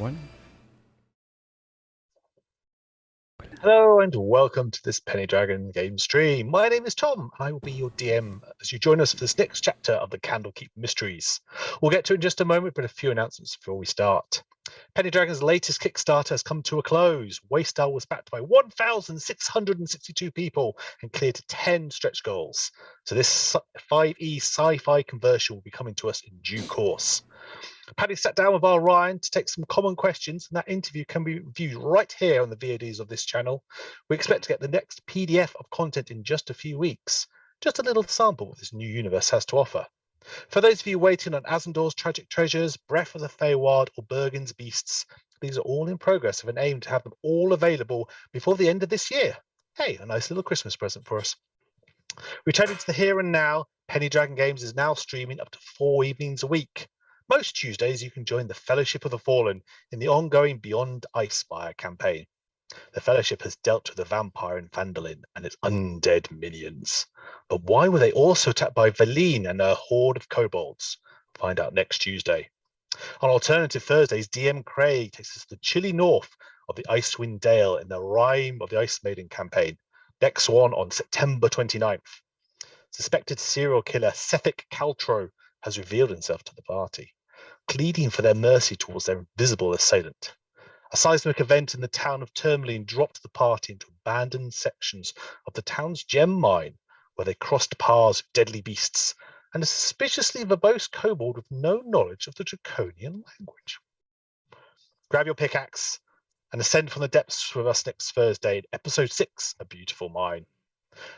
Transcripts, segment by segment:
everyone. Hello and welcome to this Penny Dragon game stream. My name is Tom and I will be your DM as you join us for this next chapter of the Candlekeep Mysteries. We'll get to it in just a moment, but a few announcements before we start. Penny Dragon's latest Kickstarter has come to a close. Waystar was backed by 1,662 people and cleared 10 stretch goals. So this 5e sci-fi conversion will be coming to us in due course. Paddy sat down with our Ryan to take some common questions, and that interview can be viewed right here on the VODs of this channel. We expect to get the next PDF of content in just a few weeks. Just a little sample of what this new universe has to offer. For those of you waiting on Azendor's Tragic Treasures, Breath of the Feywild, or Bergen's Beasts, these are all in progress with an aim to have them all available before the end of this year. Hey, a nice little Christmas present for us. Returning to the here and now, Penny Dragon Games is now streaming up to 4 evenings a week. Most Tuesdays, you can join the Fellowship of the Fallen in the ongoing Beyond Icespire campaign. The Fellowship has dealt with the vampire in Phandalin and its undead minions. But why were they also attacked by Valine and her horde of kobolds? Find out next Tuesday. On alternative Thursdays, DM Craig takes us to the chilly north of the Icewind Dale in the Rime of the Ice Maiden campaign. Next one on September 29th. Suspected serial killer Sethic Caltro has revealed himself to the party, pleading for their mercy towards their invisible assailant. A seismic event in the town of Tourmaline dropped the party into abandoned sections of the town's gem mine, where they crossed paths with deadly beasts and a suspiciously verbose kobold with no knowledge of the draconian language. Grab your pickaxe and ascend from the depths with us next Thursday in episode 6, A Beautiful Mine.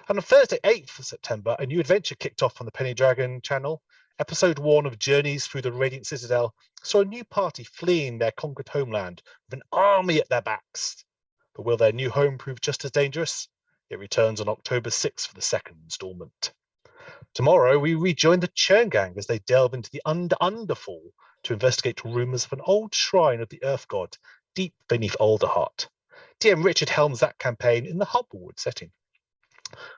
And on Thursday, 8th of September, a new adventure kicked off on the Penny Dragon channel. Episode 1 of Journeys Through the Radiant Citadel saw a new party fleeing their conquered homeland with an army at their backs. But will their new home prove just as dangerous? It returns on October 6th for the second instalment. Tomorrow, we rejoin the Churn Gang as they delve into the Underfall to investigate rumours of an old shrine of the Earth God deep beneath Alderheart. DM Richard helms that campaign in the Hubblewood setting.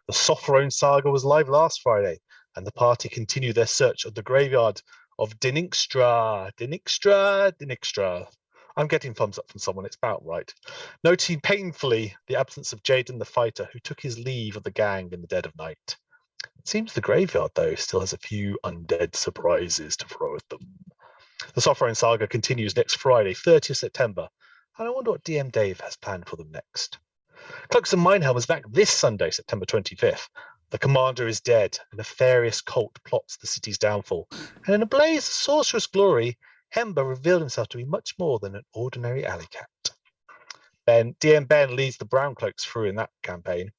The Sothrone saga was live last Friday, and the party continued their search of the graveyard of Dinikstra. I'm getting thumbs up from someone, it's about right. Noting painfully the absence of Jaden the fighter, who took his leave of the gang in the dead of night. It seems the graveyard, though, still has a few undead surprises to throw at them. The Sothrone saga continues next Friday, 30th September, and I wonder what DM Dave has planned for them next. Cloaks and Minehelm is back this Sunday, September 25th. The commander is dead, a nefarious cult plots the city's downfall, and in a blaze of sorcerous glory, Ember revealed himself to be much more than an ordinary alley cat. DM Ben leads the Brown Cloaks through in that campaign.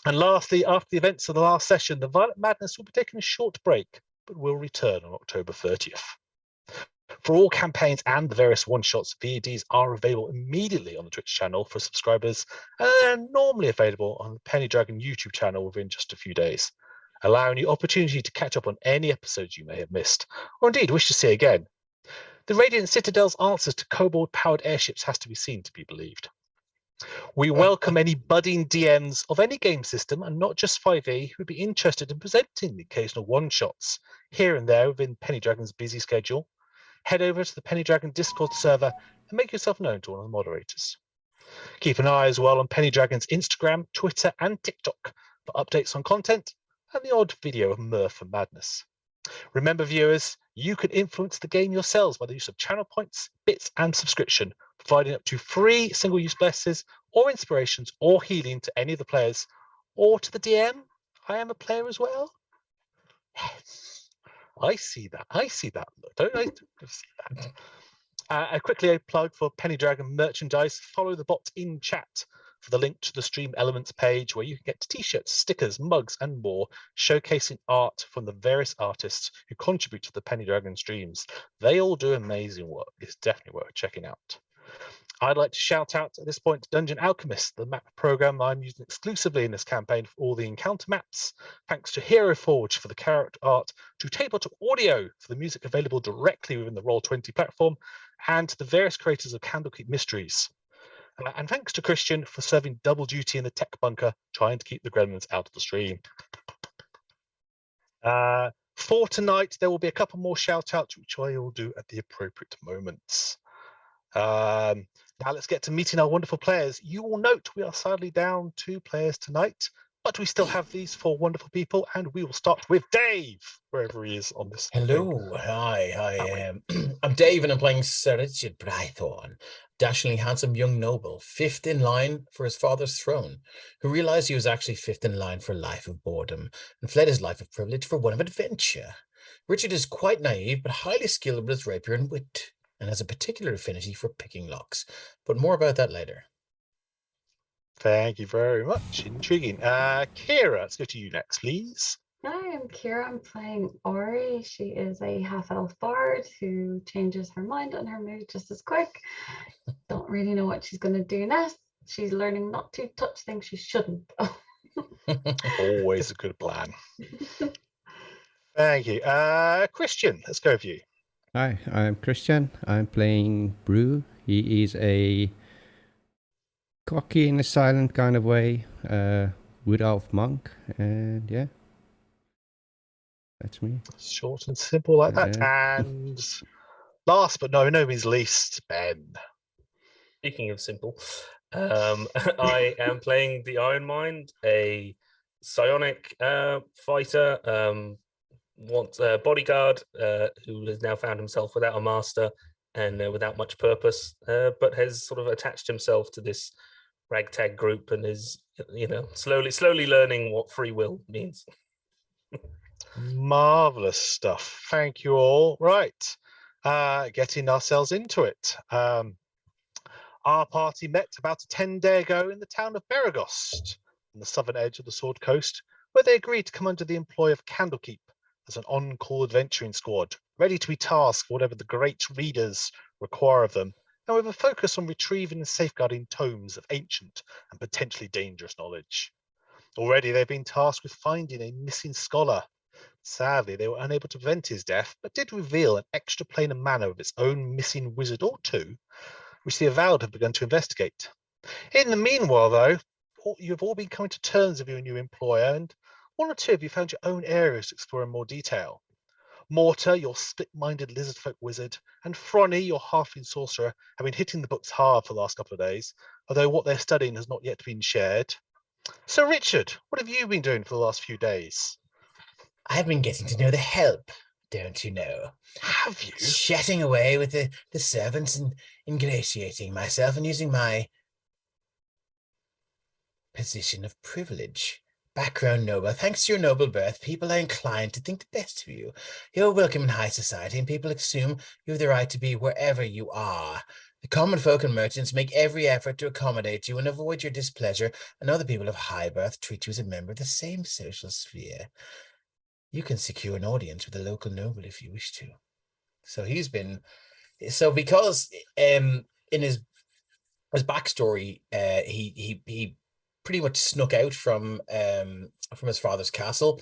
And lastly, after the events of the last session, the Violet Madness will be taking a short break, but will return on October 30th. For all campaigns and the various one-shots, VODs are available immediately on the Twitch channel for subscribers, and they're normally available on the Penny Dragon YouTube channel within just a few days, allowing you opportunity to catch up on any episodes you may have missed, or indeed wish to see again. The Radiant Citadel's answers to kobold-powered airships has to be seen to be believed. We welcome any budding DMs of any game system, and not just 5e, who would be interested in presenting the occasional one-shots here and there within Penny Dragon's busy schedule. Head over to the Penny Dragon Discord server and make yourself known to one of the moderators. Keep an eye as well on Penny Dragon's Instagram, Twitter, and TikTok for updates on content and the odd video of mirth and madness. Remember, viewers, you can influence the game yourselves by the use of channel points, bits, and subscription, providing up to 3 single-use blesses or inspirations or healing to any of the players, or to the DM. I am a player as well. Yes. I see that. Don't I see that? Quickly a plug for Penny Dragon merchandise. Follow the bot in chat for the link to the Stream Elements page, where you can get t-shirts, stickers, mugs, and more, showcasing art from the various artists who contribute to the Penny Dragon streams. They all do amazing work. It's definitely worth checking out. I'd like to shout out at this point to Dungeon Alchemist, the map program I'm using exclusively in this campaign for all the encounter maps. Thanks to Hero Forge for the character art, to Tabletop Audio for the music available directly within the Roll20 platform, and to the various creators of Candlekeep Mysteries. And thanks to Christian for serving double duty in the tech bunker, trying to keep the gremlins out of the stream. For tonight, there will be a couple more shout outs, which I will do at the appropriate moments. Now let's get to meeting our wonderful players. You will note we are sadly down 2 players tonight, but we still have these 4 wonderful people, and we will start with Dave, wherever he is on this thing. Hello, hi. I'm Dave, and I'm playing Sir Richard Brythorn, dashingly handsome young noble, 5th in line for his father's throne, who realized he was actually 5th in line for a life of boredom and fled his life of privilege for one of adventure. Richard is quite naive, but highly skilled with his rapier and wit, and has a particular affinity for picking locks. But more about that later. Thank you very much. Intriguing. Kira, let's go to you next, please. Hi, I'm Kira. I'm playing Ori. She is a half-elf bard who changes her mind and her mood just as quick. Don't really know what she's going to do next. She's learning not to touch things she shouldn't. Always a good plan. Thank you. Christian, let's go with you. Hi, I'm Christian. I'm playing Brew. He is a cocky in a silent kind of way, wood elf monk, and yeah, that's me. Short and simple like that. And last but no means least, Ben. Speaking of simple, I am playing the Iron Mind, a psionic fighter, bodyguard who has now found himself without a master and without much purpose, but has sort of attached himself to this ragtag group and is, slowly learning what free will means. Marvelous stuff. Thank you all. Right. Getting ourselves into it. Our party met about a 10-day ago in the town of Beregost, on the southern edge of the Sword Coast, where they agreed to come under the employ of Candlekeep as an on-call adventuring squad, ready to be tasked for whatever the great readers require of them, and with a focus on retrieving and safeguarding tomes of ancient and potentially dangerous knowledge. Already they've been tasked with finding a missing scholar. Sadly, they were unable to prevent his death, but did reveal an extra plane of mana of its own missing wizard or two, which the Avowed have begun to investigate. In the meanwhile, though, you've all been coming to terms with your new employer, and 1 or 2 of you found your own areas to explore in more detail. Mortar, your split-minded lizardfolk wizard, and Fronny, your halfling sorcerer, have been hitting the books hard for the last couple of days, although what they're studying has not yet been shared. So, Richard, what have you been doing for the last few days? I've been getting to know the help, don't you know? Have you? Chatting away with the servants and ingratiating myself and using my position of privilege. Background noble, thanks to your noble birth, people are inclined to think the best of you. You're welcome in high society, and people assume you have the right to be wherever you are. The common folk and merchants make every effort to accommodate you and avoid your displeasure, and other people of high birth treat you as a member of the same social sphere. You can secure an audience with a local noble if you wish to. So because in his backstory, he pretty much snuck out from his father's castle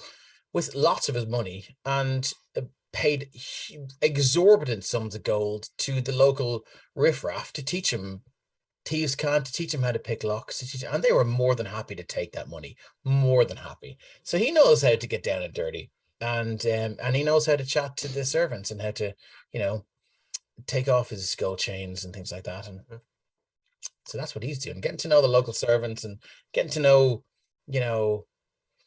with lots of his money and paid exorbitant sums of gold to the local riffraff to teach him thieves' cant, to teach him how to pick locks, and they were more than happy to take that money, more than happy. So he knows how to get down and dirty, and he knows how to chat to the servants and how to, take off his skull chains and things like that. And so that's what he's doing, getting to know the local servants and getting to know,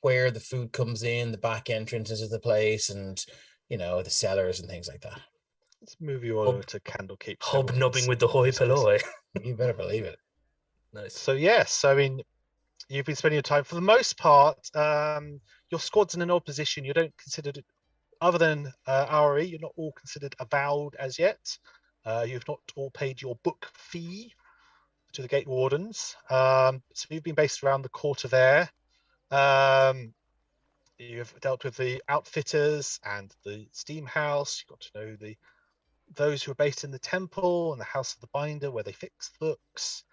where the food comes in, the back entrances of the place, and, the cellars and things like that. Let's move you over to Candlekeep. Hobnobbing with the hoi polloi. You better believe it. Nice. So, yes, I mean, you've been spending your time, for the most part, your squad's in an odd position. You don't consider it, other than RE, you're not all considered avowed as yet. You've not all paid your book fee to the gate wardens. So you've been based around the quarter there. You've dealt with the outfitters and the steam house. You got to know those who are based in the temple and the house of the binder where they fix books.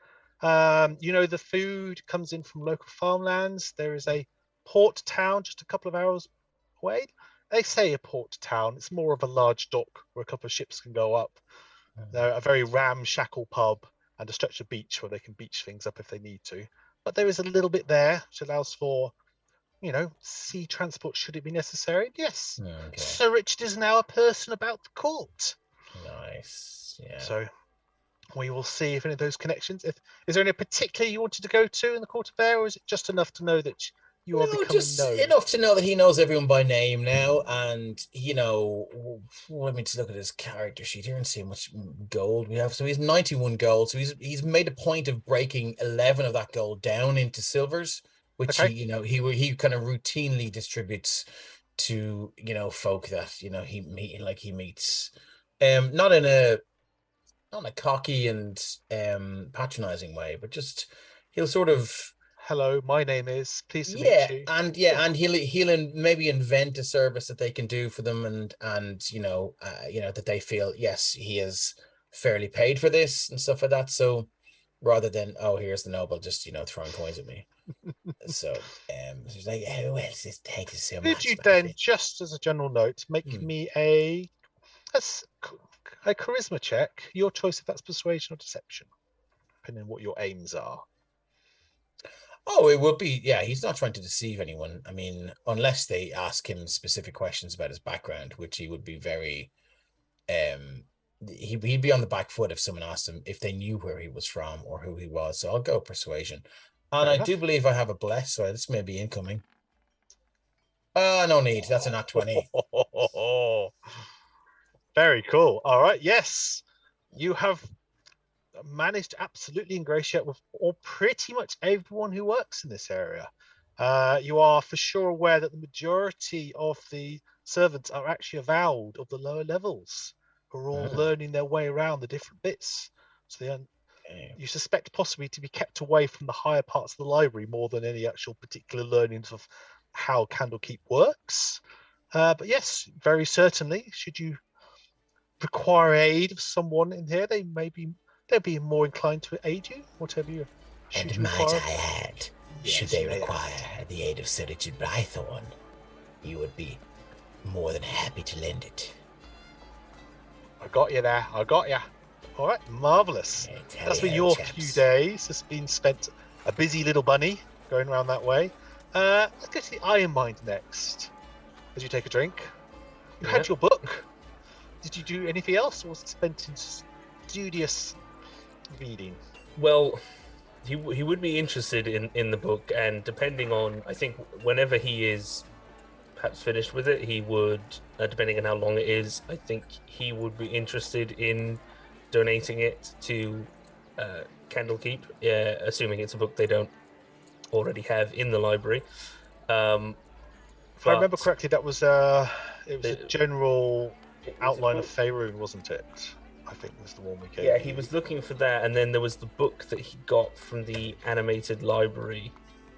The food comes in from local farmlands. There is a port town just a couple of hours away. They say a port town. It's more of a large dock where a couple of ships can go up. They're a very ramshackle pub and a stretch of beach where they can beach things up if they need to. But there is a little bit there which allows for, sea transport should it be necessary. Yes. Okay. Sir Richard is now a person about the court. Nice. Yeah. So We will see if any of those connections. Is there any particular you wanted to go to in the Court of Bear, or is it just enough to know that you are No, becoming just known? enough to know that he knows everyone by name now, and let me just look at his character sheet here and see how much gold we have. So he's 91 gold. So he's made a point of breaking 11 of that gold down into silvers, which Okay. he kind of routinely distributes to folk that he meets, not in a cocky and patronizing way, but just he'll sort of. Hello, my name is. Pleased to meet you. And he'll maybe invent a service that they can do for them, and that they feel, yes, he is fairly paid for this and stuff like that. So rather than, oh, here's the noble just throwing coins at me. So he's like, oh, well, thank you so Could much. you then, just as a general note, make me a charisma check? Your choice if that's persuasion or deception, depending on what your aims are. Oh, it would be, yeah, he's not trying to deceive anyone. I mean, unless they ask him specific questions about his background, which he would be very, he'd be on the back foot if someone asked him if they knew where he was from or who he was. So I'll go persuasion. And Fair I enough. do believe I have a bless, so this may be incoming. No need. That's a nat 20. Very cool. All right. Yes, you have managed to absolutely ingratiate with pretty much everyone who works in this area. You are for sure aware that the majority of the servants are actually avowed of the lower levels, who are all learning their way around the different bits. So you suspect possibly to be kept away from the higher parts of the library more than any actual particular learnings of how Candlekeep works. But yes, very certainly, should you require aid of someone in here, they'll be more inclined to aid you, whatever you should And you might require. I add, should Yes, they you may require the aid of Sir Richard Blythorn, you would be more than happy to lend it. I got you there. I got you. All right, marvelous. That's been your few days. It's been spent a busy little bunny going around that way. Let's go to the Iron Mind next. As you take a drink, you had your book. Did you do anything else, or was it spent in studious reading? Well, he would be interested in the book, and depending on, I think, whenever he is perhaps finished with it, he would, depending on how long it is, I think he would be interested in donating it to Candlekeep, assuming it's a book they don't already have in the library. If I remember correctly, that was a general outline of Faerun, wasn't it? I think was the one we gave. Yeah, he was looking for that, and then there was the book that he got from the animated library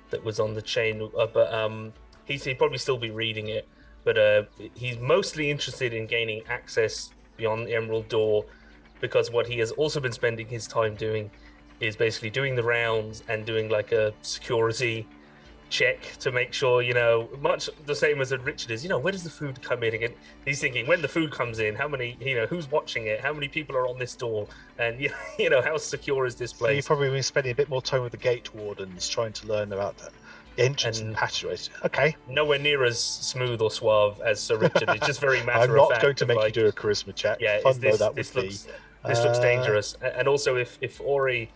that was on the chain. But he'd probably still be reading it. But he's mostly interested in gaining access beyond the Emerald Door, because what he has also been spending his time doing is basically doing the rounds and doing like a security check to make sure, much the same as Richard is, where does the food come in again? He's thinking, when the food comes in, how many, who's watching it, how many people are on this door, and how secure is this place? So you've probably been spending a bit more time with the gate wardens, trying to learn about the entrance and passageways. Okay. Nowhere near as smooth or suave as Sir Richard. It's just very matter I'm of not fact. going to make you do a charisma check. Yeah, Fun though that would be. This looks dangerous. And also, if Ori,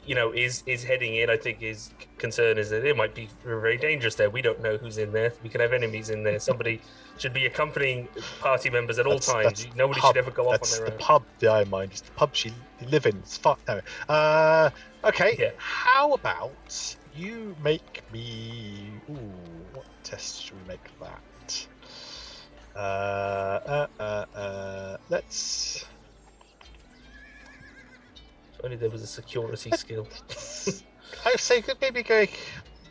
is heading in, I think his concern is that it might be very dangerous there. We don't know who's in there. We could have enemies in there. Somebody should be accompanying party members at all times. Nobody should ever go off on their own. That's the pub, the Iron Mind. It's the pub she live in. It's fun. No. Okay. Yeah. How about you make me... Ooh, what test should we make that? Let's... If only there was a security skill. I would say maybe go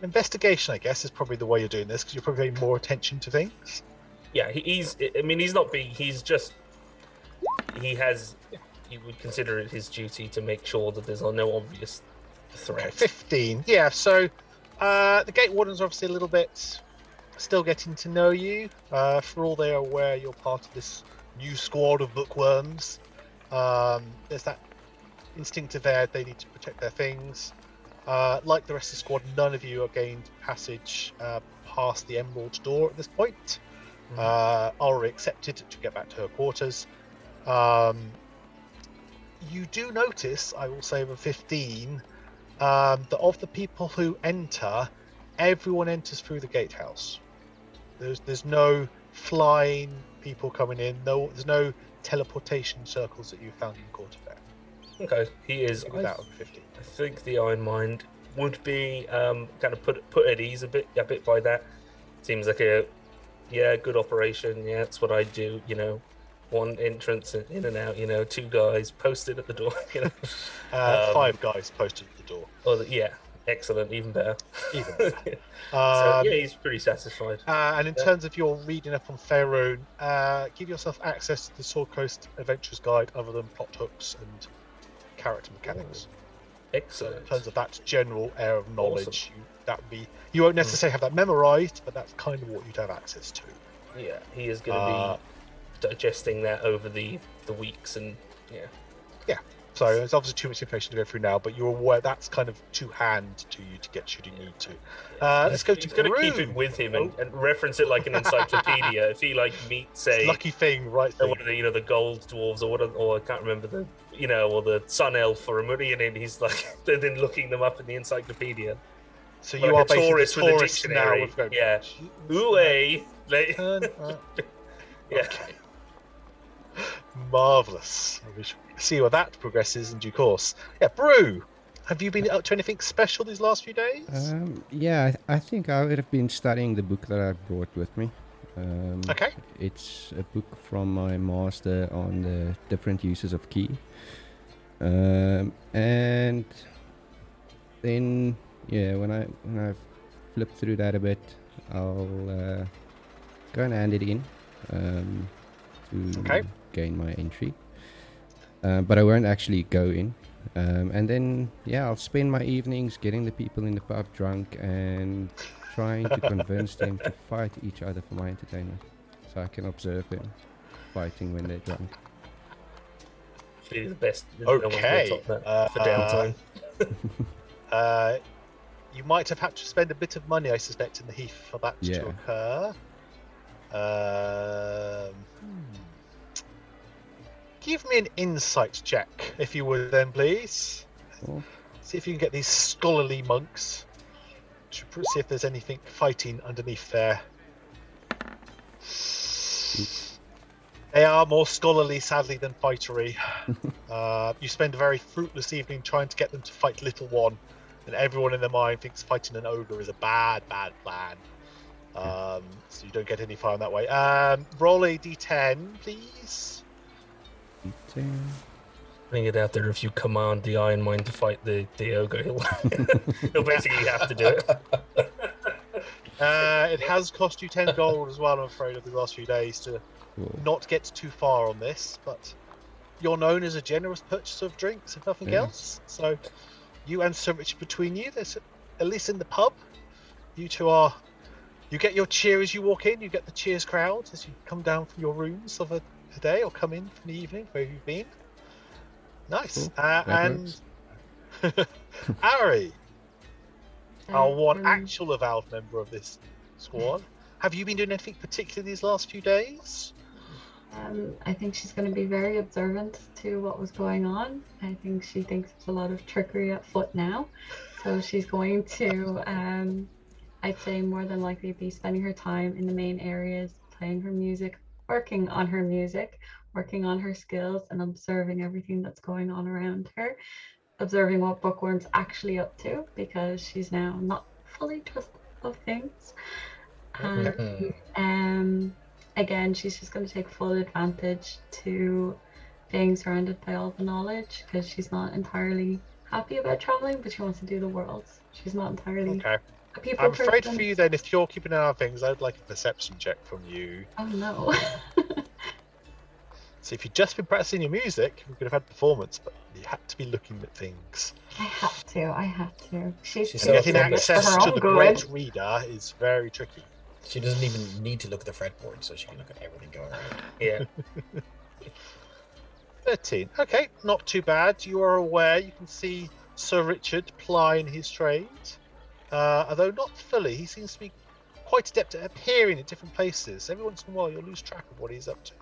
investigation, I guess, is probably the way you're doing this, because you're probably paying more attention to things. Yeah, he's not being, he would consider it his duty to make sure that there's no obvious threat. Okay, 15. Yeah, so the gate wardens are obviously a little bit still getting to know you. For all they are aware, you're part of this new squad of bookworms. There's that instinctive there, they need to protect their things. Like the rest of the squad, none of you are gained passage past the Emerald Door at this point. Already accepted to get back to her quarters. you do notice, I will say, with 15, that of the people who enter, everyone enters through the gatehouse. There's no flying people coming in. There's no teleportation circles that you found in Courtifair. Okay, he is. Without 15. I think the Iron Mind would be kind of put at ease a bit by that. Seems like a good operation. Yeah, that's what I do. One entrance in and out. 2 guys posted at the door. 5 guys posted at the door. Oh yeah, excellent, even better. Even better. So yeah, he's pretty satisfied. And in terms of your reading up on Faerun, give yourself access to the Sword Coast Adventures Guide other than plot hooks and character mechanics. Excellent. So in terms of that general air of knowledge, you won't necessarily have that memorized, but that's kind of what you'd have access to. Yeah, he is going to be digesting that over the weeks, and So it's obviously too much information to go through now, but you're aware that's kind of to hand to you to get should you need to. Let's go to He's going to keep it with him and reference it like an encyclopedia. If he meets, say, lucky thing, right? One of the gold dwarves or I can't remember or the sun elf or a Murian, and he's like then looking them up in the encyclopedia. So Like you are a basically tourist the with a tourist dictionary. now. With going, Yeah. Ooh, Turn up. Yeah. Okay. Marvellous. We shall see where that progresses in due course. Yeah, Brew, have you been up to anything special these last few days? Yeah, I think I would have been studying the book that I brought with me. Okay. It's a book from my master on the different uses of key. And then, when I flip through that a bit, I'll go and hand it in to gain my entry. But I won't actually go in. And then, I'll spend my evenings getting the people in the pub drunk and trying to convince them to fight each other for my entertainment. So I can observe them fighting when they're drunk. She's the best. Okay. For downtime. You might have had to spend a bit of money, I suspect, in the Heath for that to occur. Give me an insight check, if you would, then, please. Cool. See if you can get these scholarly monks. See if there's anything fighting underneath there. They are more scholarly, sadly, than fightery. You spend a very fruitless evening trying to get them to fight Little One, and everyone in their mind thinks fighting an ogre is a bad plan. So you don't get any fire that way. Roll a d10, please. D10. Putting it out there, if you command the Iron Mind to fight the ogre, he'll basically have to do it. It has cost you 10 gold as well, I'm afraid, over the last few days to not get too far on this, but you're known as a generous purchaser of drinks, if nothing else. So you and Sir Richard between you, there's at least in the pub, you two are. You get your cheer as you walk in. You get the cheers crowd as you come down from your rooms of a day or come in from the evening where you've been. Nice. Cool. And Ari, our one actual avowed member of this squad, have you been doing anything particular these last few days? I think she's going to be very observant to what was going on. I think she thinks there's a lot of trickery at foot now. So she's going to, I'd say more than likely be spending her time in the main areas, playing her music, working on her music, working on her skills, and observing everything that's going on around her. Observing what Bookworm's actually up to, because she's now not fully trusting of things. Again, she's just going to take full advantage to being surrounded by all the knowledge, because she's not entirely happy about traveling, but she wants to do the world. She's not entirely a people I'm afraid person. for you then, if you're keeping an eye on things, I'd like a perception check from you. Oh no. So if you'd just been practicing your music, we could have had performance, but you had to be looking at things. I had to. She's getting access to the great reader is very tricky. She doesn't even need to look at the fretboard, so she can look at everything going around. Yeah. 13. Okay, not too bad. You are aware. You can see Sir Richard plying his trade. Although not fully. He seems to be quite adept at appearing at different places. Every once in a while, you'll lose track of what he's up to.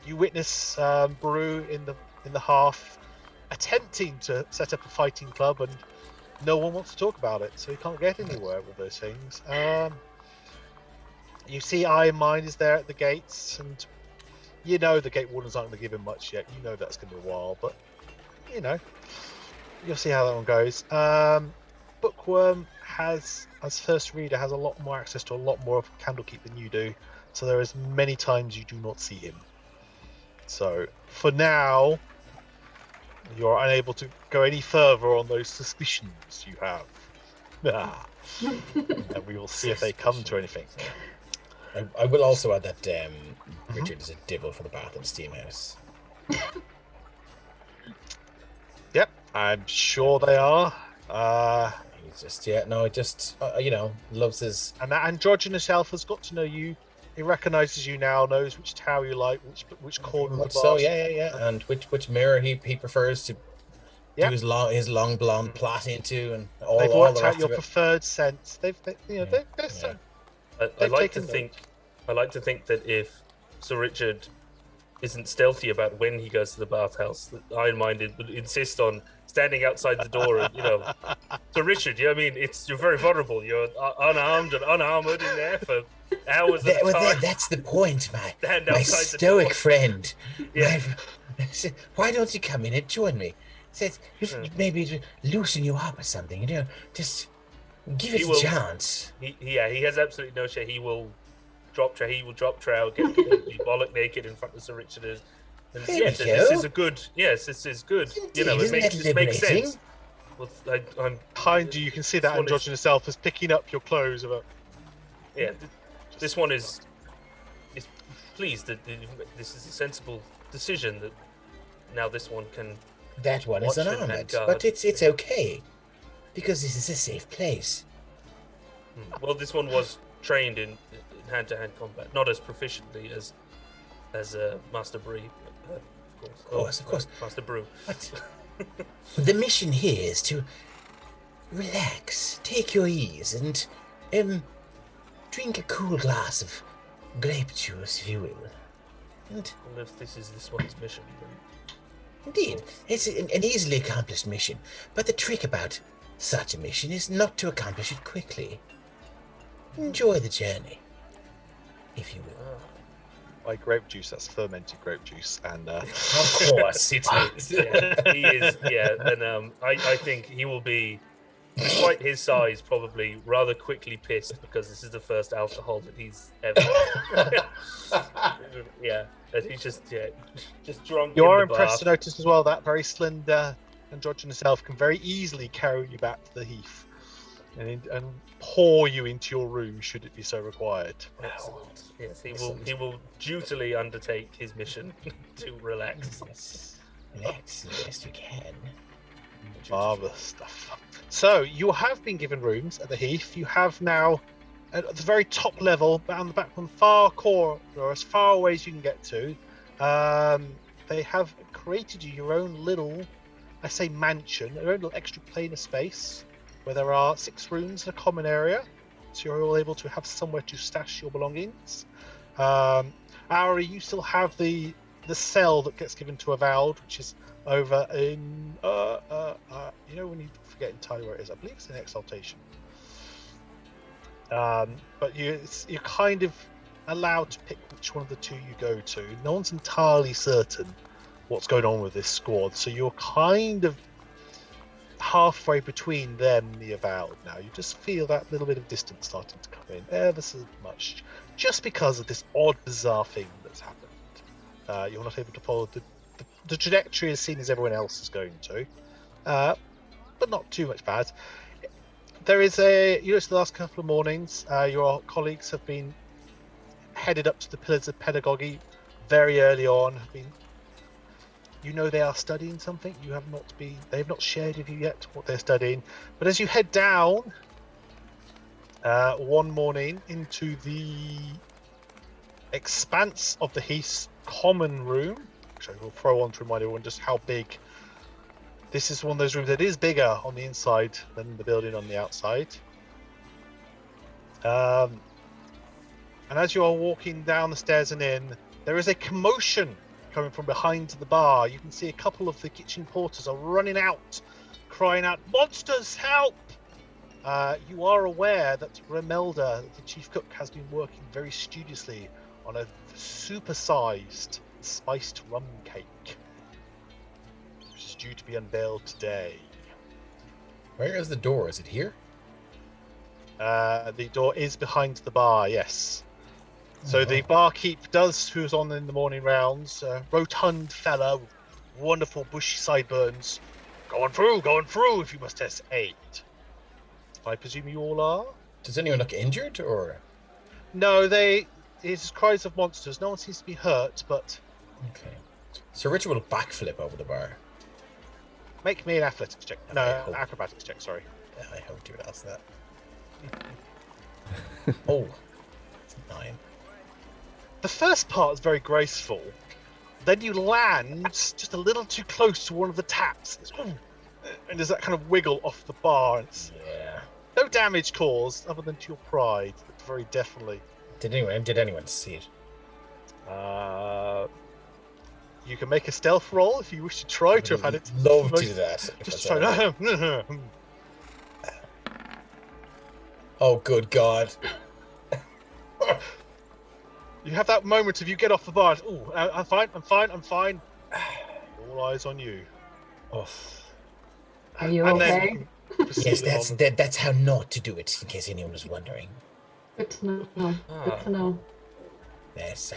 You witness Baru in the half attempting to set up a fighting club, and no one wants to talk about it, so he can't get anywhere with those things. You see Iron Mind is there at the gates, and you know the gate wardens aren't going to give him much yet. You know that's going to be a while, but you know, you'll see how that one goes. Bookworm has, as first reader, has a lot more access to a lot more of Candlekeep than you do, so there is many times you do not see him. So for now, you're unable to go any further on those suspicions you have. And we will see if they come to anything. I will also add that Richard is a dibble for the Bath and Steam House. Yep, I'm sure they are. He's just loves his. And that androgynous elf has got to know you. He recognizes you now, knows which tower you like, which corner of the bar. So yeah, and which mirror he prefers to do his long blonde plait into, and all. They've all worked the out rest your of it. preferred scents. They've I like to think that if Sir Richard isn't stealthy about when he goes to the bathhouse, that Iron Minded would insist on standing outside the door and, Sir Richard, I mean, you're very vulnerable. You're unarmed and unarmored in there for hours at a time. That's the point, my stoic friend. Yeah. Why don't you come in and join me? Says maybe loosen you up or something. Just give it a chance. He has absolutely no shame. He will drop trow, get completely bollock naked in front of Sir Richard. And this is good. Indeed, It makes sense. Well, I'm behind you. You can see that androgynous elf is picking up your clothes. This one is pleased that this is a sensible decision. That now this one can. That one is unarmed, but it's okay because this is a safe place. Well, this one was trained in hand-to-hand combat, not as proficiently as Master Bree, of course, Master Brew. But the mission here is to relax, take your ease, and drink a cool glass of grape juice, if you will. And well, if this is this one's mission, then indeed, it's an easily accomplished mission. But the trick about such a mission is not to accomplish it quickly. Enjoy the journey, if you will. Like grape juice, that's fermented grape juice, and of course it is. He is, and I think he will be, despite his size, probably rather quickly pissed because this is the first alcohol that he's ever. And he's just drunk. You are impressed to notice as well that very slender androgynous elf can very easily carry you back to the heath and pour you into your room should it be so required. Excellent. Yes, he will dutifully undertake his mission to relax. Relax the best you can. Marvelous stuff. So you have been given rooms at the heath. You have now at the very top level, down the back from far corner, or as far away as you can get to, they have created you your own little, I say mansion, your own little extra plane of space, where there are 6 rooms in a common area, so you're all able to have somewhere to stash your belongings. Auri, you still have the cell that gets given to Avowed, which is over in when you forget entirely where it is. I believe it's in Exaltation. But you're kind of allowed to pick which one of the 2 you go to. No one's entirely certain what's going on with this squad, so you're kind of halfway between them and the Avowed now. You just feel that little bit of distance starting to come in ever so much, just because of this odd, bizarre thing that's happened. You're not able to follow the trajectory as seen as everyone else is going to, but not too much bad. There is it's the last couple of mornings, your colleagues have been headed up to the Pillars of Pedagogy very early on. They are studying something. They have not shared with you yet what they're studying. But as you head down one morning into the expanse of the Heath's common room, which I will throw on to remind everyone just how big. This is one of those rooms that is bigger on the inside than the building on the outside. And as you are walking down the stairs and in, there is a commotion coming from behind the bar. You can see a couple of the kitchen porters are running out, crying out, "Monsters, help!" You are aware that Remelda, the chief cook, has been working very studiously on a supersized spiced rum cake, which is due to be unveiled today. Where is the door? Is it here? The door is behind the bar, yes. So the barkeep who's on in the morning rounds, rotund fella, with wonderful bushy sideburns. Going through if you must test 8. I presume you all are? Does anyone look injured or? No, it's cries of monsters. No one seems to be hurt, but... Okay. So Richard will backflip over the bar. Make me an athletics check. No, I hope. acrobatics check, sorry. Yeah, I hoped you would ask that. Oh, it's 9. The first part is very graceful. Then you land just a little too close to one of the taps. And there's that kind of wiggle off the bar. It's Yeah. no damage caused other than to your pride, but very definitely. Did anyone see it? You can make a stealth roll if you wish to try to have had it. Love to do that. Just try. Oh, good God. You have that moment of you get off the bar. Oh, I'm fine. All eyes on you. Oh. Are you And okay? Yes, that's how not to do it, in case anyone was wondering. Good to know. Good to know. Yes.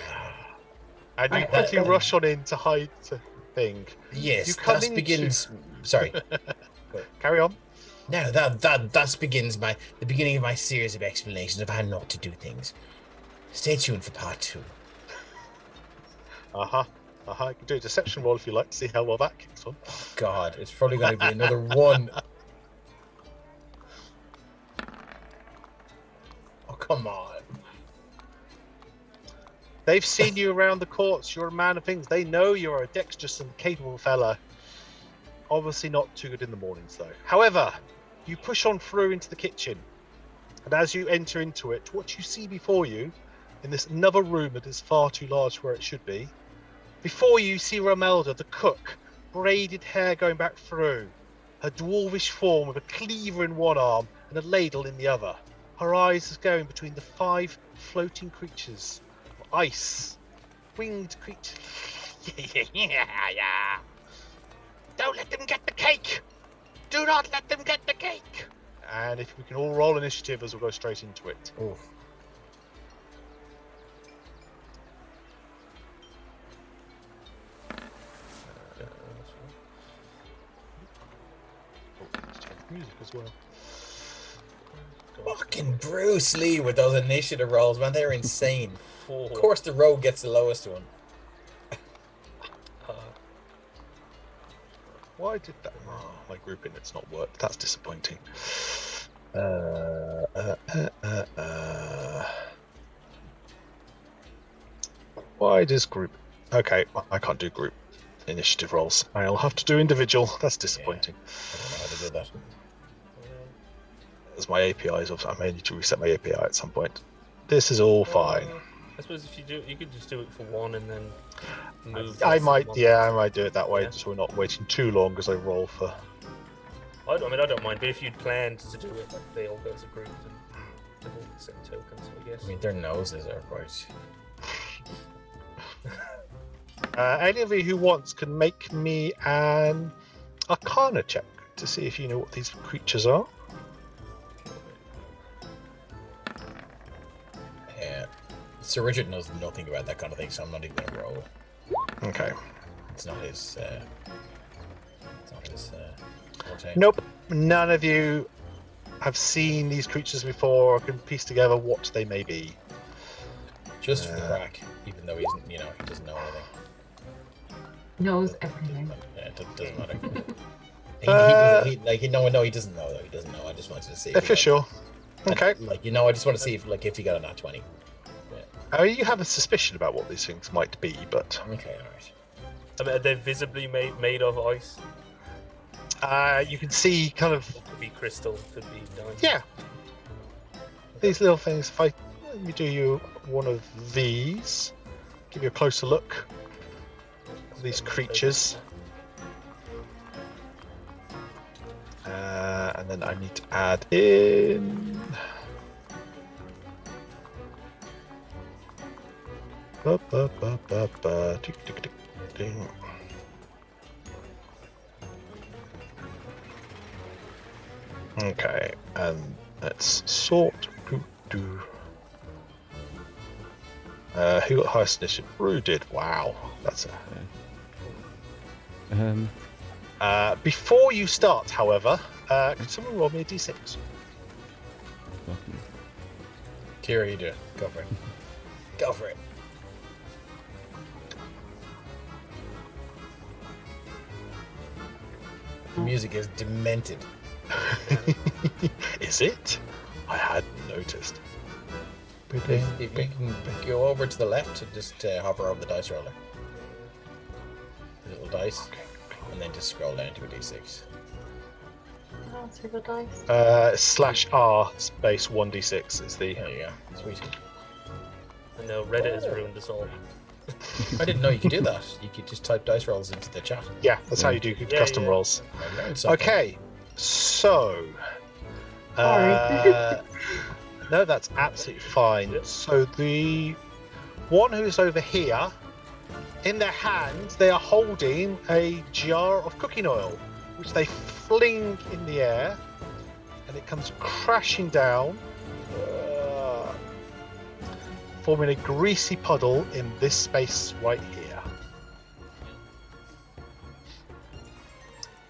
And you Right, quickly okay. rush on in to hide the thing. Yes, You come that into- begins. Sorry. Carry on. Now that begins the beginning of my series of explanations of how not to do things. Stay tuned for part 2. You can do a deception roll if you like to see how well that kicks on. God, it's probably going to be another 1. Oh, come on. They've seen you around the courts. You're a man of things. They know you're a dexterous and capable fella. Obviously not too good in the mornings, though. However, you push on through into the kitchen. And as you enter into it, what you see before you, in this another room that is far too large where it should be, before you see Romelda, the cook, braided hair going back through, her dwarvish form with a cleaver in one arm and a ladle in the other. Her eyes is going between the 5 floating creatures. Ice, winged creature. Yeah. Don't let them get the cake. Do not let them get the cake. And if we can all roll initiative as we'll go straight into it. Oh. Music as well. Fucking Bruce Lee with those initiative rolls, man. They're insane. 4. Of course, the rogue gets the lowest one. Why did that? Oh, my grouping, it's not worked. That's disappointing. Why does group? Okay, I can't do group initiative rolls. I'll have to do individual. That's disappointing. I don't know how to do that. As my APIs, I may need to reset my API at some point. This is all fine. I suppose if you do, you could just do it for 1 and then move. I the might, one. yeah, I might do it that way, Yeah. just so we're not waiting too long as I roll for. I don't mind, but if you'd planned to do it, like they all go as a group and they've all set tokens, I guess. I mean, their noses are quite. Any of you who wants can make me an Arcana check to see if you know what these creatures are. Yeah. Sir Richard knows nothing about that kind of thing, so I'm not even going to roll. Okay. It's not his. Forte. Nope. None of you have seen these creatures before or can piece together what they may be. Just for the crack, even though he doesn't know anything. Knows everything. Yeah, it doesn't matter. He doesn't know though. He doesn't know. I just wanted to see. If you're sure. Okay. I just want to see if you got a nat 20. You have a suspicion about what these things might be, but Okay, all right. I mean, are they visibly made of ice? you can see kind of, Or could be crystal, could be diamond. yeah, these little things. If let me do you one of these, give you a closer look. these creatures. And then I need to add in. Tick, tick, tick, ding. Okay, and let's sort. Who got highest initiative? Rue did. Wow, that's a. Before you start, however, can someone roll me a d6? Kira, you do it. Go for it. Go for it. The music is demented. Is it? I hadn't noticed. If you can go over to the left and just hover over the dice roller. The little dice. And then just scroll down to a d6. I'll see the dice. /R space 1d6 is the. There you go. Sweet. I know Reddit has ruined us all. I didn't know you could do that. You could just type dice rolls into the chat. Yeah, that's how you do custom rolls. I learned something. Okay, so. Sorry. No, that's absolutely fine. So the one who's over here, in their hands, they are holding a jar of cooking oil, which they fling in the air, and it comes crashing down, forming a greasy puddle in this space right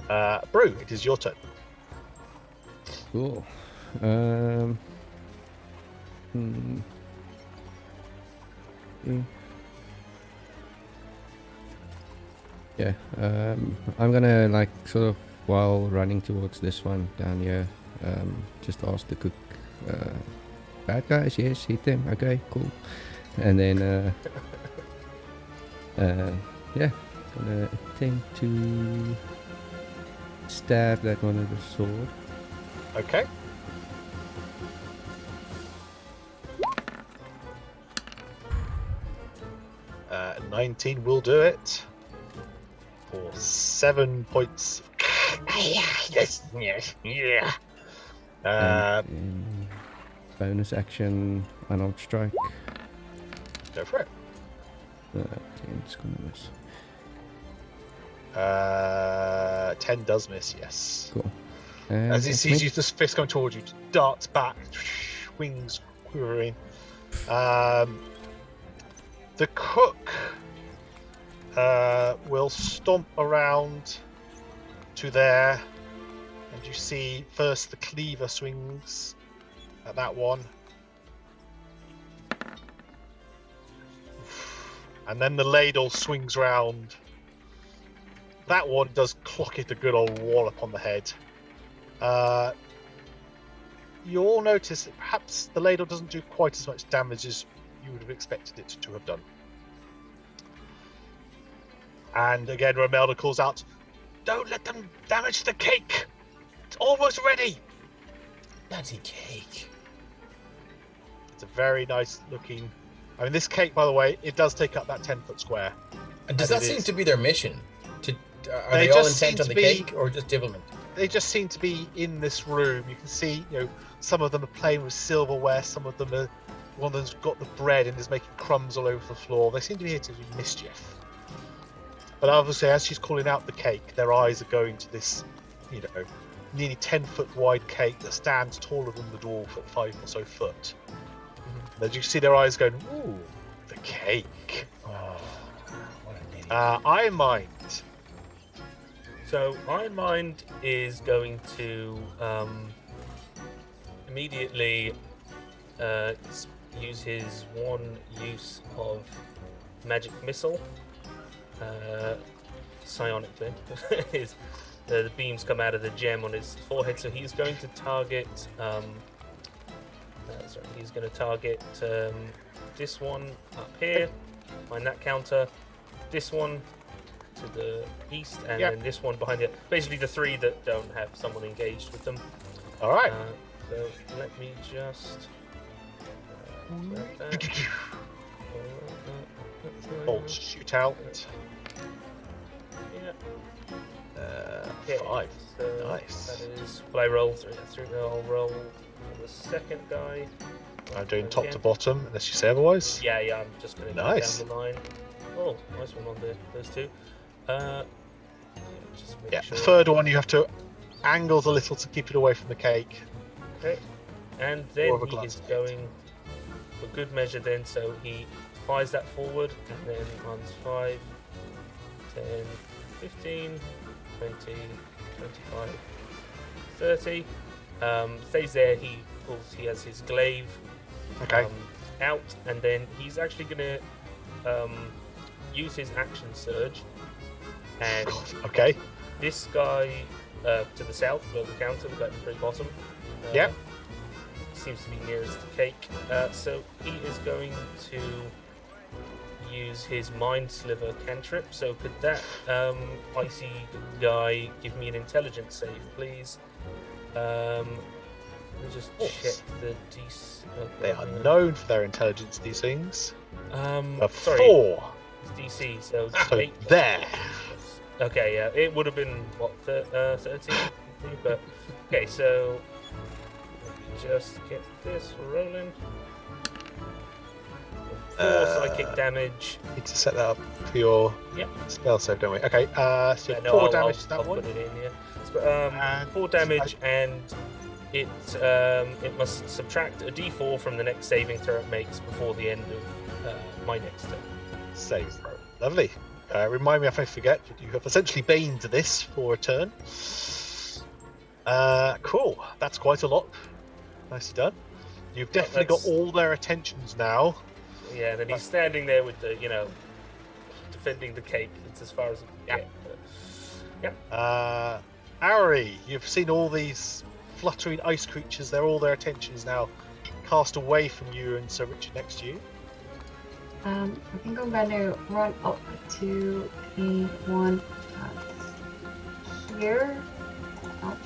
here. Brew, it is your turn. Cool. Yeah, I'm gonna like sort of while running towards this one down here, just ask the cook, bad guys, yes, hit them, okay, cool. And then, yeah, gonna attempt to stab that one with the sword. Okay. Uh, 19 will do it. For 7 points. Yes, yes, yeah. And bonus action, unarmed strike. Go for it. 10's gonna miss. 10 does miss, yes. Cool. And As he that's sees me. you, this fist coming towards you, darts back, wings quivering. The cook will stomp around to there, and you see first the cleaver swings at that one, and then the ladle swings round. That one does clock it a good old wallop on the head. You all notice that perhaps the ladle doesn't do quite as much damage as you would have expected it to have done. And again, Romelda calls out, "Don't let them damage the cake! It's almost ready!" Bloody cake. It's a very nice looking... I mean, this cake, by the way, it does take up that 10-foot square. And does And that it seem is. to be their mission? Are They they all just intent seem on the to be- cake or just divilment? They just seem to be in this room. You can see, some of them are playing with silverware, some of them are... One of them's got the bread and is making crumbs all over the floor. They seem to be here to do mischief. But obviously, as she's calling out the cake, their eyes are going to this, nearly 10-foot wide cake that stands taller than the dwarf at 5 or so foot. And as you see their eyes going, "Ooh, the cake." Oh, what a name. Iron Mind. So Iron Mind is going to immediately use his one use of magic missile. Psionic thing. The beams come out of the gem on his forehead, so he's going to target. He's going to target this one up here, behind that counter. This one to the east, and then this one behind it. Basically, the three that don't have someone engaged with them. All right. So let me just. Grab that. Bolts shoot out. Okay, 5. so Nice. that is. Well, I roll through. I'll roll the second guy. I'm doing Again. top to bottom, unless you say otherwise. Yeah, I'm just going to go Nice. down the line. Oh, nice one on those two. Just make Yeah, sure. the third one you have to angle a little to keep it away from the cake. Okay. And More then of a he glass is plate. going for good measure then, so he fires that forward and then runs 5, 10, 15, 20, 25, 30. Stays there, he has his glaive Okay. out, and then he's actually going to use his action surge. And Okay. this guy to the south, below the counter, the guy at the very bottom. Yep. Seems to be nearest the cake. So he is going to use his Mind Sliver cantrip. So could that icy guy give me an intelligence save, please? Let me just check the DC. They are known for their intelligence, these things. Sorry, 4. it's DC. So So 8. there. Okay, yeah, it would have been what 13, but okay. So let me just get this rolling. 4 psychic damage. Need to set that up for your Yep. spell save, don't we? Okay. So Yeah, no, 4 I'll damage to that put one. it in, yeah. So, And 4 damage, and it must subtract a D4 from the next saving throw it makes before the end of my next turn. Save throw. Lovely. Remind me if I forget, but you have essentially baned this for a turn. Cool. That's quite a lot. Nicely done. You've definitely got that's- all their attentions now. Yeah, and then he's standing there with the, defending the cake. It's as far as it can get. But, Ari, you've seen all these fluttering ice creatures. They're all their attentions now cast away from you and Sir Richard next to you. I think I'm going to run up to the one that's here. Oh.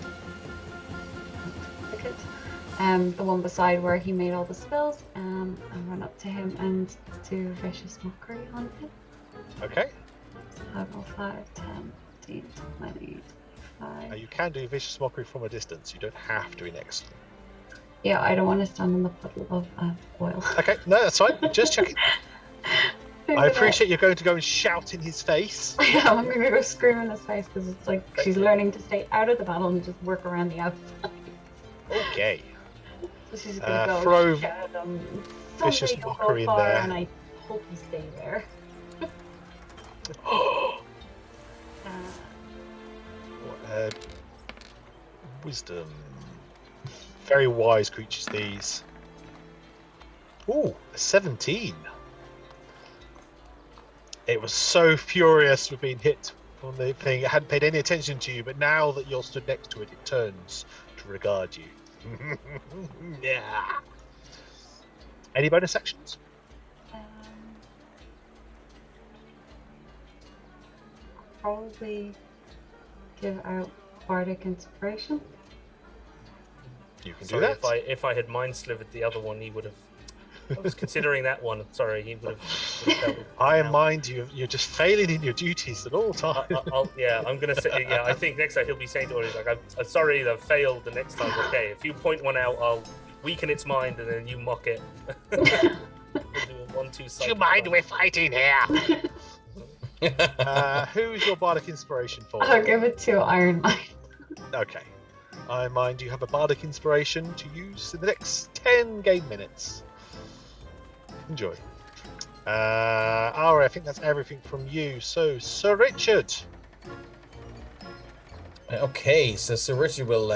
The one beside where he made all the spells, and run up to him and do vicious mockery on him. Okay. Level 5, 10, 15, 20, 25. You can do vicious mockery from a distance. You don't have to be next to them. Yeah, I don't want to stand in the puddle of oil. Okay, no, that's fine. Just checking. I appreciate you're going to go and shout in his face. Yeah, I'm going to go scream in his face because it's like she's learning to stay out of the battle and just work around the outside. Okay. So she's going to go Throw shout at him. vicious "Somebody go mockery in far," there. and I hope you stay there. Wisdom. Very wise creatures, these. Ooh, a 17. It was so furious with being hit on the thing. It hadn't paid any attention to you, but now that you're stood next to it, it turns to regard you. Yeah. Any bonus actions? Probably give out bardic inspiration. You can sorry, do that. if I had mind slivered the other one, he would have. I was considering that one. Sorry, he would have. I mind you, you're just failing in your duties at all times. I'm gonna say. Yeah, I think next time he'll be saying to us like, "I'm sorry, I failed." The next time, okay. If you point one out, I'll weaken its mind, and then you mock it. We'll do a 1-2 Do you cycle. mind we're fighting here? Who's your bardic inspiration for? I'll give it to Iron Mine. Okay. I mind you have a bardic inspiration to use in the next 10 game minutes. Enjoy. Ari, I think that's everything from you. So, Sir Richard. Okay, so Sir Richard will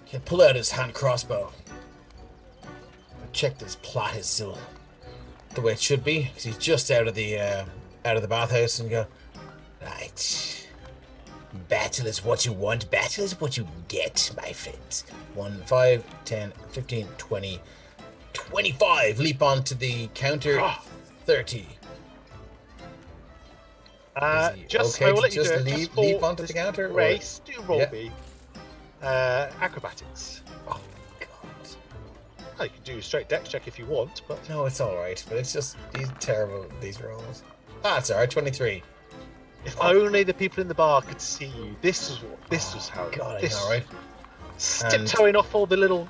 he'll pull out his hand crossbow. Check this plot is still the way it should be, because he's just out of the bathhouse, and go, right. Battle is what you want, battle is what you get, my friends. 1, 5, 10, 15, 20, 25. Leap onto the counter. 30. Just okay I will to let you just do it. leap, Just for leap onto the this counter? or- race, do roll Yeah. me. Acrobatics. Oh my god. Oh, you can do a straight dex check if you want, but No, it's alright, but it's just these terrible, these rolls. Ah, it's alright, 23. If only the people in the bar could see you. This was how. God, I this, know, right? tiptoeing off all the little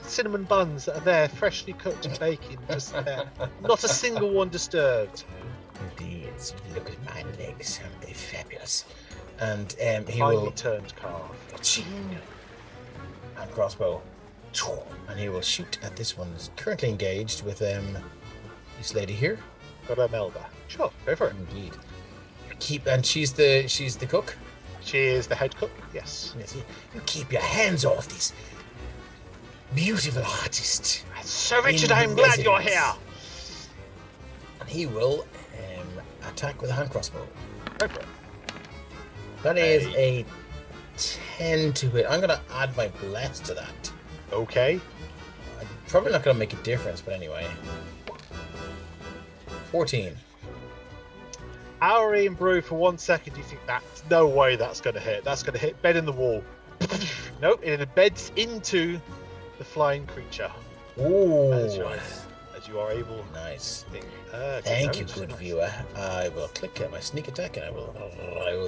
cinnamon buns that are there, freshly cooked and baking, just there. Not a single one disturbed. Indeed. Look at my legs. They're fabulous. And he Finely will turned calf. and crossbow, and he will shoot at this one. Is currently engaged with this lady here. Got Imelda. Sure, go for it. Indeed. And she's the cook. She is the head cook. Yes. Yes. You keep your hands off this beautiful artist. Sir Richard, I'm glad you're here. And he will attack with a hand crossbow. Go for it. That is a 10 to hit. I'm going to add my bless to that. Okay. I'm probably not going to make a difference, but anyway. 14. Auri and Brew, for 1 second, you think that's no way that's going to hit. That's going to hit bed in the wall. Nope, it embeds into the flying creature. Ooh. As you are able. Nice. To Thank you, good viewer. I will click at my sneak attack and I will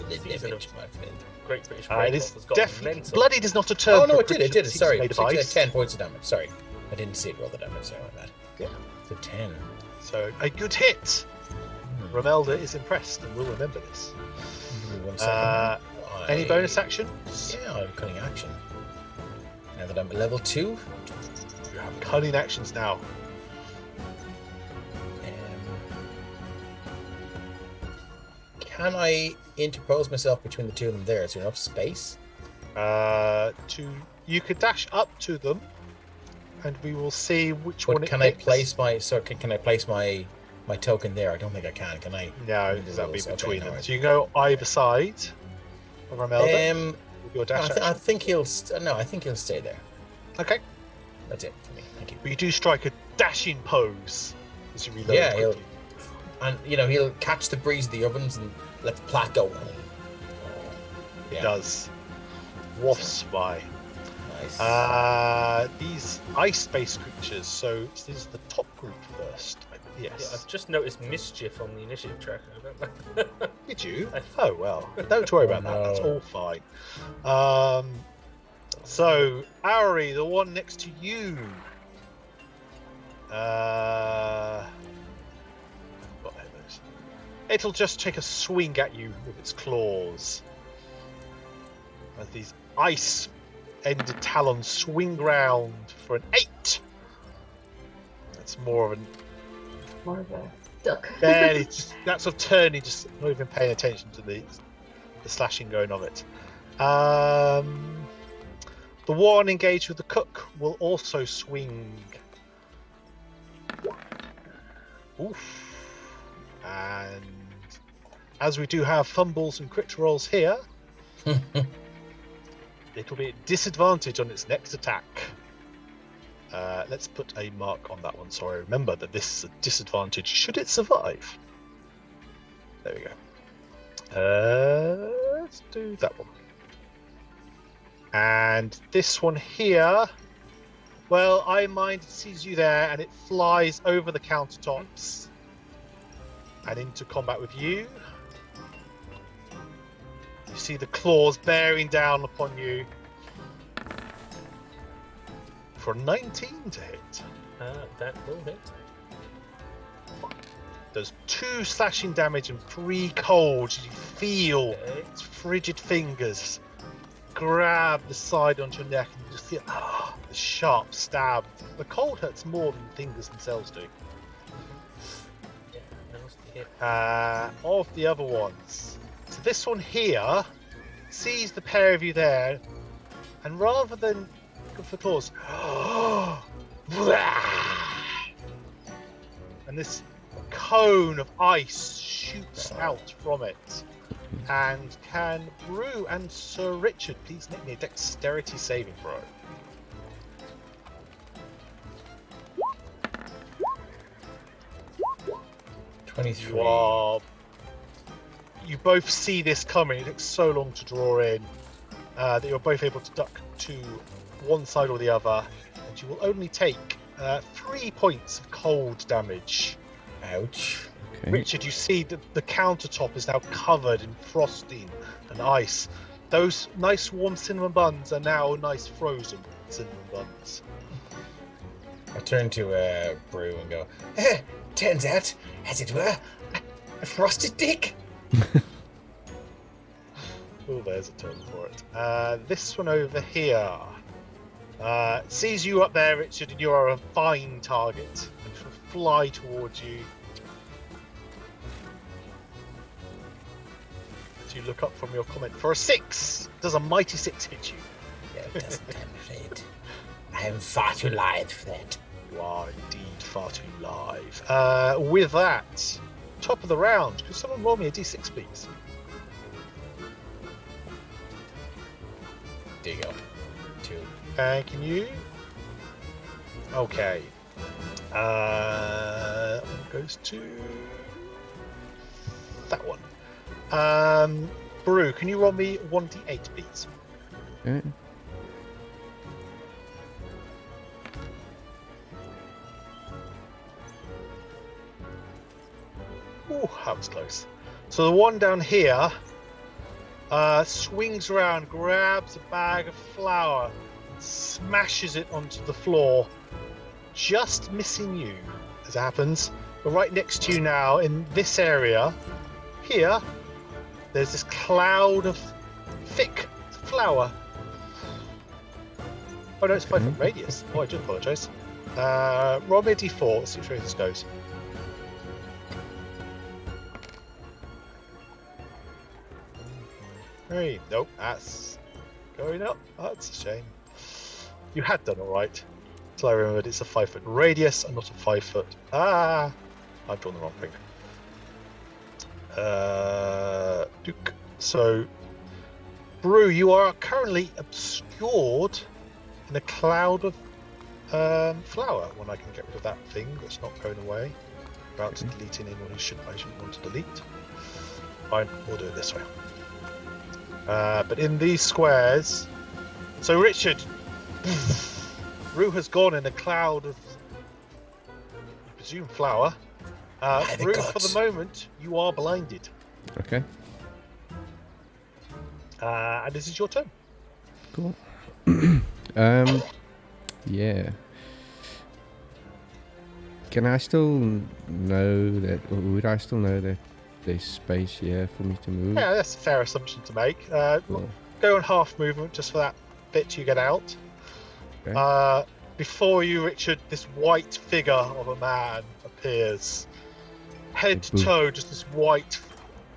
the damage, my friend. Great British It is has got definitely mental. bloodied is not a term. Oh no, for it did. creature that Sorry, seems made of ice. 10 points of damage. Sorry, I didn't see it roll the damage. Sorry about that. Yeah. So 10. So a good hit. Romelda is impressed and will remember this. 1 second. Any bonus action? Yeah, I have cunning action. Now that I'm at level 2. You have cunning actions now. Can I interpose myself between the two of them there? Is there enough space? You could dash up to them, and we will see which But one. can I place my can I place my token there? I don't think I can. Can I? No, because that'll be between them. Right. So you can go either side of Romelda. With your dash I think he'll. I think he'll stay there. Okay. That's it for me. Thank you. But you do strike a dashing pose as you reload. Yeah, quickly. And he'll catch the breeze of the ovens and let the plat go. It does. Wafts by. Nice. These ice-based creatures. So this is the top group first. Yes. Yeah, I've just noticed mischief on the initiative tracker. Did you? Oh well. Don't worry about that. That's all fine. So Auri, the one next to you. It'll just take a swing at you with its claws. As these ice-ended talons swing round for an 8. That's more of a duck. barely that sort of turning, just not even paying attention to the slashing going of it. The one engaged with the cook will also swing. Oof. And as we do have fumbles and crit rolls here, it'll be at disadvantage on its next attack. Let's put a mark on that one so I remember that this is a disadvantage should it survive. There we go. Let's do that one. And this one here, well, I mind it sees you there and it flies over the countertops and into combat with you. You see the claws bearing down upon you for 19 to hit. That will hit. Does 2 slashing damage and 3 cold. You feel its frigid fingers grab the side onto your neck and you just feel the sharp stab. The cold hurts more than the fingers themselves do. Of the other ones, so this one here sees the pair of you there, and rather than go for claws, and this cone of ice shoots out from it. And can Brew and Sir Richard please make me a dexterity saving throw? You both see this coming. It takes so long to draw in that you're both able to duck to one side or the other, and you will only take 3 points of cold damage. Ouch. Okay. Richard, you see that the countertop is now covered in frosting and ice. Those nice warm cinnamon buns are now nice frozen cinnamon buns. I turn to Brew and go, turns out, as it were, a frosted dick. Oh, there's a term for it. This one over here sees you up there, Richard, and you are a fine target and will fly towards you. As you look up from your comment for a 6, does a mighty 6 hit you? No, it doesn't, I'm afraid. I am far too lithe for that. You are indeed far too live. With that, top of the round, could someone roll me a d6, please? There you go. 2. Thanking you. Okay. That one goes to that one. Brew, can you roll me 1d8, please? Okay. Ooh, that was close. So the one down here swings around, grabs a bag of flour, and smashes it onto the floor, just missing you, as it happens. But right next to you now, in this area, here, there's this cloud of thick flour. Oh no, it's 5 foot radius. Oh, I do apologise. Roll me a d4, let's see which way this goes. Hey, nope, that's going up. That's a shame. You had done alright. Till I remembered it's a 5 foot radius and not a 5 foot. Ah! I've drawn the wrong thing. Duke. So, Brew, you are currently obscured in a cloud of flour. When I can get rid of that thing that's not going away. About to delete anyone who I shouldn't want to delete. Fine, we'll do it this way. But in these squares, so Richard, Rue has gone in a cloud of, you presume, flour. Rue, for the moment, you are blinded. Okay. And this is your turn. Cool. Yeah. Can I still know that, or would I still know that there's space here for me to move? Yeah, that's a fair assumption to make. Cool. Go on half movement just for that bit you get out. Okay. Before you, Richard, this white figure of a man appears. Head to toe, just this white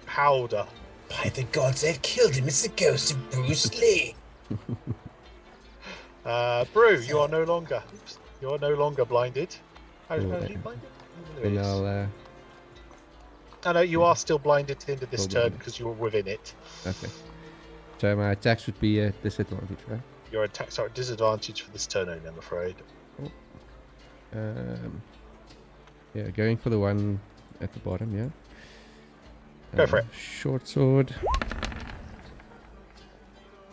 powder. By the gods that killed him, it's the ghost of Bruce Lee. Brew, you are no longer. Oops, you are no longer blinded. How are you blinded? Then I'll I know you are still blinded to the end of this Hold turn on. because you were within it. okay. So my attacks would be a disadvantage, right? Your attacks are at disadvantage for this turn only, I'm afraid. Yeah, going for the one at the bottom, yeah. Go for it. Short sword.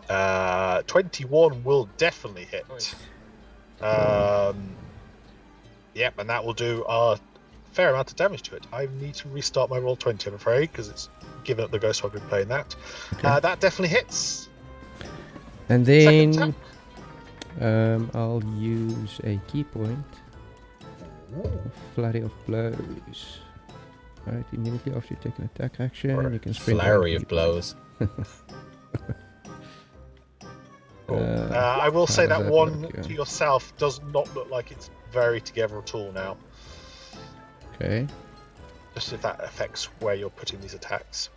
21 will definitely hit. Nice. Yep, and that will do a fair amount of damage to it. I need to restart my roll 20, I'm afraid, because it's given up the ghost while I've been playing that. Okay. That definitely hits. And Second then I'll use a key point. Flurry of blows. Right, immediately after you take an attack action, Or you can spend flurry one of blows. I will how say does that that one look? Yeah. to yourself does not look like it's very together at all now. Okay. Just if that affects where you're putting these attacks.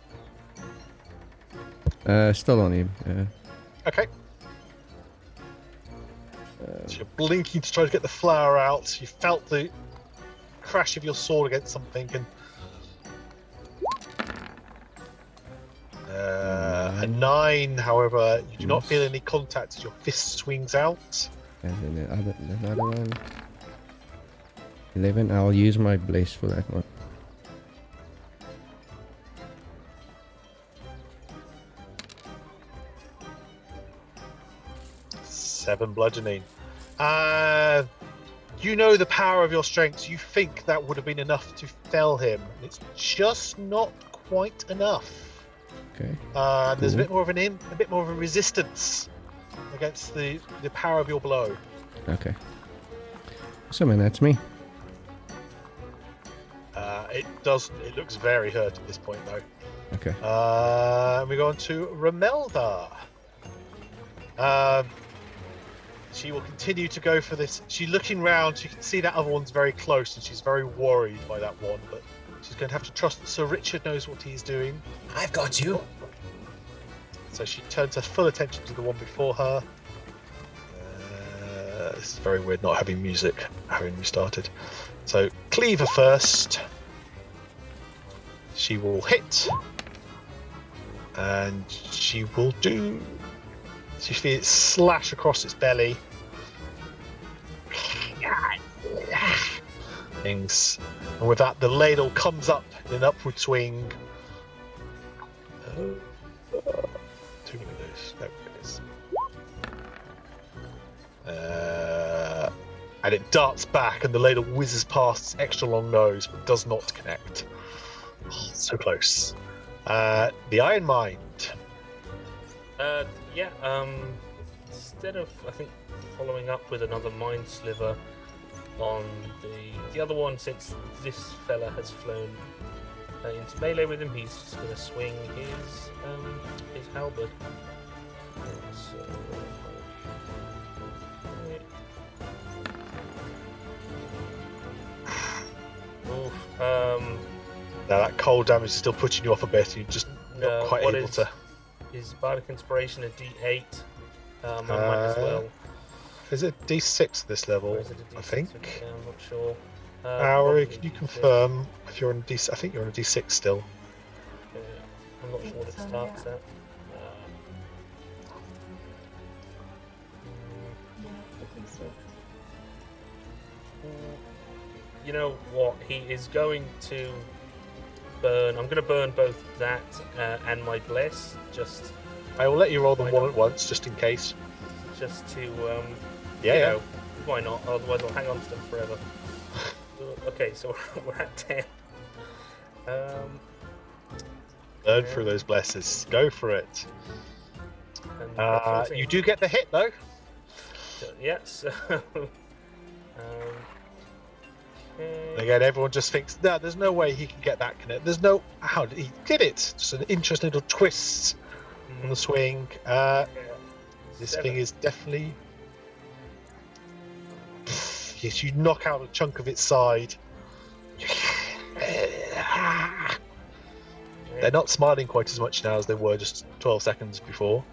Still on him. Yeah. Okay. So you're blinking to try to get the flower out. You felt the crash of your sword against something, and a 9. However, you do not feel any contact as your fist swings out. And then another one. 11. I'll use my bless for that one. Seven bludgeoning. You know the power of your strength. You think that would have been enough to fell him. It's just not quite enough. Okay. There's a Cool. bit more of a bit more of a resistance against the power of your blow. Okay. So, man, that's me. It looks very hurt at this point, though. Okay. We go on to Romelda. She will continue to go for this. She's looking round. She can see that other one's very close, and she's very worried by that one. But she's going to have to trust that Sir Richard knows what he's doing. I've got you. So she turns her full attention to the one before her. This is very weird not having music, having restarted. So Cleaver first. She will hit. And she will do... So you feel it slash across its belly. Things. And with that, the ladle comes up in an upward swing. Too many of those. There it is. And it darts back, and the ladle whizzes past its extra long nose, but does not connect. Oh, so close. The Iron Mind. Instead of, I think, following up with another Mind Sliver on the other one, since this fella has flown into melee with him, he's just going to swing his halberd. So, Now that cold damage is still putting you off a bit. You're just not quite what able to. Is Bardic Inspiration a D8? I might as well. Is it D6 this level? Or is it a D6? I think. Yeah, I'm not sure. Auri, Probably can you D6. confirm if you're on D6? I think you're on a D6 still. I'm not sure what it so, starts yeah. at. You know what? He is going to burn. I'm going to burn both that and my bless, just I will let you roll them Why one not? at once, just in case. to Yeah, you yeah. know, why not? Otherwise, I'll hang on to them forever. Okay, so we're at 10. Burn through those blesses. Go for it. And that's 14. You do get the hit though. Yes. Okay. Again, everyone just thinks, no, there's no way he can get that connect. There's no, how did he get it? Just an interesting little twist on the swing. This thing is definitely, yes, you knock out a chunk of its side. They're not smiling quite as much now as they were just 12 seconds before.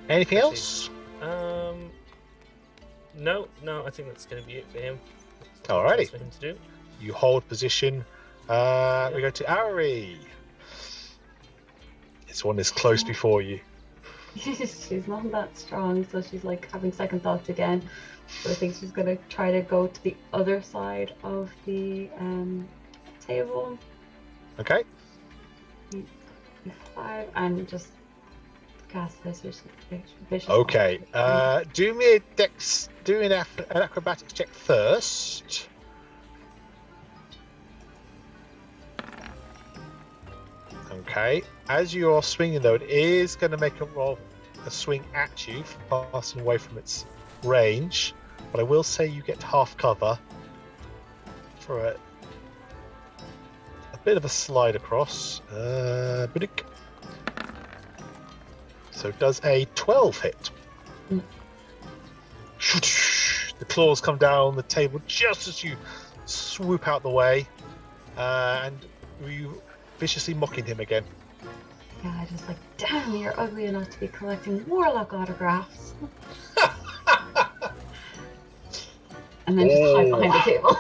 Anything Actually, else? No, I think that's going to be it for him. Alrighty. That's for him to do. You hold position. We go to Auri. This one is close before you. She's not that strong, so she's like having second thoughts again. So I think she's gonna try to go to the other side of the table. Okay. 5 and just cast this vicious. Okay. Do me an acrobatics check first. Okay. As you are swinging, though, it is going to make a swing at you, passing away from its range. But I will say you get half cover for a bit of a slide across. Bidik. So it does a 12 hit. The claws come down on the table just as you swoop out the way, and you viciously mocking him again. Yeah, just like, damn, you're ugly enough to be collecting warlock autographs. And then just hide behind the table.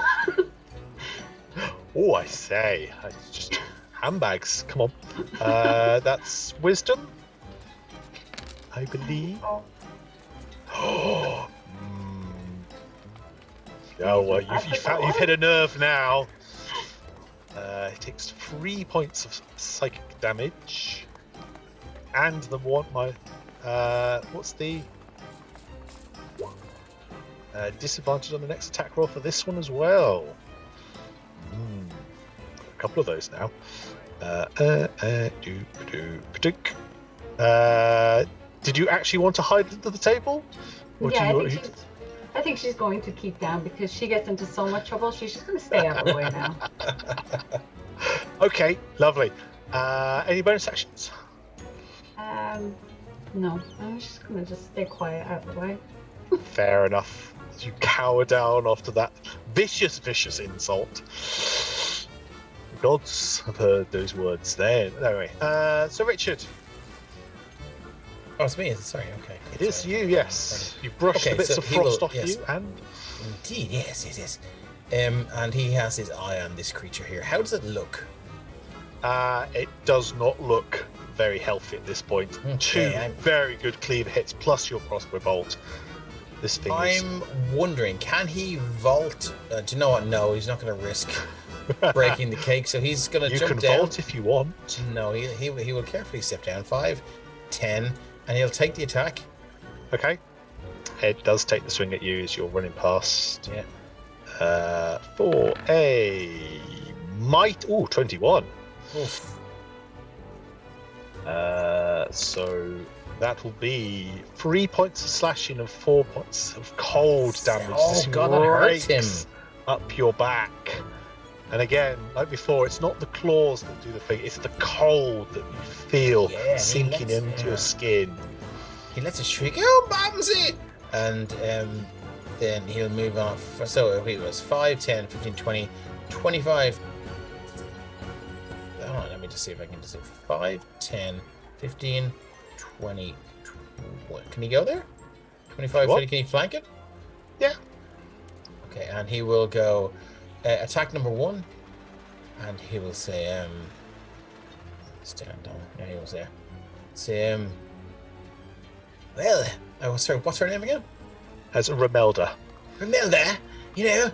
Oh, I say, it's just handbags. Come on, that's wisdom, I believe. Oh, oh well, you've hit a nerve now. It takes 3 points of psychic damage, and the one what's the Disadvantage on the next attack roll for this one as well. A couple of those now. Did you actually want to hide under the table? Or do Yeah, you, I think she's going to keep down because she gets into so much trouble. She's just going to stay out of the way now. Okay, lovely. Any bonus actions? No, I'm just going to stay quiet out of the way. Fair enough. You cower down after that vicious insult. The gods have heard those words there. Anyway, so Richard. Oh, it's me. Sorry. Okay. It is you, yes. You brushed the bits of frost off you, and indeed, yes. And he has his eye on this creature here. How does it look? it does not look very healthy at this point. Okay, Two very good cleaver hits plus your crossbow bolt. This thing I'm wondering, can he vault? Do you know what? No, he's not going to risk breaking the cake, so he's going to jump down. You can vault if you want. No, he will carefully step down. 5, 10, and he'll take the attack. Okay. It does take the swing at you as you're running past. Yeah. For a might. Ooh, 21. Oof. So that will be 3 points of slashing and 4 points of cold damage. Oh, this God, that hurts him. Up your back. And again, like before, it's not the claws that do the thing, it's the cold that you feel sinking into your skin. He lets a shriek, oh, Bamsy! And then he'll move off. So it was 5, 10, 15, 20, 25. Hold on, let me just see if I can just do 5, 10, 15, 20. What? Can he go there? 25, 30, can he flank it? Yeah. Okay, and he will go attack number 1. And he will say, stand down. Yeah, he was there. Say, well, oh, sorry, what's her name again? As Romelda. Romelda, you know,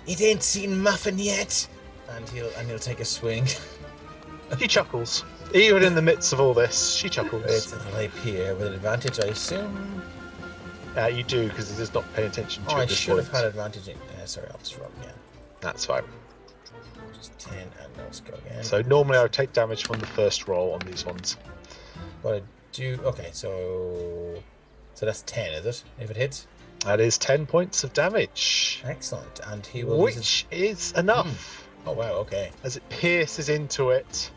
it ain't seen muffin yet. And he'll take a swing. She chuckles. Even in the midst of all this, she chuckles. It's a little here with an advantage, I assume. You do, because it is not paying attention to I this should have point. had advantage. Sorry, I'll just roll again. That's fine. Just 10, and let's go again. So normally I would take damage from the first roll on these ones. But I do. Okay, so that's 10, is it? If it hits. That is 10 points of damage. Excellent, and he will. Which is enough. Oh wow! Okay. As it pierces into it,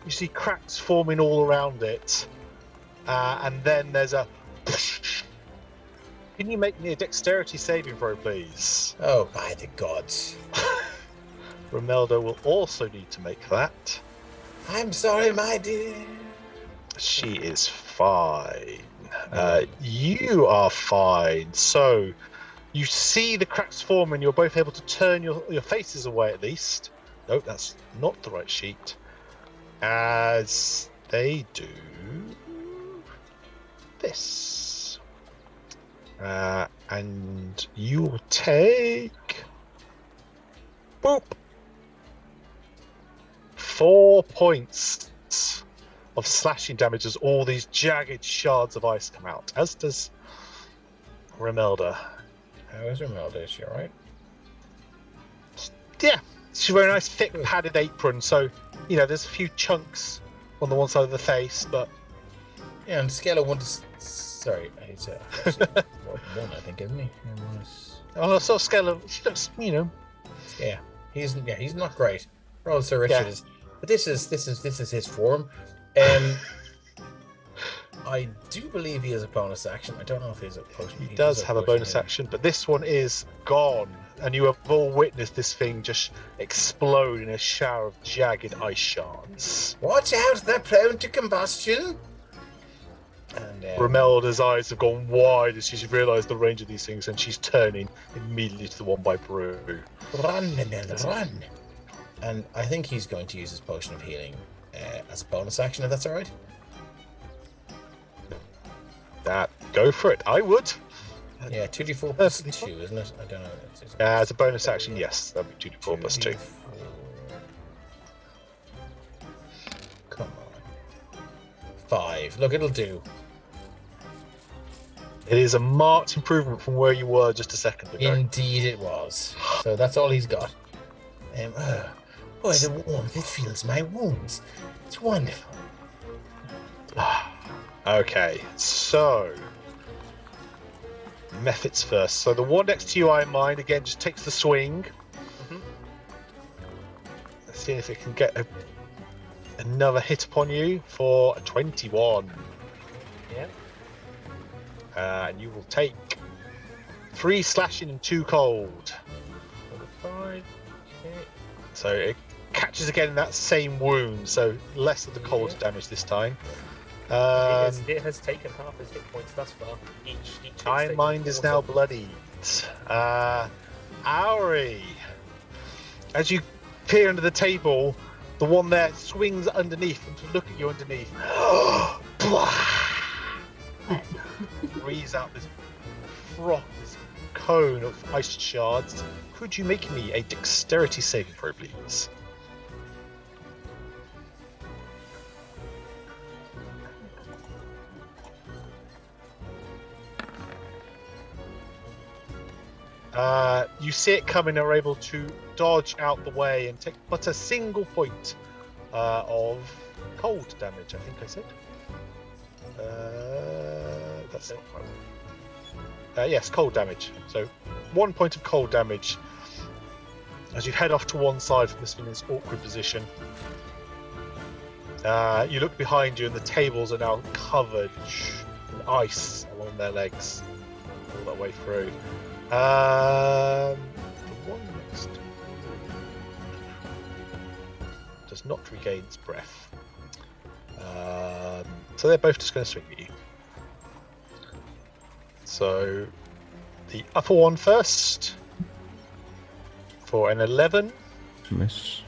you see cracks forming all around it, and then there's a. Can you make me a dexterity saving throw, please? Oh, by the gods! Romelda will also need to make that. I'm sorry, my dear. She is fine. You are fine. So you see the cracks form, and you're both able to turn your faces away at least. Nope, that's not the right sheet. As they do this. And you will take. Boop! 4 points of slashing damage as all these jagged shards of ice come out, as does Romelda. How is Romelda? Is she alright? Yeah, she's wearing a nice thick padded apron, so there's a few chunks on the one side of the face, but yeah, on a scale of 1 to sorry, he's 1, I think, isn't he? On a sort of scale of, she looks, Yeah, he's not great. Roll Sir Richard is, but this is his form. I do believe he has a bonus action. I don't know if he has a potion. He does have a bonus action, but this one is gone, and you have all witnessed this thing just explode in a shower of jagged ice shards. Watch out, they're prone to combustion. And Romelda's eyes have gone wide as she's realised the range of these things, and she's turning immediately to the one by Brew. Run, Romelda, run! And I think he's going to use his potion of healing as a bonus action, if that's all right. Go for it. I would. Yeah, 2d4 plus 2, isn't it? I don't know. As a bonus action, yes, that'd be 2d4 plus 2. Come on. 5. Look, it'll do. It is a marked improvement from where you were just a second ago. Indeed it was. So that's all he's got. Boy, the warmth, it feels my wounds. It's wonderful. Okay, so methods first. So the one next to you, I mind, again just takes the swing. Let's see if it can get another hit upon you for a 21. Yeah. And you will take 3 slashing and 2 cold. 5. Okay. So it catches again in that same wound, so less of the cold Yeah. damage this time. It has taken half his hit points thus far. Each hit's My taken mind is 4 now so- bloodied. Auri, as you peer under the table, the one there swings underneath and to look at you underneath. Breathes out this froth, this cone of ice shards. Could you make me a dexterity saving throw, please? You see it coming and are able to dodge out the way and take but a single point of cold damage, I think I said. That's not right. Yes, cold damage. So 1 point of cold damage as you head off to one side from this thing's awkward position. You look behind you and the tables are now covered in ice along their legs all that way through. The one next does not regain its breath. So they're both just going to swing at you. So the upper one first for an 11, Miss.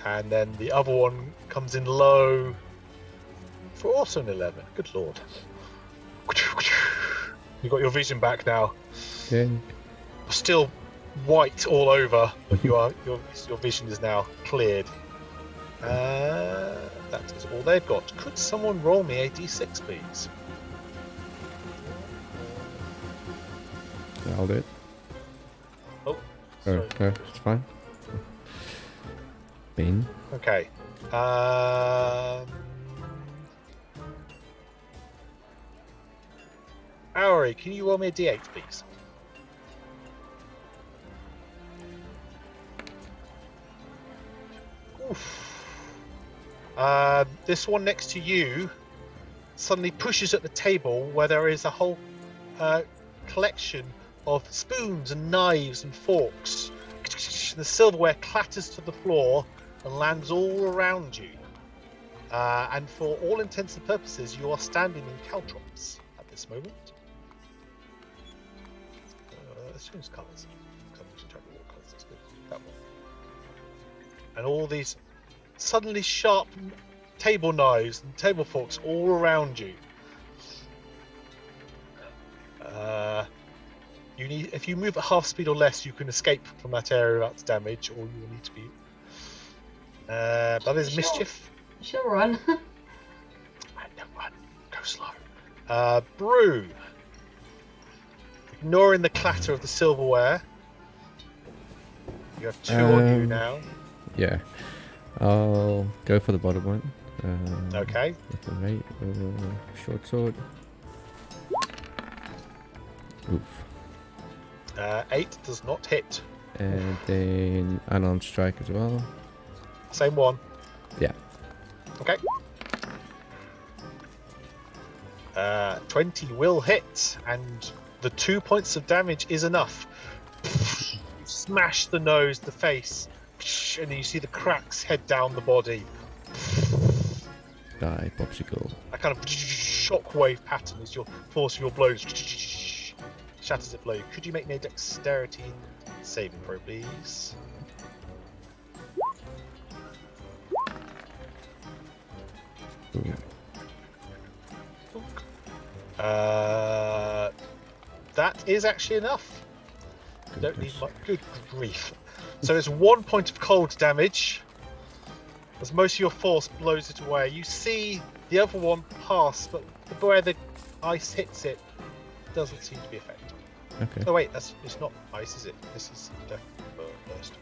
and then the other one comes in low for also an 11. Good lord. You've got your vision back now. Okay. Still white all over, but your vision is now cleared. That is all they've got. Could someone roll me a d6, please? Yeah, I'll do it. Oh, Oh, sorry. no, it's fine. Ben. Okay. Auri, can you roll me a d8, please? Oof. This one next to you suddenly pushes at the table where there is a whole collection of spoons and knives and forks. The silverware clatters to the floor and lands all around you. And for all intents and purposes, you are standing in caltrops at this moment. Let's change colours. I'm losing track of what colours it's good. That one. And all these suddenly sharp table knives and table forks all around you. If you move at half speed or less, you can escape from that area without damage, or you will need to be. That is mischief. She'll run. Don't run. Go slow. Brew. Ignoring the clatter of the silverware. You have 2 on you now. Yeah. I'll go for the bottom one. Okay. With the right short sword. Oof. 8 does not hit. And then unarmed strike as well. Same one. Yeah. Okay. 20 will hit, and the 2 points of damage is enough. You smash the nose, the face, and you see the cracks head down the body. Die, popsicle. A kind of shockwave pattern as your force of your blows shatters it below you. Could you make me a dexterity saving throw, please? Ooh. That is actually enough. You don't need Goodness. much. Good grief. So it's 1 point of cold damage. As most of your force blows it away. You see the other one pass, but where the ice hits it, doesn't seem to be affected. Okay. Oh wait, it's not ice, is it? This is burst.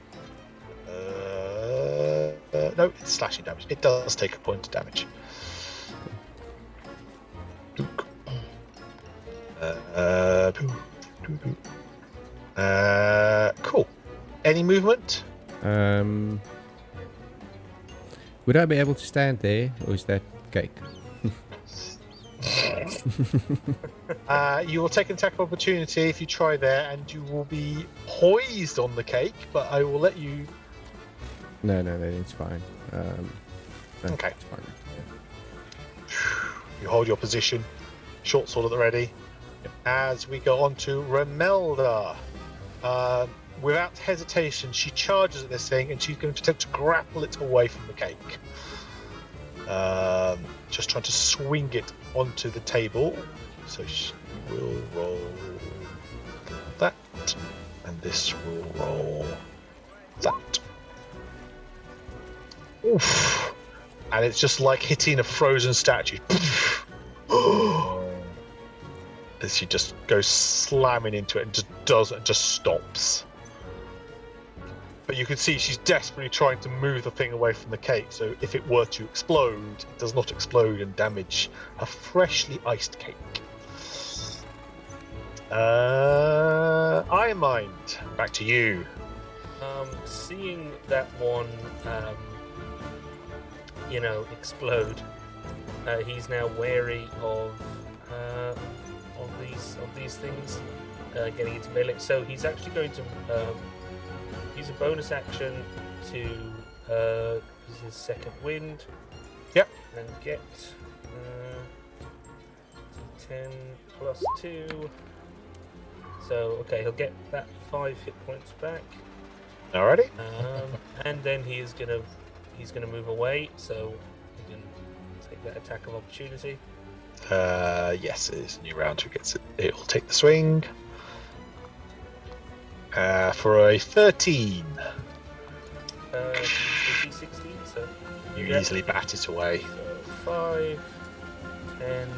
No, it's slashing damage. It does take a point of damage. Cool. Any movement? Would I be able to stand there, or is that cake? You will take an attack of opportunity if you try there, and you will be poised on the cake, but I will let you... No, it's fine. No, Okay. It's fine. You hold your position, short sword at the ready. As we go on to Remelda. Without hesitation, she charges at this thing, and she's going to attempt to grapple it away from the cake. Just trying to swing it onto the table. So she will roll that, and this will roll that. Oof. And it's just like hitting a frozen statue. As she just goes slamming into it and just stops. But you can see she's desperately trying to move the thing away from the cake, so if it were to explode, it does not explode and damage a freshly iced cake. Iron Mind, back to you. Seeing that one, explode, he's now wary of these things getting into melee. So he's actually going to use a bonus action to use his second wind. Yep. And get 10 plus 2. So okay, he'll get that 5 hit points back. Alrighty. And then he's gonna move away, so he can take that attack of opportunity. Yes, it is a new round who gets it. It will take the swing. For a 13. DC 16, so You easily bat it away. So 5, 10,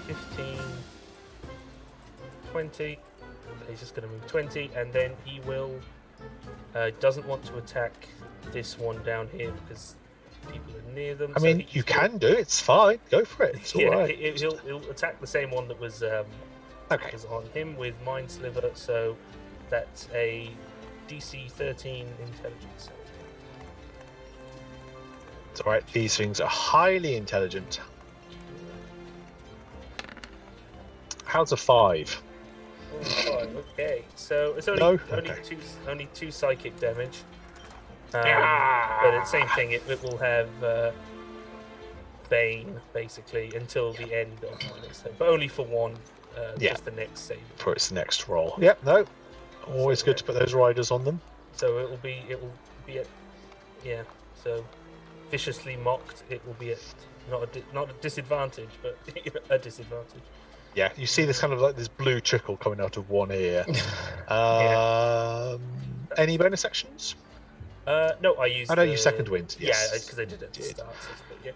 15, 20. He's just going to move 20, and then he will doesn't want to attack this one down here because people are near them. I mean, you can do it. It's fine. Go for it. It's all right. He'll attack the same one that was is on him with Mind Sliver. So that's a DC 13 intelligence. It's all right. These things are highly intelligent. How's a 5? Okay, so it's only No? only Okay. only 2 psychic damage. But it's the same thing. It will have Bane basically until the end of my next turn, but only for one. Just the next save. For its next roll. Yep. No. Always good to put those riders on them. So it will be at So viciously mocked. It will be at not a disadvantage, but a disadvantage. Yeah, you see this kind of like this blue trickle coming out of one ear. Any bonus actions? No, I used. I know you second wind. Yes. Yeah, because I did it at the start. Yeah.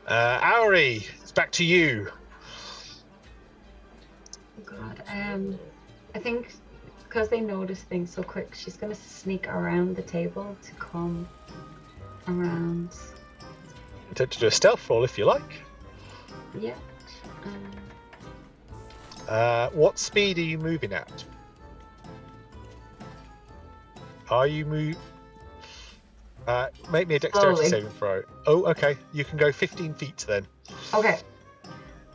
Auri, it's back to you. God, I think because they notice things so quick, she's gonna sneak around the table to come around. Attempt to do a stealth roll if you like. Yeah. What speed are you moving at? Are you make me a dexterity Slowly. saving throw. Oh, okay. You can go 15 feet then. Okay.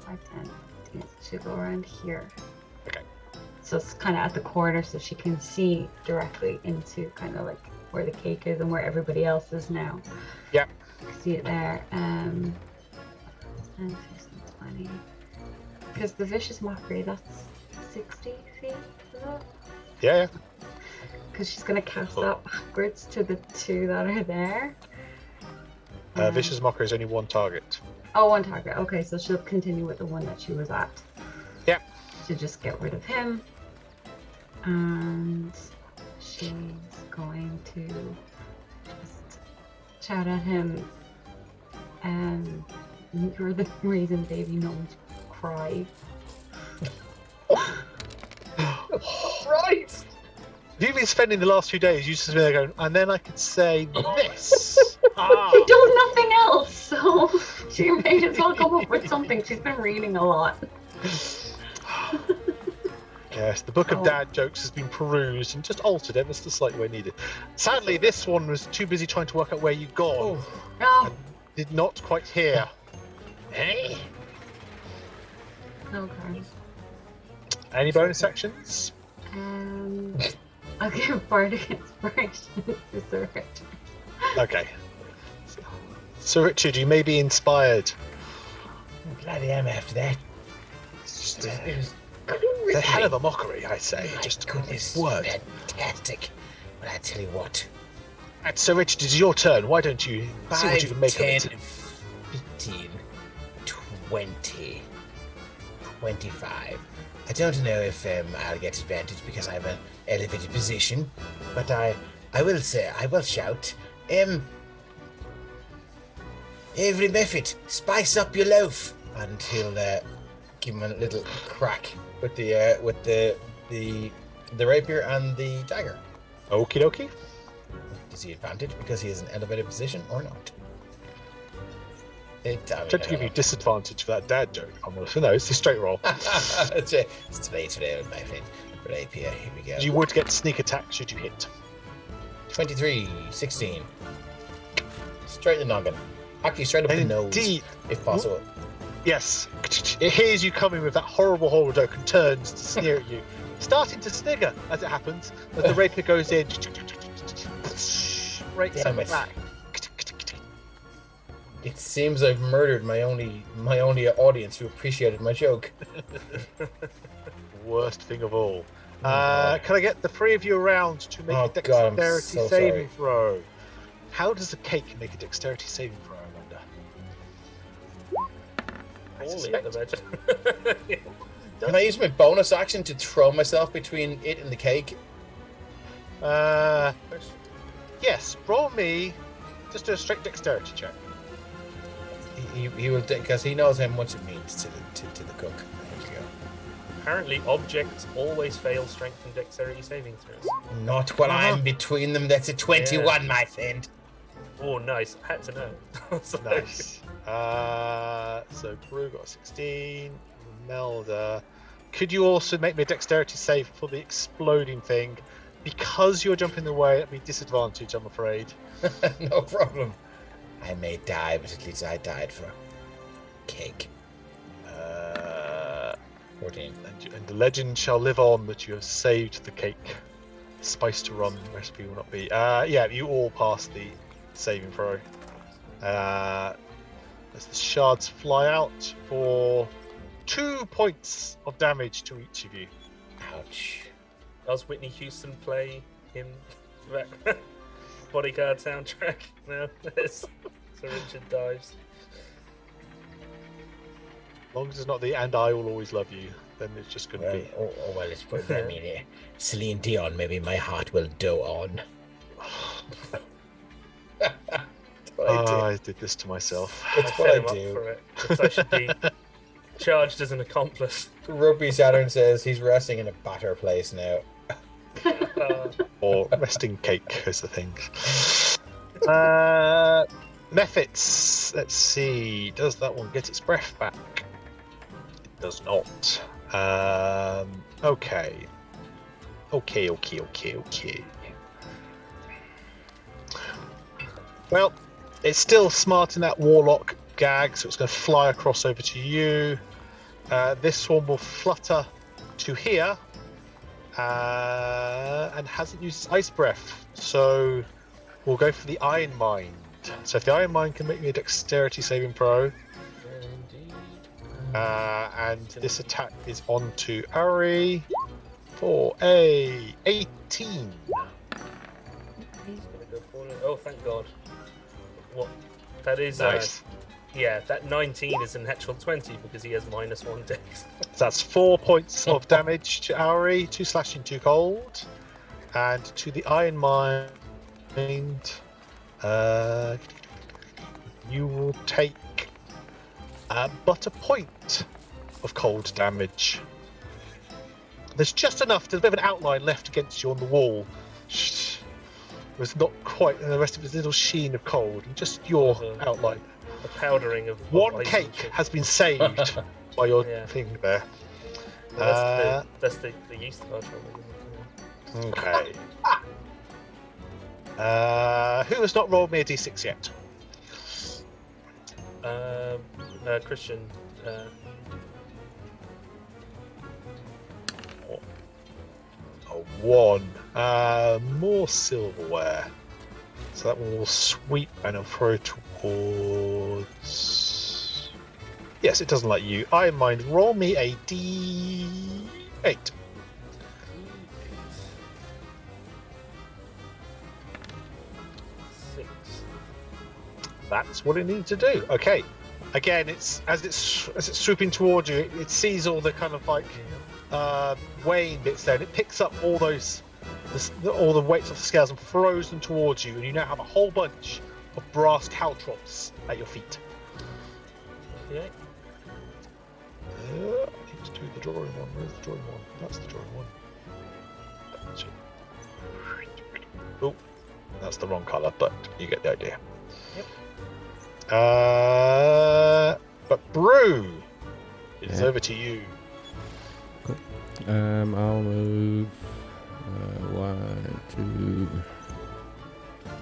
5, 10. She'll go around here. Okay. So it's kind of at the corner, so she can see directly into kind of like where the cake is and where everybody else is now. Yeah. See it there. And 15, 20. Because the vicious mockery, that's 60 feet, is it? Yeah. Because she's going to cast that backwards to the 2 that are there. Vicious Mockery is only one target. Oh, one target. Okay, so she'll continue with the one that she was at. Yeah. To just get rid of him. And she's going to just shout at him. You're the reason baby gnomes cry. Right. You've been spending the last few days just sitting there going, and then I could say this. She does nothing else, so she may as well come up with something. She's been reading a lot. Yes, the book of Oh. dad jokes has been perused and just altered ever so slightly where needed. Sadly, this one was too busy trying to work out where you'd gone Oh, and did not quite hear. Hey, okay. Any bonus actions? I'll give Bardic Inspiration to Sir Richard. Okay. Sir Richard, you may be inspired. bloody am after that. It's just It was a hell of a mockery, I say. My Just goodness, word. fantastic. But I tell you what, And Sir Richard, it's your turn. Why don't you see what you 5, can make 10, of it? 15, 20, 25. I don't know if I'll get advantage because I'm an elevated position, but I will say, I will shout, every method, spice up your loaf, and he'll give him a little crack with the rapier and the dagger. Okie dokie. Does he advantage because he is an elevated position or not? I tried to give you disadvantage for that dad joke. Almost. No, it's a straight roll. It's today with my friend rapier. Here we go. You would get sneak attack should you hit. 23, 16. Straight in the noggin. Actually, straight up the nose, Indeed. if possible. Yes. It hears you coming with that horrible joke and turns to sneer at you. Starting to snigger, as it happens, as the rapier goes in. Breaks Damn up it. back. It seems I've murdered my only audience who appreciated my joke. Worst thing of all. God. Can I get the three of you around to make Oh, a God, I'm dexterity so saving sorry. throw? How does a cake make a dexterity saving throw, I wonder? Poorly, I'd imagine. Can I use my bonus action to throw myself between it and the cake? Yes, roll me. Just do a straight dexterity check. He will, because he knows how much it means to the cook. There you go. Apparently, objects always fail strength and dexterity saving throws. Not while I'm between them. That's a 21, my friend. Oh, nice. I had to know. So- Nice. So Brew got 16. Melda. Could you also make me a dexterity save for the exploding thing? Because you're jumping the way, it'd be disadvantage, I'm afraid. No problem. I may die, but at least I died for a cake. 14. And the legend shall live on that you have saved the cake. Spice to run recipe will not be. Yeah, you all pass the saving throw. As the shards fly out for 2 points of damage to each of you. Ouch. Does Whitney Houston play in that Bodyguard soundtrack? No, there's Sir Richard dives. As long as it's not the "and I will always love you," then it's just going to Well, be. well, let's put that. I mean, Celine Dion, maybe my heart will doe on. That's what I do. I did this to myself. It's I what set I him up do. for it. Because I should be charged as an accomplice. Rugby Saturn says he's resting in a batter place now. Or resting cake is the thing. Methods. Let's see. Does that one get its breath back? It does not. Okay. Okay. Well, it's still smart in that warlock gag, so it's going to fly across over to you. This one will flutter to here. And hasn't used its ice breath, so we'll go for the Iron Mind. So if the Iron Mind can make me a dexterity saving throw, Indeed. and this attack is on to Ari for a 18. He's gonna go for it. Oh, thank God. What? That is. Nice. Yeah, that 19 is a natural 20 because he has -1 dex. So that's 4 points of damage to Ari, 2 slashing, 2 cold, and to the Iron Mind. You will take but a point of cold damage. There's just enough. There's a bit of an outline left against you on the wall. There's not quite the rest of its little sheen of cold, and just your outline. The powdering of One ice cake and shit. has been saved by your Yeah. thing there. Well, that's the yeast of our trouble. Okay. Who has not rolled me a d6 yet? Christian. A 1. More silverware. So that one will sweep and it'll throw towards... Yes, it doesn't like you. I mind. Roll me a d8. That's what it needs to do. Okay. Again, it's as it's swooping towards you, it sees all the kind of like weighing bits there, and it picks up all those, all the weights of the scales and throws them towards you, and you now have a whole bunch of brass caltrops at your feet. Okay. I need to do the drawing one. Where's the drawing one? That's the drawing one. Oh, that's the wrong colour, but you get the idea. Yep. But Brew, it's Yeah. over to you. I'll move 1, 2,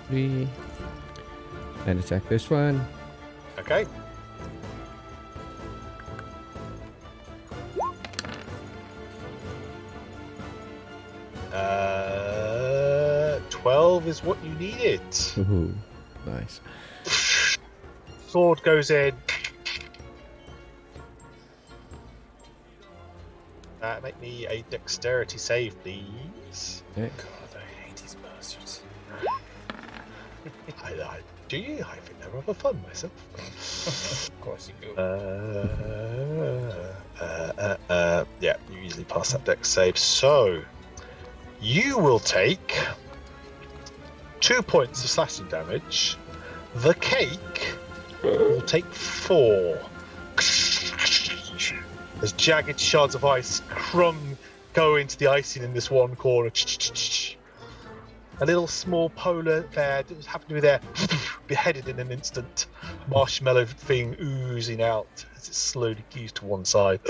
3, and attack this one. Okay. Uh, 12 is what you needed. Ooh, nice. Sword goes in. Make me a dexterity save, please. Yeah. God, I hate these bastards. Do you? I think they're rather fun myself. Of course you do. Yeah, you easily pass that dex save. So, you will take 2 points of slashing damage. The cake will take 4. As jagged shards of ice go into the icing in this one corner. A little small polar bear that happened to be there, beheaded in an instant. Marshmallow thing oozing out as it slowly keys to one side.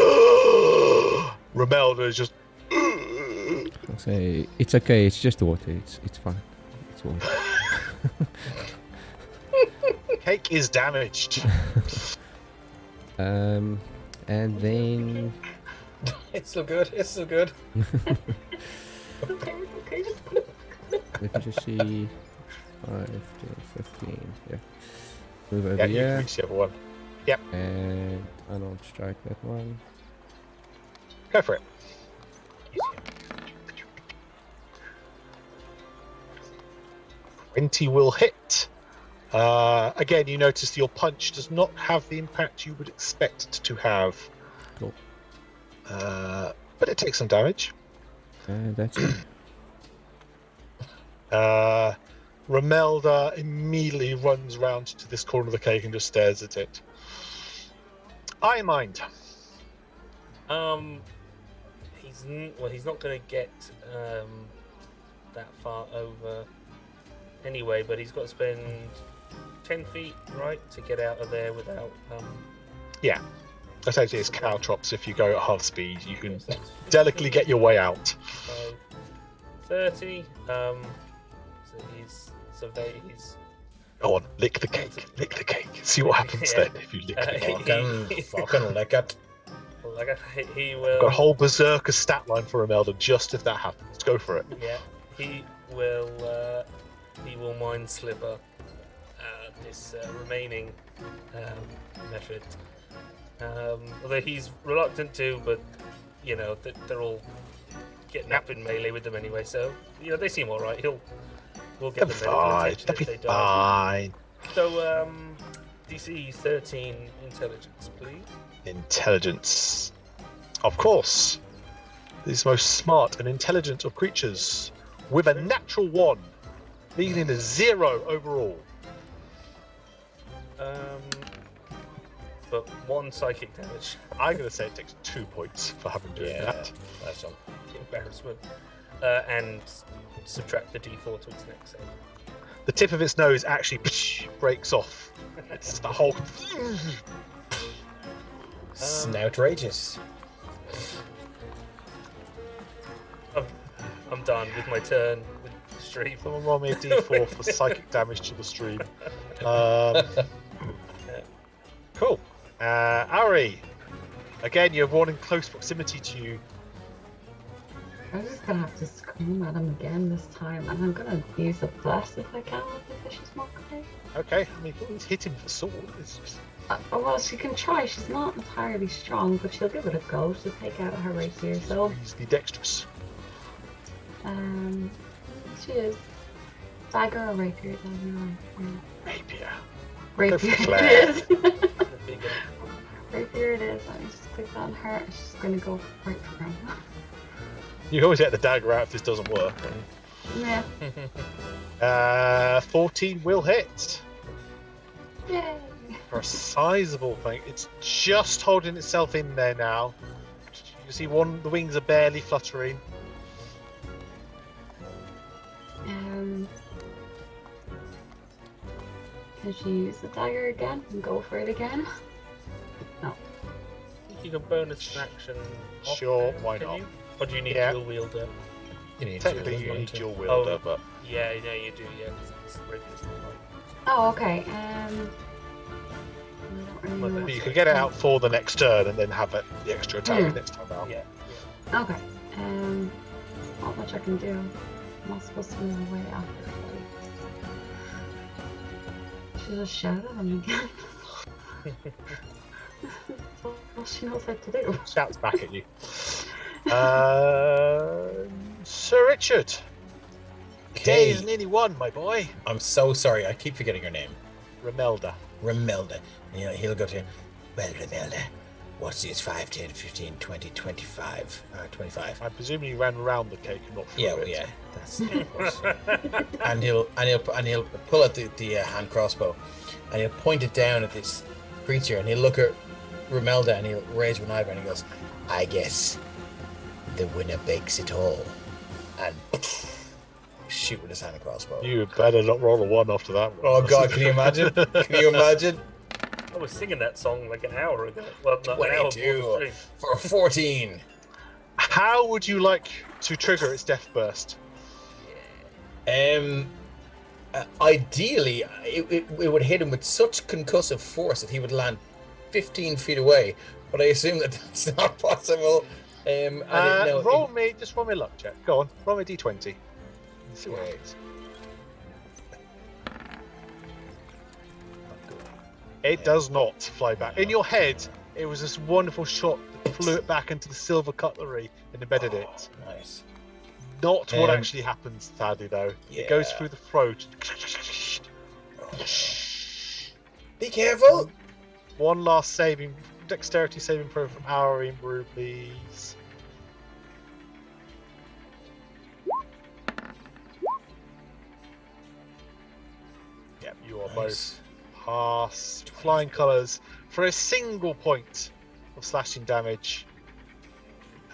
Romelda is just. I'll say it's okay. It's just water. It's fine. It's water. Cake is damaged. And then It's so good. It's so good. Okay. let me just see. 5, 10, 15. Yeah. Move over Yeah, you can here reach the other one. and unarmed strike that one. Go for it. 20 will hit. Again, you notice your punch does not have the impact you would expect it to have. Cool. But it takes some damage. And that's it. Romelda immediately runs round to this corner of the cake and just stares at it. I mind. He's not going to get that far over anyway, but he's got to spend 10 feet, right, to get out of there without. Yeah. Essentially, it's caltrops. If you go at half speed, you can delicately get your way out. So 30. So he's Go on, lick the cake. Lick the cake. See what happens Yeah. then if you lick the cake. Fucking lick it. like he will. Got a whole berserker stat line for Romelda just if that happens. Go for it. Yeah, he will mind sliver this remaining method. Although he's reluctant to, but you know they're all getting up in melee with them anyway, so you know they seem all right. We'll get They'll the medical fine. attention They'll if be they die. fine. So DC 13 intelligence, please. Intelligence. Of course. These most smart and intelligent of creatures with a natural 1, leading a 0 overall. but 1 psychic damage. I'm going to say it takes 2 points for having doing that. That's one. Embarrassment. And subtract the d4 to its next save. The tip of its nose actually breaks off. It's just the whole. Snout rages. I'm done with my turn with the stream. Someone roll me a d4 for psychic damage to the stream. Cool. Ari, again, you have one in close proximity to you. I'm just gonna have to scream at him again this time, and I'm gonna use a bless if I can with the vicious mockery. Okay, I mean, he's hit him with a sword. It's just... Well, she can try. She's not entirely strong, but she'll give it a go. She'll take out her rapier. So, Easily dexterous. she is dagger or rapier. Rapier. Rapier for it is. Big, Rapier it is. Let me just click on her. She's gonna go right for him. You always get the dagger out if this doesn't work. Yeah. 14 will hit. Yay. For a sizable thing. It's just holding itself in there now. You see the wings are barely fluttering. Can she use the dagger again and go for it again? No. You can bonus an action. off Sure, that, why can not? you? Or do you need Yeah. dual wielder? You need Technically, to, you need to. dual wielder, Oh. but Yeah, you do. Yeah, 'cause it's Rapiers not right. Oh, okay. I don't really know you what can get it out for the next turn and then have the extra attack Hmm. next time out. Yeah. Okay. Not much I can do. I'm not supposed to move away after. She just shouted at him again. That's all she knows how to do. Shouts back at you. Sir Richard. Day is nearly won, my boy. I'm so sorry. I keep forgetting her name. Romelda. Remelda. You know, he'll go to, well, Remelda, what's this? 5, 10, 15, 20, 25. 25. I presume you ran around the cake and not through Yeah, it. well, yeah. That's of course. and he'll pull out the hand crossbow, and he'll point it down at this creature, and he'll look at Remelda, and he'll raise one eyebrow, and he goes, "I guess the winner bakes it all," and shoot with his hand crossbow. You better not roll a 1 after that one. Oh God, can you imagine? Can you imagine? I was singing that song like an hour ago. Well, not an hour before the 22 stream. for a 14. How would you like to trigger its death burst? Ideally, it would hit him with such concussive force that he would land 15 feet away. But I assume that that's not possible. Roll me a luck check. Go on, roll me a d20. Let's see what Right. happens. It does not fly back. In your head, it was this wonderful shot that flew it back into the silver cutlery and embedded it. Nice. Not what actually happens, sadly, though. It goes Yeah. through the throat. Be careful. One last dexterity saving throw from Ari and Brew, please. Yep, you are both Nice. pass flying colours for a single point of slashing damage.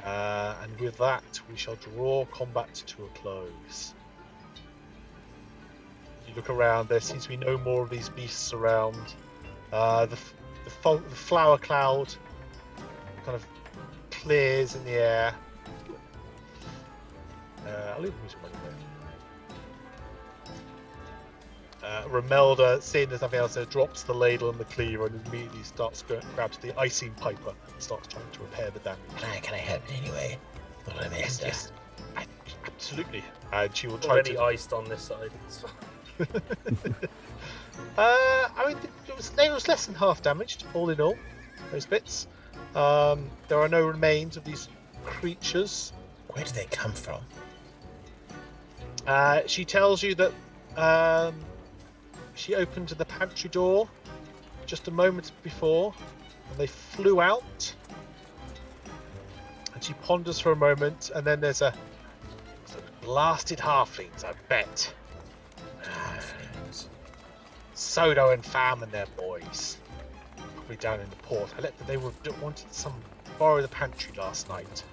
And with that, we shall draw combat to a close. You look around, there seems to be no more of these beasts around. The flower cloud kind of clears in the air. I'll leave the music on there. Romelda, seeing there's nothing else there, drops the ladle and the cleaver and immediately grabs the icing piper and starts trying to repair the damage. Can I help in any way? What did I miss? Yes, absolutely. And she will try Already to. iced on this side. It's fine. I mean, it was less than half damaged, all in all, those bits. There are no remains of these creatures. Where did they come from? She tells you that she opened the pantry door just a moment before, and they flew out. And she ponders for a moment, and then there's a blasted halflings, I bet. Halflings. Sodo and Fam and their boys. probably down in the port. I let them. They wanted some borrow the pantry last night.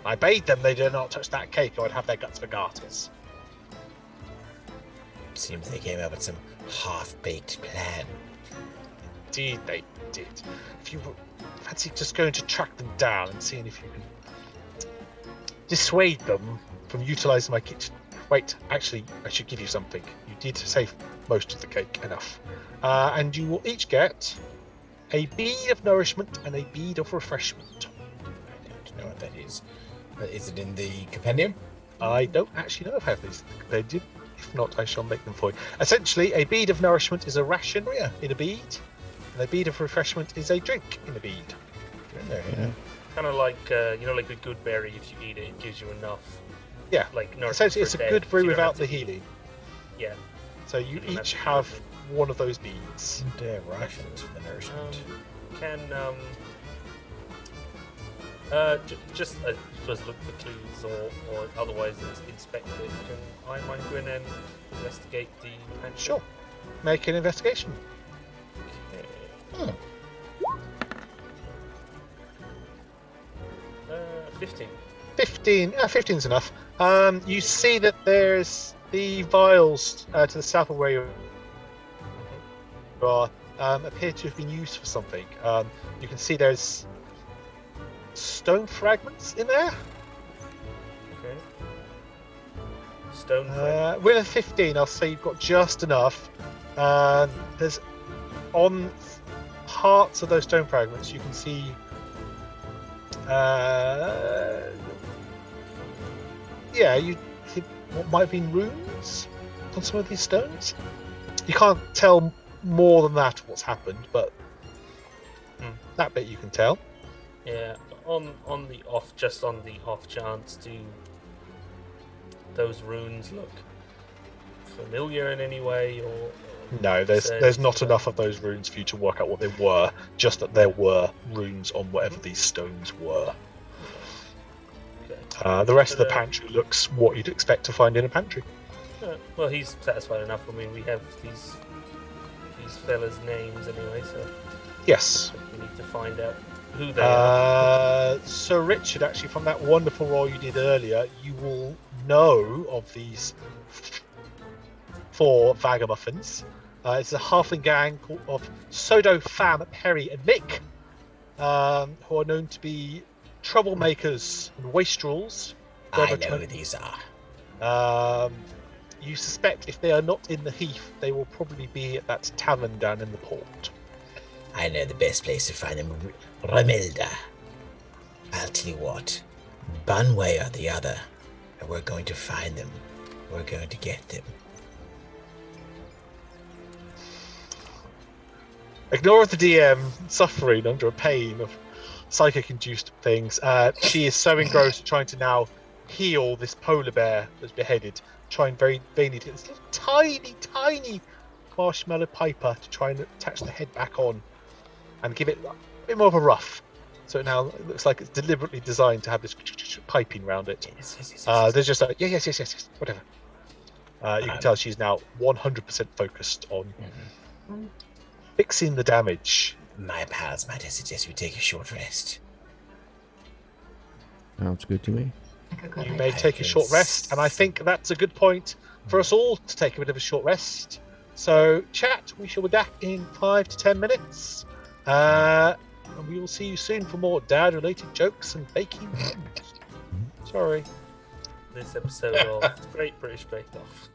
I bade them they did not touch that cake, or I'd have their guts for garters. Seems they came up with some half-baked plan. Indeed, they did. If you fancy just going to track them down and seeing if you can dissuade them from utilising my kitchen. Wait, actually, I should give you something. You did save most of the cake, enough. And you will each get a bead of nourishment and a bead of refreshment. I don't know what that is. Is it in the compendium? I don't actually know if I have these in the compendium. If not, I shall make them for you. Essentially, a bead of nourishment is a ration in a bead, and a bead of refreshment is a drink in a bead. In there, yeah. Kind of like like a good berry. If you eat it, it gives you enough. Yeah. Like nourishment Essentially, it's for a day, good so brew you don't without have the to- healing. Yeah. So you don't have each to have drink one of those beads. Rations for the nourishment. Can just look for clues or otherwise inspect it. Can I mind go in and investigate the pantry? Sure. Make an investigation. Okay. 15. 15. 15's enough. You see that there's the vials to the south of where you are appear to have been used for something. You can see there's stone fragments in there. Okay. Stone fragment. With a 15, I'll say you've got just enough. There's on parts of those stone fragments you can see you think what might have been runes on some of these stones. You can't tell more than that what's happened, but that bit you can tell. Yeah. On the off chance, do those runes look familiar in any way, or No, there's not enough of those runes for you to work out what they were, just that there were runes on whatever these stones were. Okay. The rest of the pantry looks what you'd expect to find in a pantry. Well, he's satisfied enough. I mean, we have these fellas' names anyway, so Yes. we need to find out who they are. So Richard, actually, from that wonderful roll you did earlier, you will know of these 4 vagamuffins. It's a halfling gang of Sodo, Fam, Perry, and Mick, who are known to be troublemakers and wastrels. I know who these are. You suspect if they are not in the Heath, they will probably be at that tavern down in the port. I know the best place to find them. Romilda. I'll tell you what. One way or the other, and we're going to find them. We're going to get them. Ignore the DM suffering under a pain of psychic-induced things. She is so engrossed trying to now heal this polar bear that's beheaded, trying very vainly to get this little tiny marshmallow piper to try and attach the head back on and give it a bit more of a rough. So now it looks like it's deliberately designed to have this piping around it. Yes. There's just like, yes, whatever. You can tell she's now 100% focused on fixing the damage. My pals might I suggest we take a short rest. Sounds good to me. You may take a short rest, and I think that's a good point for us all to take a bit of a short rest. So, chat, we shall be back in 5 to 10 minutes. And we will see you soon for more dad-related jokes and baking. Sorry. This episode of Great British Bake Off.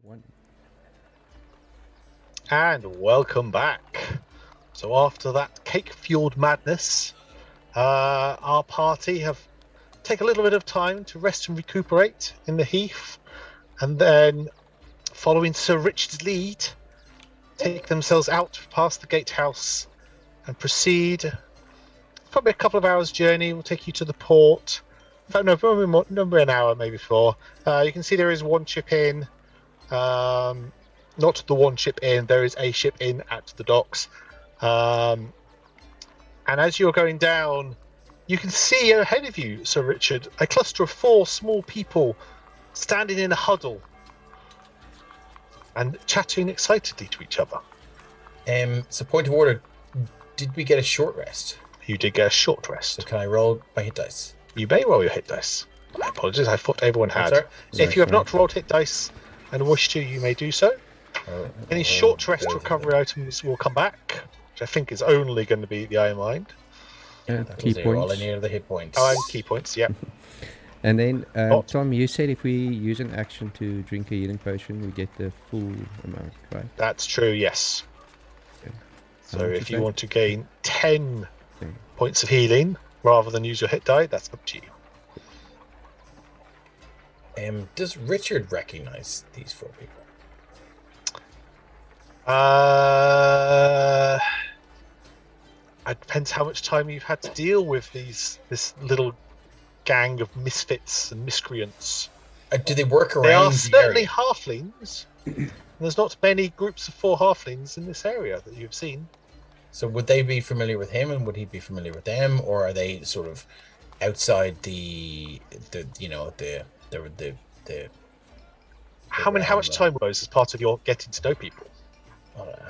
1. And welcome back. So after that cake-fueled madness, our party have taken a little bit of time to rest and recuperate in the heath, and then, following Sir Richard's lead, take themselves out past the gatehouse and proceed. Probably a couple of hours journey will take you to the port. In fact, no, probably more, maybe an hour, maybe 4. You can see there is one ship in. Not the one ship in, there is a ship in at the docks. And as you're going down, you can see ahead of you, Sir Richard, a cluster of 4 small people standing in a huddle and chatting excitedly to each other. So point of order, did we get a short rest? You did get a short rest. So can I roll my hit dice? You may roll your hit dice. I apologize, I thought everyone had. Sorry? If you have not rolled hit dice and wish to, you may do so. Any short rest recovery items will come back, which I think is only going to be the Iron Mind. Key All I points. need are the hit points. Oh, and key points, yep. And then, What? Tom, you said if we use an action to drink a healing potion, we get the full amount, right? That's true, yes. Okay. So How much if is you that? want to gain 10 Okay. points of healing rather than use your hit die, that's up to you. Does Richard recognize these 4 people? It depends how much time you've had to deal with this little gang of misfits and miscreants. Do they work around They are the certainly area? halflings. There's not many groups of 4 halflings in this area that you've seen. So would they be familiar with him, and would he be familiar with them, or are they sort of outside the How much time was as part of your getting to know people?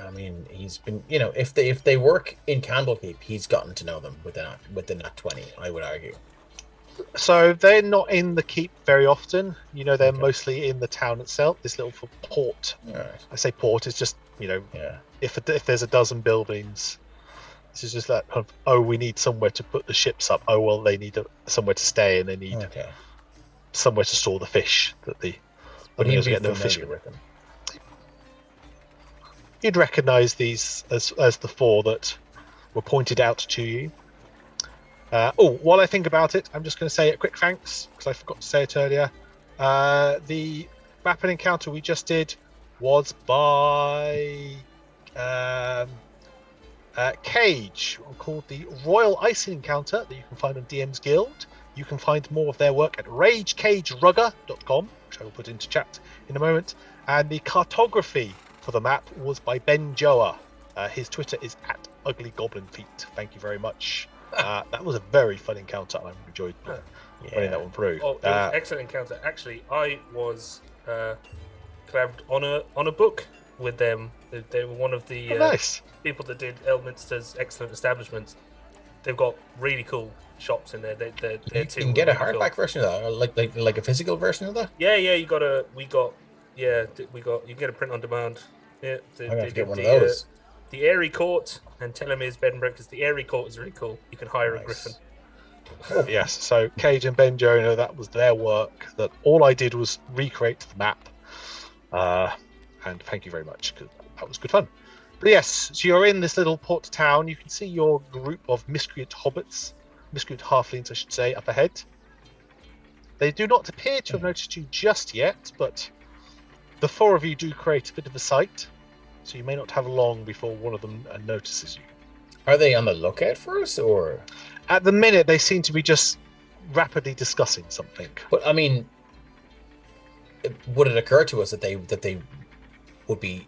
I mean, he's been, if they work in Candlekeep, he's gotten to know them within that 20, I would argue. So they're not in the keep very often. They're Okay. mostly in the town itself. This little port. All right. I say port. It's just Yeah. if there's a dozen buildings, this is just like, oh, we need somewhere to put the ships up. Oh well, they need somewhere to stay, and they need Okay. somewhere to store the fish that the. But he'd owners be get no familiar fish. with them. You'd recognise these as the 4 that were pointed out to you. While I think about it, I'm just going to say a quick thanks, because I forgot to say it earlier. The rapid encounter we just did was by Cage, called the Royal Icing encounter, that you can find on DM's Guild. You can find more of their work at RageKageRugger.com, which I will put into chat in a moment. And the cartography for the map was by Ben Joa. His Twitter is @UglyGoblinFeet. Thank you very much. That was a very fun encounter, and I enjoyed running that one through. Oh, it was an excellent encounter. Actually, I was collabed on a book with them. They were one of the Nice. people that did Elminster's excellent establishments. They've got really cool shops in there. They're You can get a hardback version of that, or like a physical version of that. Yeah, you can get a print on demand. Yeah, I'm gonna have to get one of those. The Airy Court and Telomere's Bed and Breakfast. The Airy Court is really cool. You can hire a griffin. Yes, so Cage and Ben Jonah, that was their work. That all I did was recreate the map. And thank you very much, because that was good fun. But yes, so you're in this little port town. You can see your group of miscreant hobbits, miscreant halflings, I should say, up ahead. They do not appear to have noticed you just yet, but the 4 of you do create a bit of a sight, so you may not have long before one of them notices you. Are they on the lookout for us, or? At the minute, they seem to be just rapidly discussing something. But I mean, would it occur to us that they would be,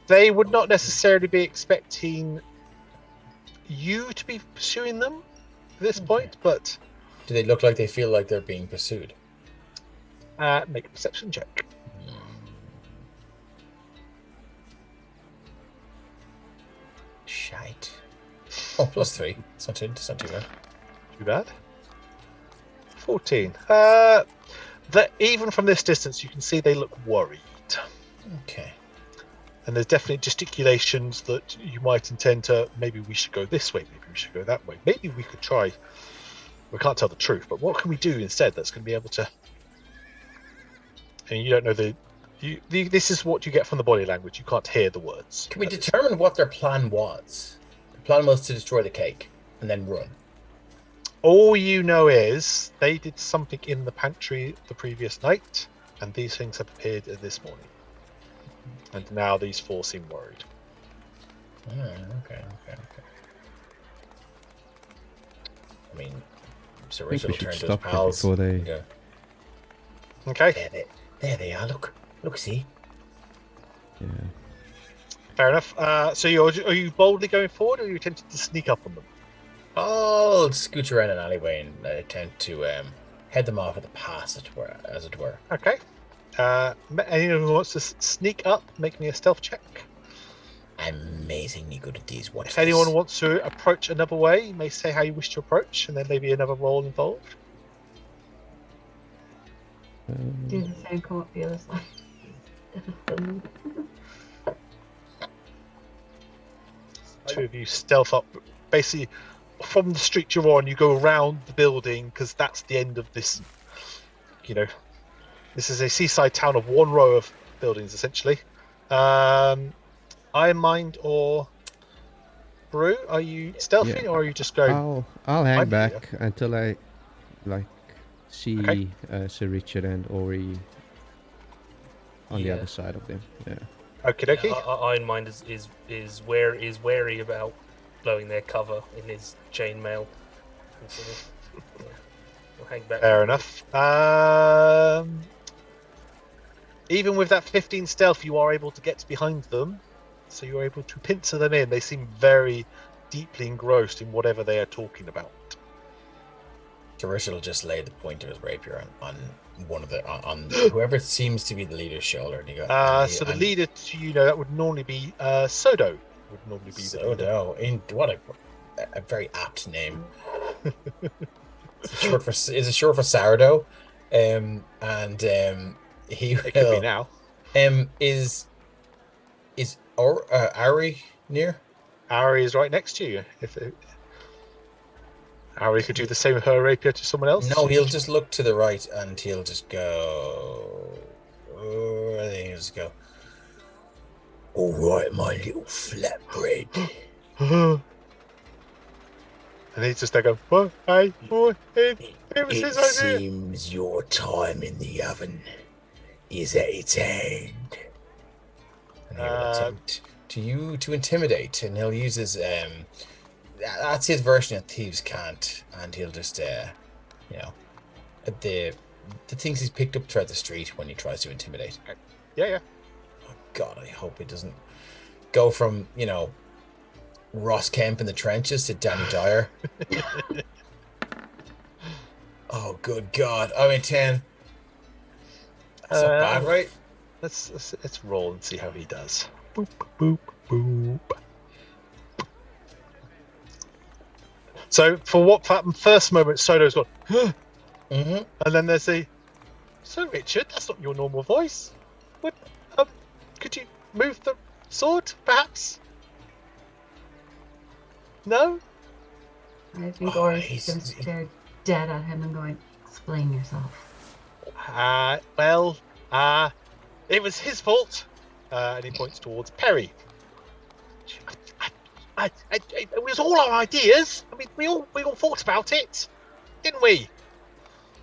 They would not necessarily be expecting you to be pursuing them at this point, but do they look like they feel like they're being pursued? make a perception check. Shite. Oh, +3. It's not too bad. Too bad. 14. Even from this distance, you can see they look worried. Okay. And there's definitely gesticulations that you might intend to, maybe we should go this way, maybe we should go that way. Maybe we could try, we can't tell the truth, but what can we do instead that's going to be able to, and you don't know This is what you get from the body language. You can't hear the words. Can we determine what their plan was? The plan was to destroy the cake and then run. All you know is they did something in the pantry the previous night, and these things have appeared this morning. And now these four seem worried. Okay. I mean, Sir I think we Richard will should turn to his stop them pals. before they. and go, Okay, There they are. Look, see. Yeah. fair enough. So are you boldly going forward, or are you attempting to sneak up on them? I'll scooch around an alleyway and attempt to head them off at the pass, as it were. Okay. Anyone who wants to sneak up, make me a stealth check. I'm amazingly good at these. What If anyone wants to approach another way, you may say how you wish to approach, and then maybe another roll involved. Do the same, come up the other side. Two of you stealth up. Basically, from the street you're on, you go around the building because that's the end of this. This is a seaside town of one row of buildings, essentially. Iron Mind or Brew, are you stealthing or are you just going? I'll hang I'm back until I see Okay. Sir Richard and Ori on the Yeah. other side of them. Yeah. Okie dokie. Iron Mind is wary about blowing their cover in his chainmail. So, we'll hang back. Fair enough. Even with that 15 stealth, you are able to get behind them, so you're able to pincer them in. They seem very deeply engrossed in whatever they are talking about. Sir Richard will just lay the point of his rapier on one of the on whoever seems to be the leader's shoulder. And you go, So the leader, that would normally be Sodo. Would normally be the leader. Sodo. What a very apt name. Is it short for sourdough? He It could be now. Is Ari near? Ari is right next to you. If Ari could do the same with her rapier to someone else. No, he'll just look to the right and he'll just go. I think he'll just go. All right, my little flatbread. And he's just there going, what? Hey, boy, it was It his idea. seems your time in the oven is at its end. And he will attempt to intimidate, and he'll use his that's his version of thieves can't, and he'll just the things he's picked up throughout the street when he tries to intimidate. Yeah. Oh God, I hope it doesn't go from Ross Kemp in the trenches to Danny Dyer. Oh good God! I mean 10. That's not bad, right? Let's roll and see how he does. Boop, boop, boop. So for what first moment, Sodo's gone, Mm-hmm. and then there's so Richard, that's not your normal voice. What? Could you move the sword, perhaps? No. I think Ori's just going to stare dead at him and going, explain yourself. It was his fault. And he points towards Perry. It was all our ideas. I mean, we all thought about it, didn't we?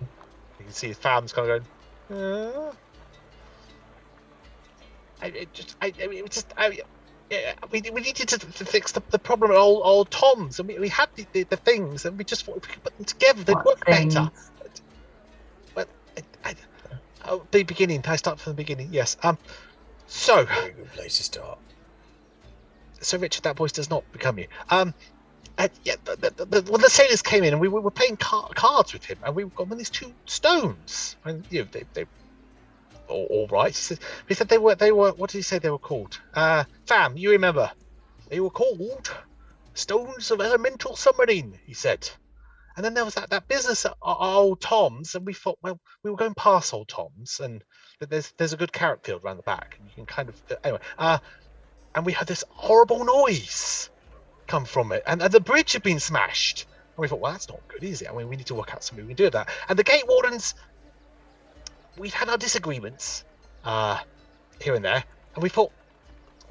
You can see his fans kind of going. We needed to fix the problem at old Tom's, and we had the things, and we just thought if we could put them together, they'd work better. Well, the beginning. I start from the beginning. Yes. So. Very good place to start. So Richard, that voice does not become you. The sailors came in and we were playing cards with him, and we got these two stones. And they all right. He said they were. What did he say they were called? Fam, you remember? They were called stones of elemental summoning. He said. And then there was that business at old Tom's, and we thought, well, we were going past old Tom's, and there's a good carrot field around the back, and you can kind of anyway. And we had this horrible noise come from it, and the bridge had been smashed. And we thought, well, that's not good, is it? I mean, we need to work out something we can do with that. And the gate wardens, we've had our disagreements. here and there, and we thought,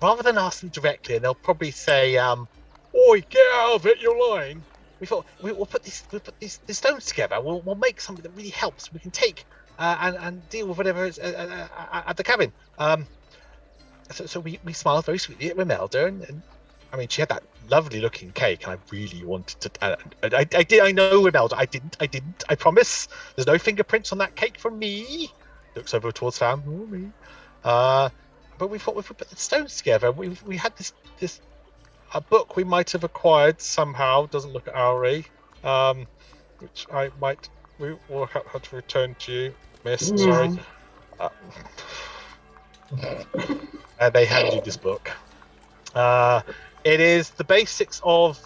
rather than ask them directly, and they'll probably say, "Oi, get out of it! You're lying." We thought we'll put these stones together. We'll make something that really helps. We can take and deal with whatever is at the cabin. So we smiled very sweetly at Remelda, and I mean, she had that lovely looking cake, and I really wanted to. I did. I know, Remelda. I didn't. I promise. There's no fingerprints on that cake from me. Looks over towards Sam. Me. But we thought if we put the stones together, we had this a book we might have acquired somehow. Doesn't look at Ari, which I might. We will have to return to you, Miss. No. Sorry. And they hand you this book. It is the basics of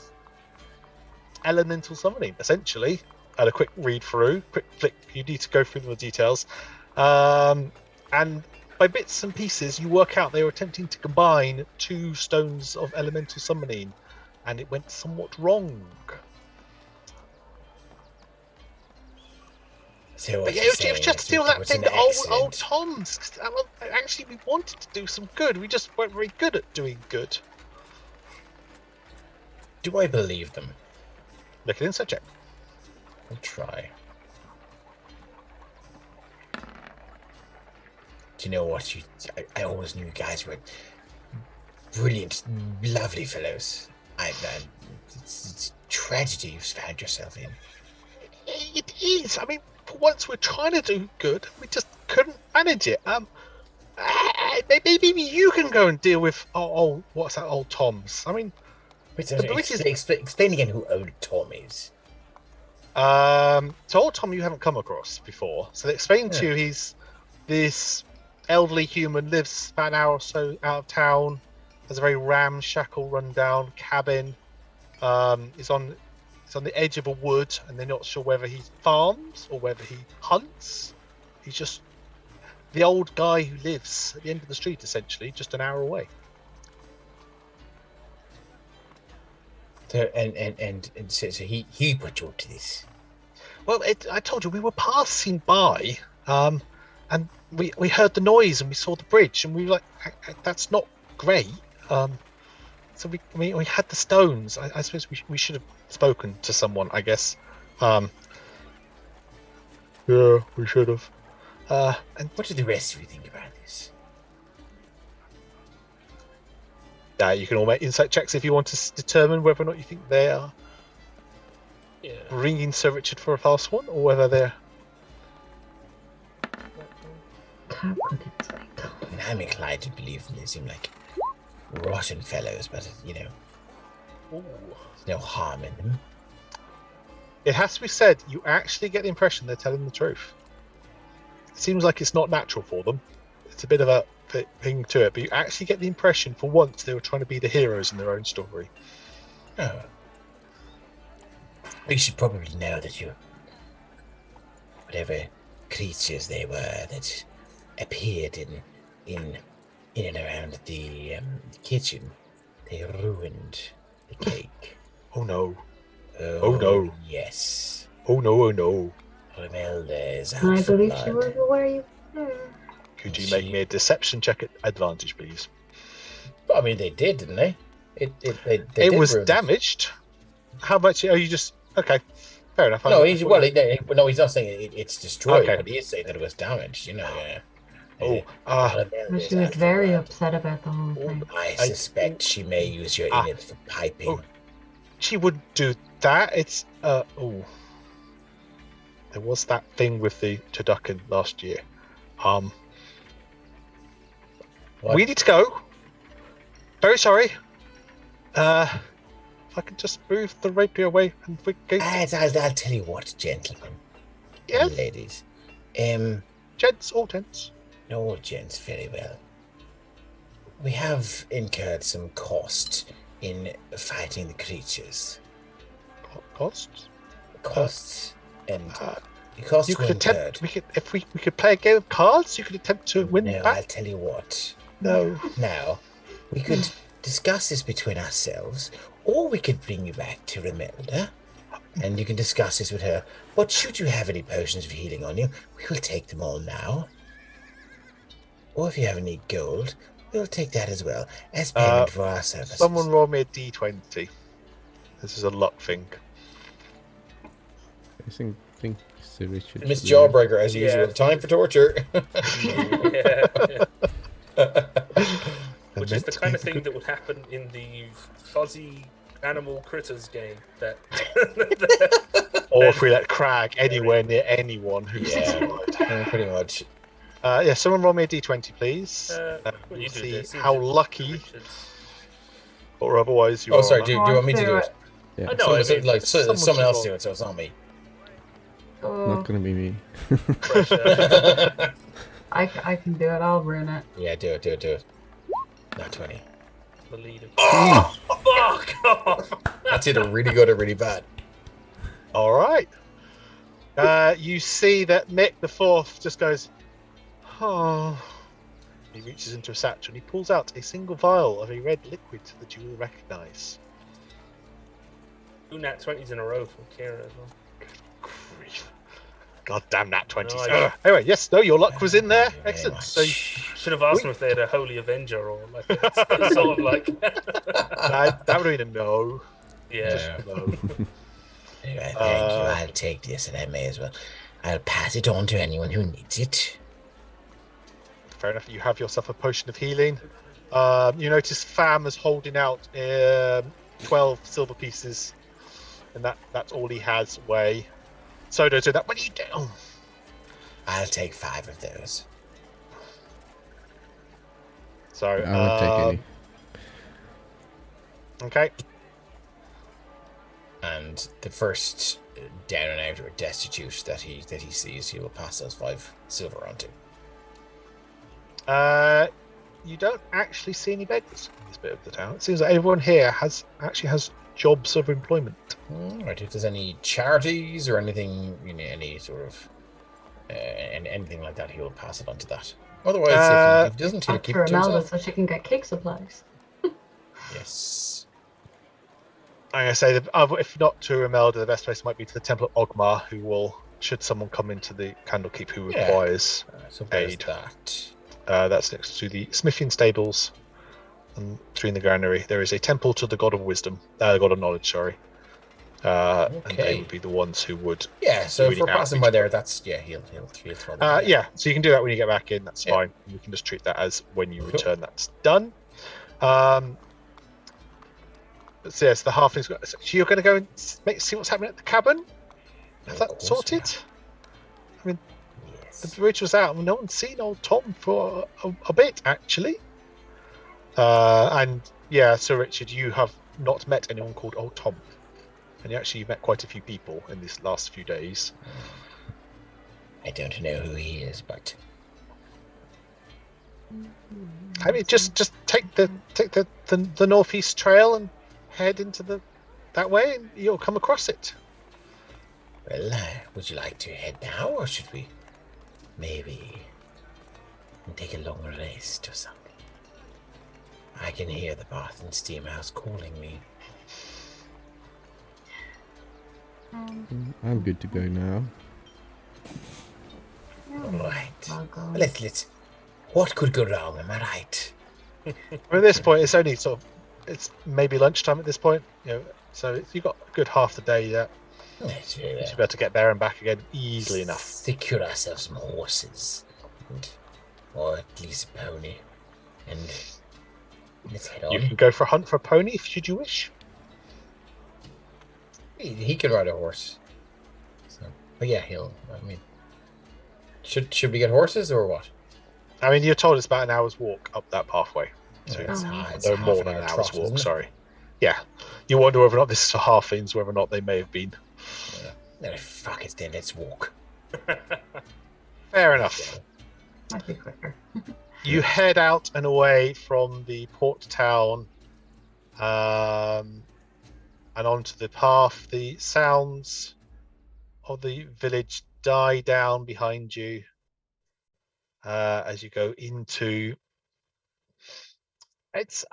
elemental summoning, essentially. Had a quick read through, quick flick. You need to go through the details, and by bits and pieces, you work out they were attempting to combine 2 stones of elemental summoning, and it went somewhat wrong. So But yeah, it was just to steal that thing that old Tom's. Actually, we wanted to do some good. We just weren't very good at doing good. Do I believe them? Look at inside check. I'll try. Do you know what? I always knew you guys were brilliant, lovely fellows. It's tragedy you've found yourself in. It is. I mean, for once we're trying to do good, we just couldn't manage it. Maybe you can go and deal with what's that, old Tom's? I mean, explain again who old Tom is. So old Tom you haven't come across before. So they explained to you he's this elderly human, lives about an hour or so out of town, has a very ramshackle, rundown cabin. Is on the edge of a wood, and they're not sure whether he farms or whether he hunts. He's just the old guy who lives at the end of the street, essentially, just an hour away. So so he put you up to this. Well, I told you we were passing by, and we heard the noise and we saw the bridge, and we were like, "That's not great." So we had the stones. I suppose we should have spoken to someone, I guess. Yeah, we should have. And what do the rest of you think about this? You can all make insight checks if you want to determine whether or not you think they are bringing Sir Richard for a fast one, or whether they're... I'm inclined to believe them. They seem like rotten fellows, but there's no harm in them. It has to be said, you actually get the impression they're telling the truth. It seems like it's not natural for them. It's a bit of a thing to it, but you actually get the impression for once they were trying to be the heroes in their own story. Oh. We should probably know that whatever creatures they were that appeared in and around the kitchen, they ruined the cake. Oh no. Oh no. Yes. Oh no. Remelda is out I for believe blood. she was aware you were there. Could you make me a deception check at advantage, please? But, I mean, they did, didn't they? It was damaged. How much are you just... Okay, fair enough. No, he's not saying it's destroyed, Okay. but he is saying that it was damaged, yeah. She was very upset about the whole thing. I suspect she may use your init for piping. She wouldn't do that. It's there was that thing with the turducken last year. What? We need to go. Very sorry. If I could just move the rapier away and we go. I'll tell you what, gentlemen Yes, and ladies. gents, all gents. No, gents, very well. We have incurred some cost in fighting the creatures. Costs. Costs and the costs You were could incurred. attempt. We could play a game of cards. You could attempt to win No, I'll back. tell you what. No. Now, we could discuss this between ourselves, or we could bring you back to Remelda, and you can discuss this with her. But should you have any potions of healing on you, we will take them all now. Or if you have any gold, we'll take that as well as payment for our services. Someone roll me a d20. This is a luck thing. I think Sir Richard. Miss should learn. Jawbreaker, as usual. Time for torture. Yeah, yeah. Which is the kind of thing good. that would happen in the fuzzy animal critters game. That Or if we let Crag anywhere near anyone who's Yeah, pretty much. yeah, someone roll me a d20, please. well, We'll you do see this, how Richard. lucky Richard's- or otherwise you Oh, are. sorry. on Do that. you want me to do it? Yeah, I know. someone Someone else should do it, so it's not me. Oh, not gonna be me. Pressure. I can do it. I'll ruin it. Yeah, do it. Not 20. The leader. Oh! Fuck off! That's either really good or really bad. All right. You see that Mick the Fourth just goes, oh. He reaches into a satchel and he pulls out a single vial of a red liquid that you will recognise. 2 nat 20s in a row from Kira as well. Grief. God damn that 20s. No, Anyway, yes, no, your luck was in there. Thank you very Excellent. much. So Should have asked them if they had a Holy Avenger or like some sort of like. that would have been a no. Yeah. Just no. Anyway, thank you. I'll take this, and I may as well. I'll pass it on to anyone who needs it. Fair enough. You have yourself a potion of healing. You notice Fam is holding out 12 silver pieces, and that's all he has. Way. Soda, do that. What are you doing? I'll take 5 of those. So I won't take any. Okay. And the first down and out or destitute that he sees, he will pass those 5 silver on to. You don't actually see any beggars in this bit of the town. It seems like everyone here has jobs of employment. Right, if there's any charities or anything, any sort of anything like that, he'll pass it on to that. Otherwise, if he doesn't, he'll Back keep to it to Imelda himself. so she can get cake supplies. Yes. I'm gonna say that if not to Imelda, the best place might be to the Temple of Ogmar, who will, should someone come into the Candlekeep who Yeah. requires So there's aid. that. That's next to the Smithian stables, and through in the granary there is a temple to the God of Wisdom, God of Knowledge. Sorry, and they Okay. would be the ones who would. Yeah, so if reading we're out passing each by there, book. that's he'll throw them. Yeah, so you can do that when you get back in. That's Yeah. fine. You can just treat that as when you Cool. return. That's done. So yes, the halflings. So you're going to go and see what's happening at the cabin. Is Of that course, sorted? Yes. The bridge was out. No one's seen old Tom for a bit, actually. And yeah, Sir Richard, you have not met anyone called Old Tom, and you've met quite a few people in these last few days. I don't know who he is, but I mean, just take the northeast trail and head into that way, and you'll come across it. well, would you like to head now, or should we maybe take a long rest or something? I can hear the bath and steam house calling me. I'm good to go now. All right. I'll go. Let's. What could go wrong? Am I right? At this point, it's only it's maybe lunchtime at this point. So you've got a good half the day yet. Let's You should be able to get there and back again easily enough. secure ourselves some horses, or at least a pony, and let's head You on. can go for a hunt for a pony should you wish. He can ride a horse. So, but yeah, should we get horses or what? I mean, you're told it's about an hour's walk up that pathway. So It's Oh. hard. It's no half more an than hour an hour's trot, walk, isn't it? sorry. Yeah. You wonder whether or not this is a halflings, whether or not they may have been. No, fuck it then. Let's walk. Fair enough. Might be quicker. You head out and away from the port town and onto the path. The sounds of the village die down behind you as you go into it's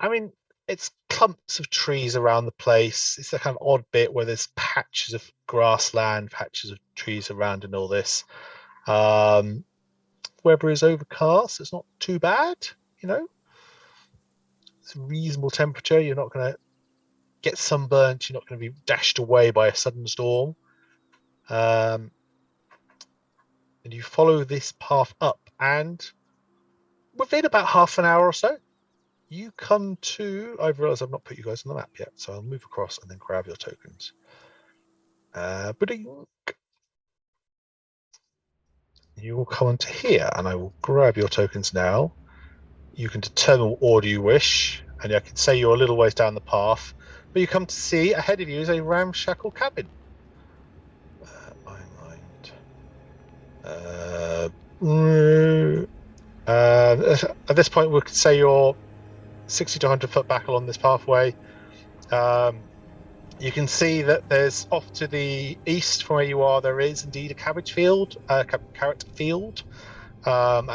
clumps of trees around the place. It's a kind of odd bit where there's patches of grassland, patches of trees around and all this. weather is overcast. It's not too bad, you know. It's a reasonable temperature. You're not going to get sunburnt. You're not going to be dashed away by a sudden storm. And you follow this path up, and within about half an hour or so, you come to. I've realised I've not put you guys on the map yet, so I'll move across and then grab your tokens. You will come onto here, and I will grab your tokens now. You can determine what order you wish, and I can say you're a little ways down the path, but you come to see ahead of you is a ramshackle cabin. At this point, we could say you're 60 to 100 foot back along this pathway. You can see that there's off to the east from where you are, there is indeed a carrot field, and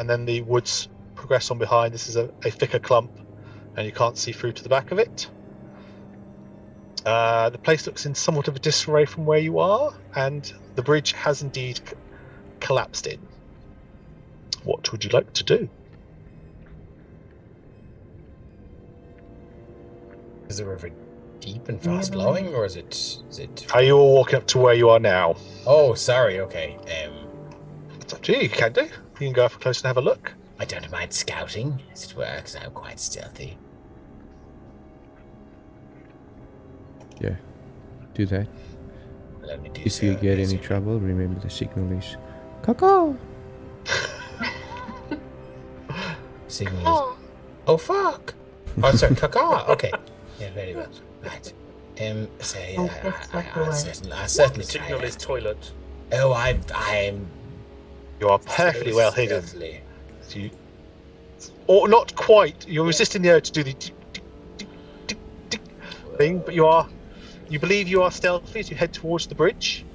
then the woods progress on behind. This is a thicker clump, and you can't see through to the back of it. The place looks in somewhat of a disarray from where you are, and the bridge has indeed collapsed in. What would you like to do? Is the river deep and fast flowing, or is it? Are you all walking up to where you are now? Oh, sorry. Okay. It's up to you. You can do. You can go up close and have a look. I don't mind scouting, as it were, because I'm quite stealthy. Yeah, do that. Let me do If so. you get any trouble, remember the signal is "Caw-caw." Signal is, oh fuck! Oh, sorry, caca. Okay. Yeah, very well. Right. Say, I certainly try Signal is that. toilet. Oh, I'm. You are perfectly so well hidden. stealthily. So or not quite. You're resisting the urge to do the thing, but you believe you are stealthy as you head towards the bridge.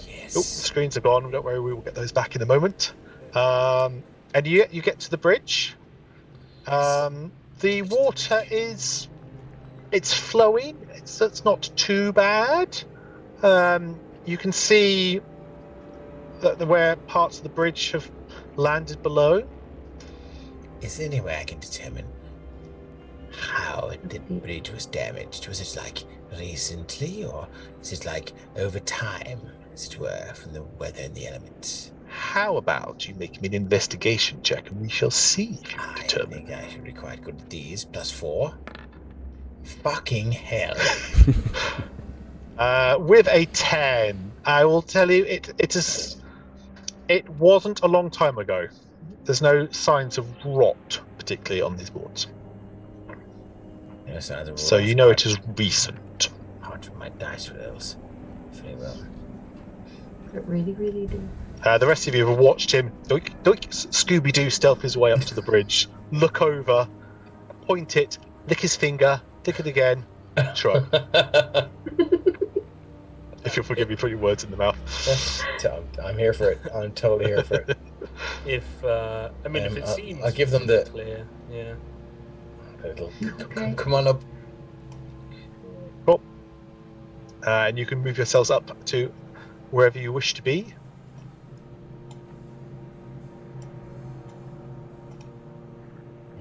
Yes. Oh, the screens are gone. Don't worry, we will get those back in a moment. And you get to the bridge. The water it's flowing. It's not too bad. You can see that where parts of the bridge have landed below. Is there any way I can determine how the bridge was damaged? Was it like recently, or is it like over time, as it were, from the weather and the elements? How about you make me an investigation check, and we shall see if you can I determine. think I should be quite good at these. +4. Fucking hell. With a 10, I will tell you it wasn't a long time ago. There's no signs of rot, particularly on these boards. No signs of So rot. you know it is recent. Out of my dice rolls. Very well. It really, really do. The rest of you have watched him Scooby-Doo stealth his way up to the bridge, look over, point it, lick his finger, lick it again, shrug. If you'll forgive me putting words in the mouth. I'm here for it. I'm totally here for it. If if it seems I'll give them the clear, yeah. Come on up. Cool. And you can move yourselves up to wherever you wish to be.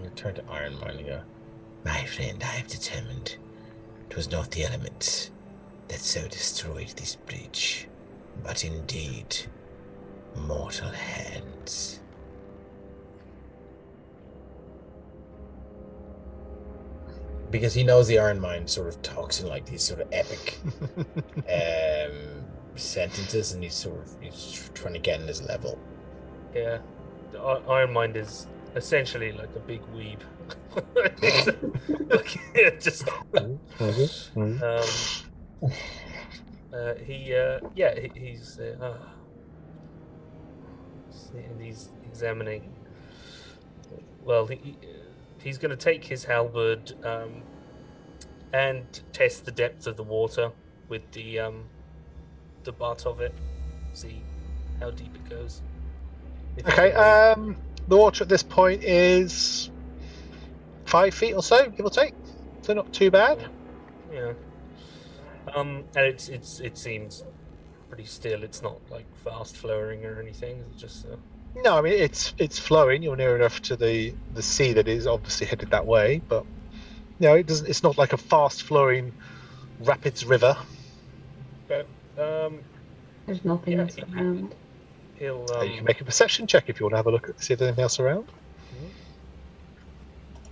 You turn to Iron Man and go, my friend, I have determined 'twas not the elements that so destroyed this bridge, but indeed mortal hands. Because he knows the Iron Mind sort of talks in like these sort of epic sentences, and he's trying to get in his level. Yeah, the Iron Mind is essentially like a big weeb. He's examining. Well, he's going to take his halberd and test the depth of the water with the butt of it. See how deep it goes. Okay. The water at this point is 5 feet or so, give or take. So not too bad. Yeah. And it seems pretty still. It's not like fast flowing or anything. It's just No, I mean it's flowing. You're near enough to the sea that is obviously headed that way, but no, it doesn't. It's not like a fast flowing rapids river. Okay. There's nothing Yeah, else around. he'll You can make a perception check if you want to have a look at see if there's anything else around. mhm.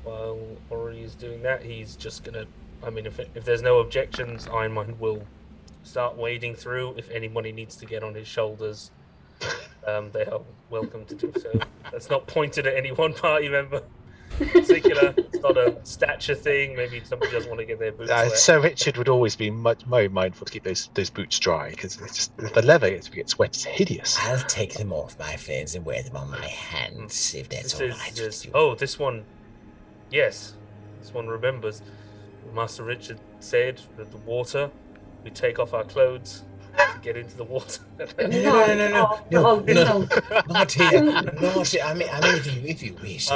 While Ori is doing that, he's just gonna. I mean, if there's no objections, Ironmind will start wading through. If anybody needs to get on his shoulders, they are welcome to do so. That's not pointed at any one party member in particular. It's not a stature thing. Maybe somebody doesn't want to get their boots wet. So Richard would always be much more mindful to keep those boots dry because it's just if the leather gets wet, it's hideous. I'll take them off, my friends, and wear them on my hands, if that's all right with you. Oh, this one. Yes, this one remembers. Master Richard said that the water. We take off our clothes to get into the water. No, not here. Not here. I mean, if you wish.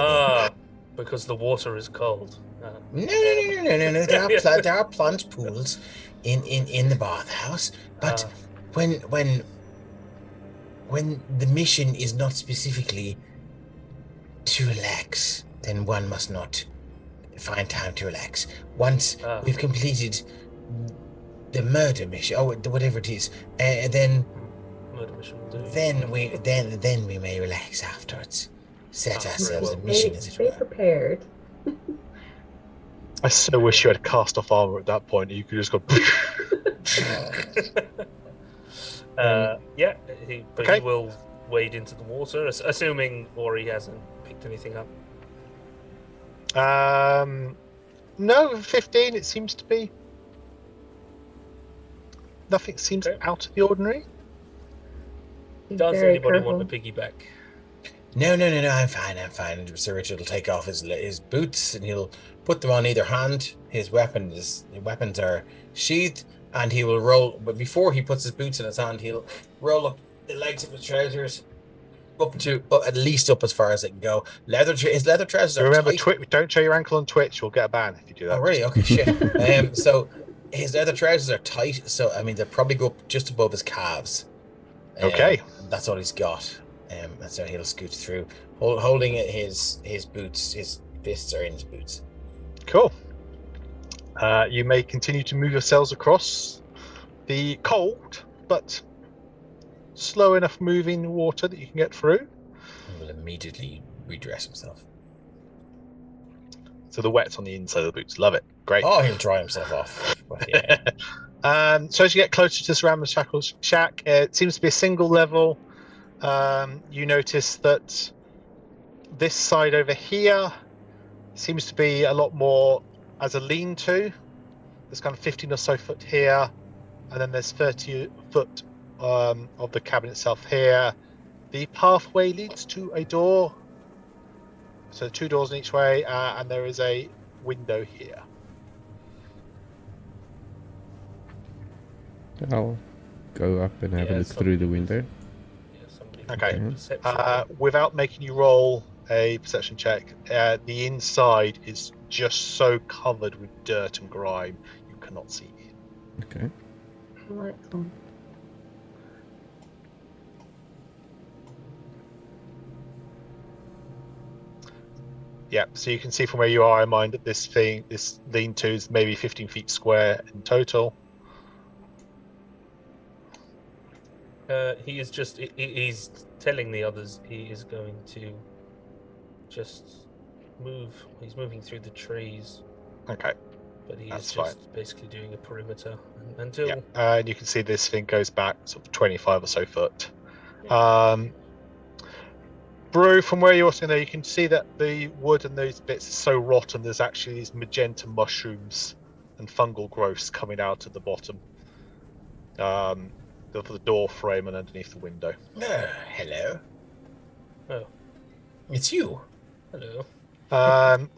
Because the water is cold. No. There are plunge pools in the bathhouse, but when the mission is not specifically to relax, then one must not find time to relax. Once we've completed the murder mission, whatever it is, then murder mission will do. then we may relax afterwards. Set ourselves a mission, as it Stay were. prepared. I so wish you had cast off armor at that point. You could just go. Yeah, he Okay. will wade into the water, assuming Ori hasn't picked anything up. No, 15. It seems to be. Nothing seems out of the ordinary. Does Very anybody careful. want a piggyback? No, I'm fine. Sir Richard will take off his boots and he'll put them on either hand. His weapons are sheathed, and he will roll. But before he puts his boots in his hand, he'll roll up the legs of his trousers up to at least up as far as it can go. His leather trousers are Remember, tight. don't show your ankle on Twitch. You'll get a ban if you do that. Oh, really? Okay, shit. So his leather trousers are tight. So I mean, they'll probably go up just above his calves. Okay. That's all he's got. And so he'll scoot through, holding his boots. His fists are in his boots. Cool. You may continue to move yourselves across the cold but slow enough moving water that you can get through. He will immediately redress himself. So the wet's on the inside of the boots. Love it. Great. Oh, he'll dry himself off. But yeah. So as you get closer to this Ramshackle shack, it seems to be a single level. You notice that this side over here seems to be a lot more as a lean-to. There's kind of 15 or so foot here, and then there's 30 foot of the cabin itself here. The pathway leads to a door. So 2 doors in each way, and there is a window here. I'll go up and have a look through the window. Okay. Perception. Without making you roll a perception check, the inside is just so covered with dirt and grime you cannot see in. Okay. Lights on. Yeah, so you can see from where you are in mind that this lean-to is maybe 15 feet square in total. He is just. He's telling the others he is going to just move. He's moving through the trees. Okay. But he That's is just basically doing a perimeter until. Yeah, and you can see this thing goes back sort of 25 or so foot. Brew, from where you're sitting there, you can see that the wood and those bits are so rotten. There's actually these magenta mushrooms and fungal growths coming out at the bottom of the door frame and underneath the window. Hello. Oh, It's you. hello.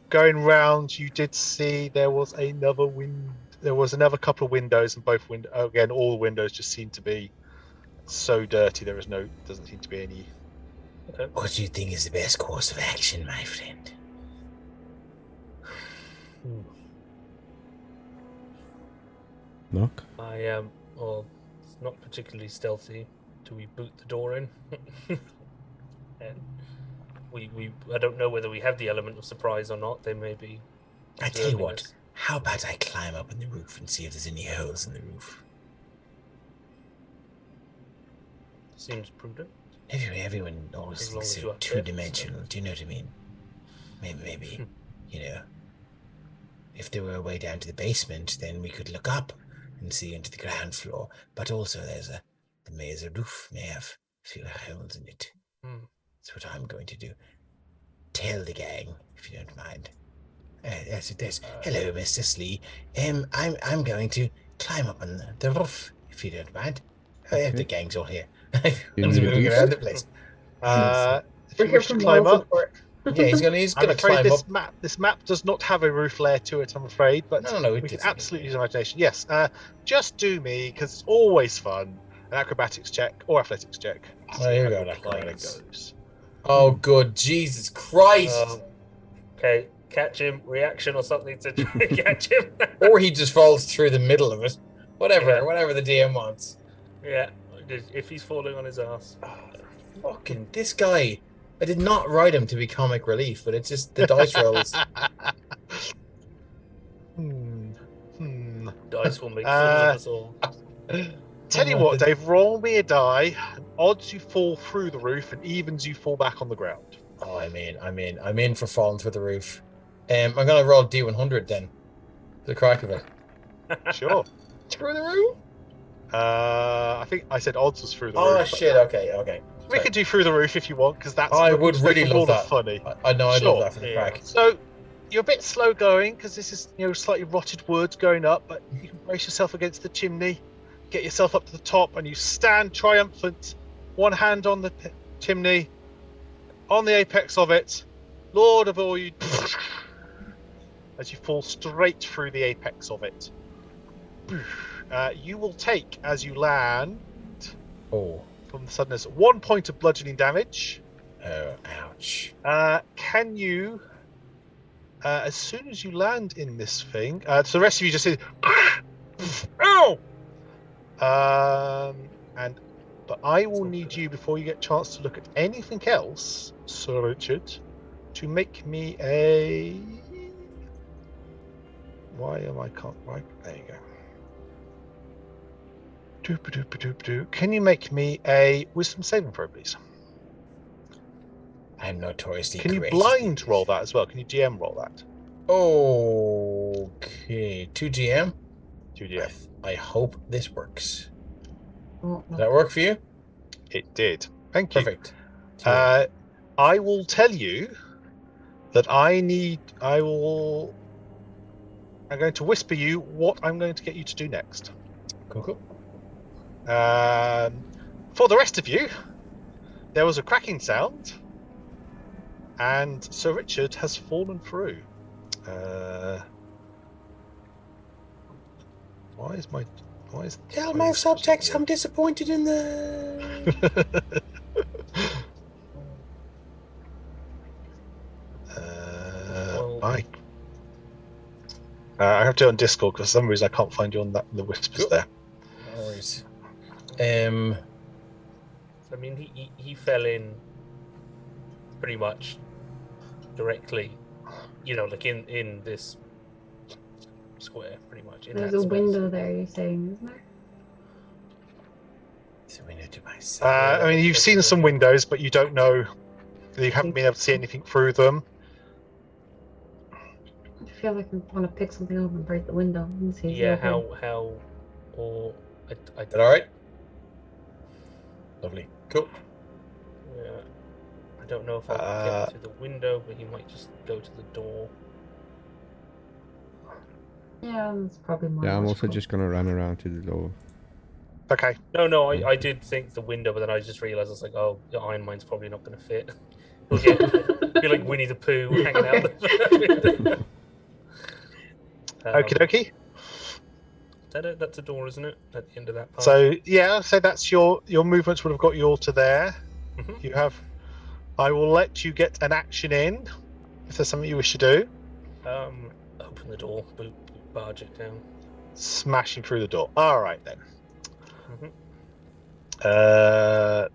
Going round, you did see there was another There was another couple of windows, and both again, all the windows just seem to be so dirty. Doesn't seem to be any. Okay. What do you think is the best course of action, my friend? Knock. I am. Well, it's not particularly stealthy. Do we boot the door in? And I don't know whether we have the element of surprise or not. They may be. I tell you observing what, us. how about I climb up on the roof and see if there's any holes in the roof? Seems prudent. Everyone always As long thinks as so you are fit, two-dimensional. Do you know what I mean? Maybe, you know, if there were a way down to the basement, then we could look up and see into the ground floor. But also, the roof may have a few holes in it. That's what I'm going to do. Tell the gang, if you don't mind. Hello, Mr. Slee. I'm going to climb up on the roof, if you don't mind. Okay. The gang's all here. You Everyone's need a moving boost? around the place. If We're you here wish for to climb moral up, support. Yeah, he's gonna I'm afraid climb up. this map does not have a roof layer to it, I'm afraid, but No, we it can doesn't. absolutely use imagination. Yes, just do me, because it's always fun, an acrobatics check or athletics check. Oh, here we go, your climbing acrobatics. goes. Oh, good Jesus Christ! Okay, catch him, reaction or something to catch him. Or he just falls through the middle of it. Yeah. Whatever the DM wants. Yeah, if he's falling on his ass. Oh, fucking this guy. I did not write him to be comic relief, but it's just the dice rolls. Dice will make fools of us all. Tell you what, Dave, roll me a die. Odds you fall through the roof and evens you fall back on the ground. Oh, I'm in for falling through the roof. I'm gonna roll D100 then. The crack of it. Sure. Through the roof? I think I said odds was through the roof. Oh shit! Okay. We could do through the roof if you want, because that's. I would really love that. Funny. I know. I Sure. love that for the crack. So you're a bit slow going because this is slightly rotted wood going up, but you can brace yourself against the chimney, get yourself up to the top, and you stand triumphant, one hand on the chimney, on the apex of it, Lord of all you, as you fall straight through the apex of it. You will take, as you land, from the suddenness, 1 point of bludgeoning damage. Oh, ouch. Can you, as soon as you land in this thing, so the rest of you just say, ow! But I will need you, before you get a chance to look at anything else, Sir Richard, to make me a... Right, there you go. Can you make me a wisdom saving throw, please? I'm notoriously Can you courageous. blind roll that as well? Can you GM roll that? Okay. 2 GM? 2 GM. I hope this works. Oh, Did that work for you? It did. Thank you. Perfect. I will tell you that I'm going to whisper you what I'm going to get you to do next. Cool. For the rest of you, there was a cracking sound, and Sir Richard has fallen through. Why is Tell my subjects I'm disappointed in the... I have to do it on Discord because for some reason I can't find you on the whispers there. No worries. I mean, he fell in pretty much directly, like in this square, pretty much. There's a window there, you're saying, isn't there? There's a window to my side. I mean, you've seen some windows, but you don't know. You haven't been able to see anything through them. I feel like I want to pick something up and break the window and see. Yeah, I Is that all right? Lovely. Cool. Yeah, I don't know if I'll get to the window, but he might just go to the door. Yeah, that's probably more. Yeah, I'm also logical. just gonna run around to the door. Okay. No, I did think the window, but then I just realised I was like, oh, the Iron Mine's probably not going to fit. He'll feel like Winnie the Pooh hanging out the window. Okie dokie. That's a door, isn't it? At the end of that part. So yeah, so that's your movements would have got you all to there. Mhm. You have. I will let you get an action in if there's something you wish to do. Open the door, barge it down. Smashing through the door. All right then. Mhm.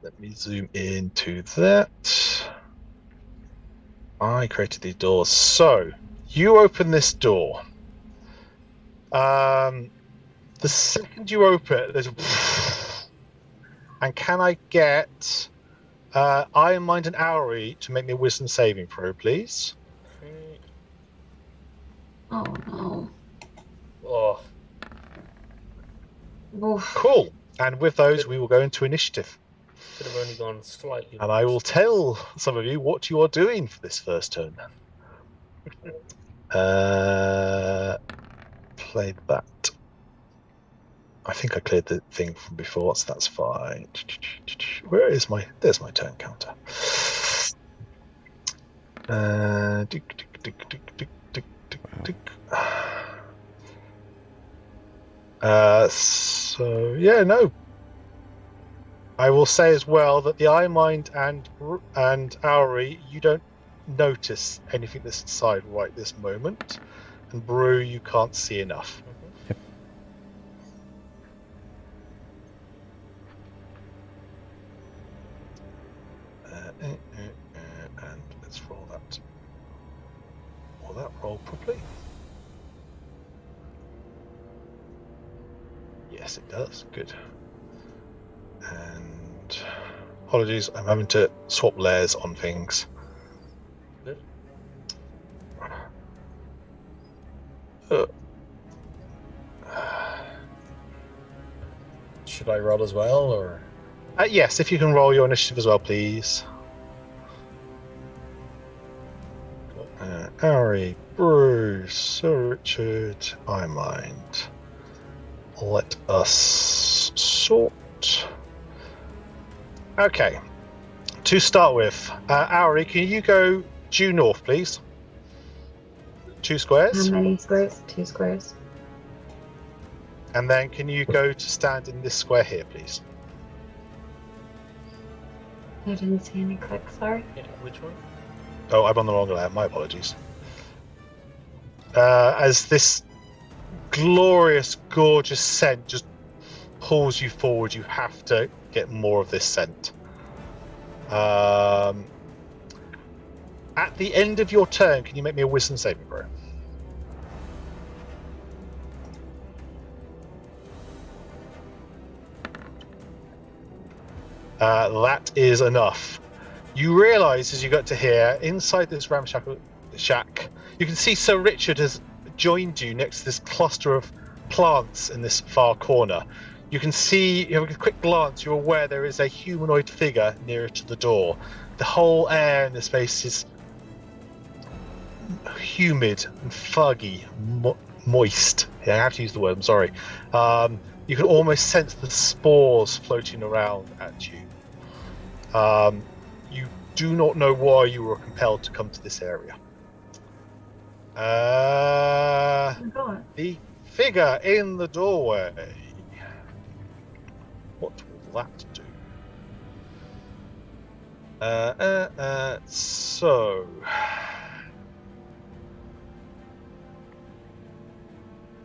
Let me zoom into that. I created these doors. So you open this door. The second you open it, there's a and can I get Iron Mind and Owry to make me a wisdom saving throw, please? Okay. Oh no. Oh, Oof. Cool. And with those, Good. we will go into initiative. could have only gone slightly. And I will worse. tell some of you what you are doing for this first turn. Played that. I think I cleared the thing from before, so that's fine. Where is my... There's my turn counter. So, yeah, no. I will say as well that the Eye Mind and Owry, you don't notice anything that's inside right this moment. And Brew, you can't see enough. And let's roll that. Will that roll properly? Yes, it does. Good. And apologies, I'm having to swap layers on things. Good. Should I roll as well, or? Yes, if you can roll your initiative as well, please. Ari, Bruce, Sir Richard, I mind. Let us sort. Okay. To start with, Ari, can you go due north, please? 2 squares. How many squares? 2 squares. And then can you go to stand in this square here, please? I didn't see any clicks, sorry. Yeah, which one? Oh, I'm on the wrong layer. My apologies. As this glorious, gorgeous scent just pulls you forward, you have to get more of this scent. At the end of your turn, can you make me a wisdom saving throw? That is enough. You realise as you got to here, inside this ramshackle shack, you can see Sir Richard has joined you next to this cluster of plants in this far corner. You can see, you have a quick glance, you're aware there is a humanoid figure nearer to the door. The whole air in this space is humid and foggy, moist. Yeah, I have to use the word, I'm sorry. You can almost sense the spores floating around at you. You do not know why you were compelled to come to this area. The figure in the doorway. What will that do? So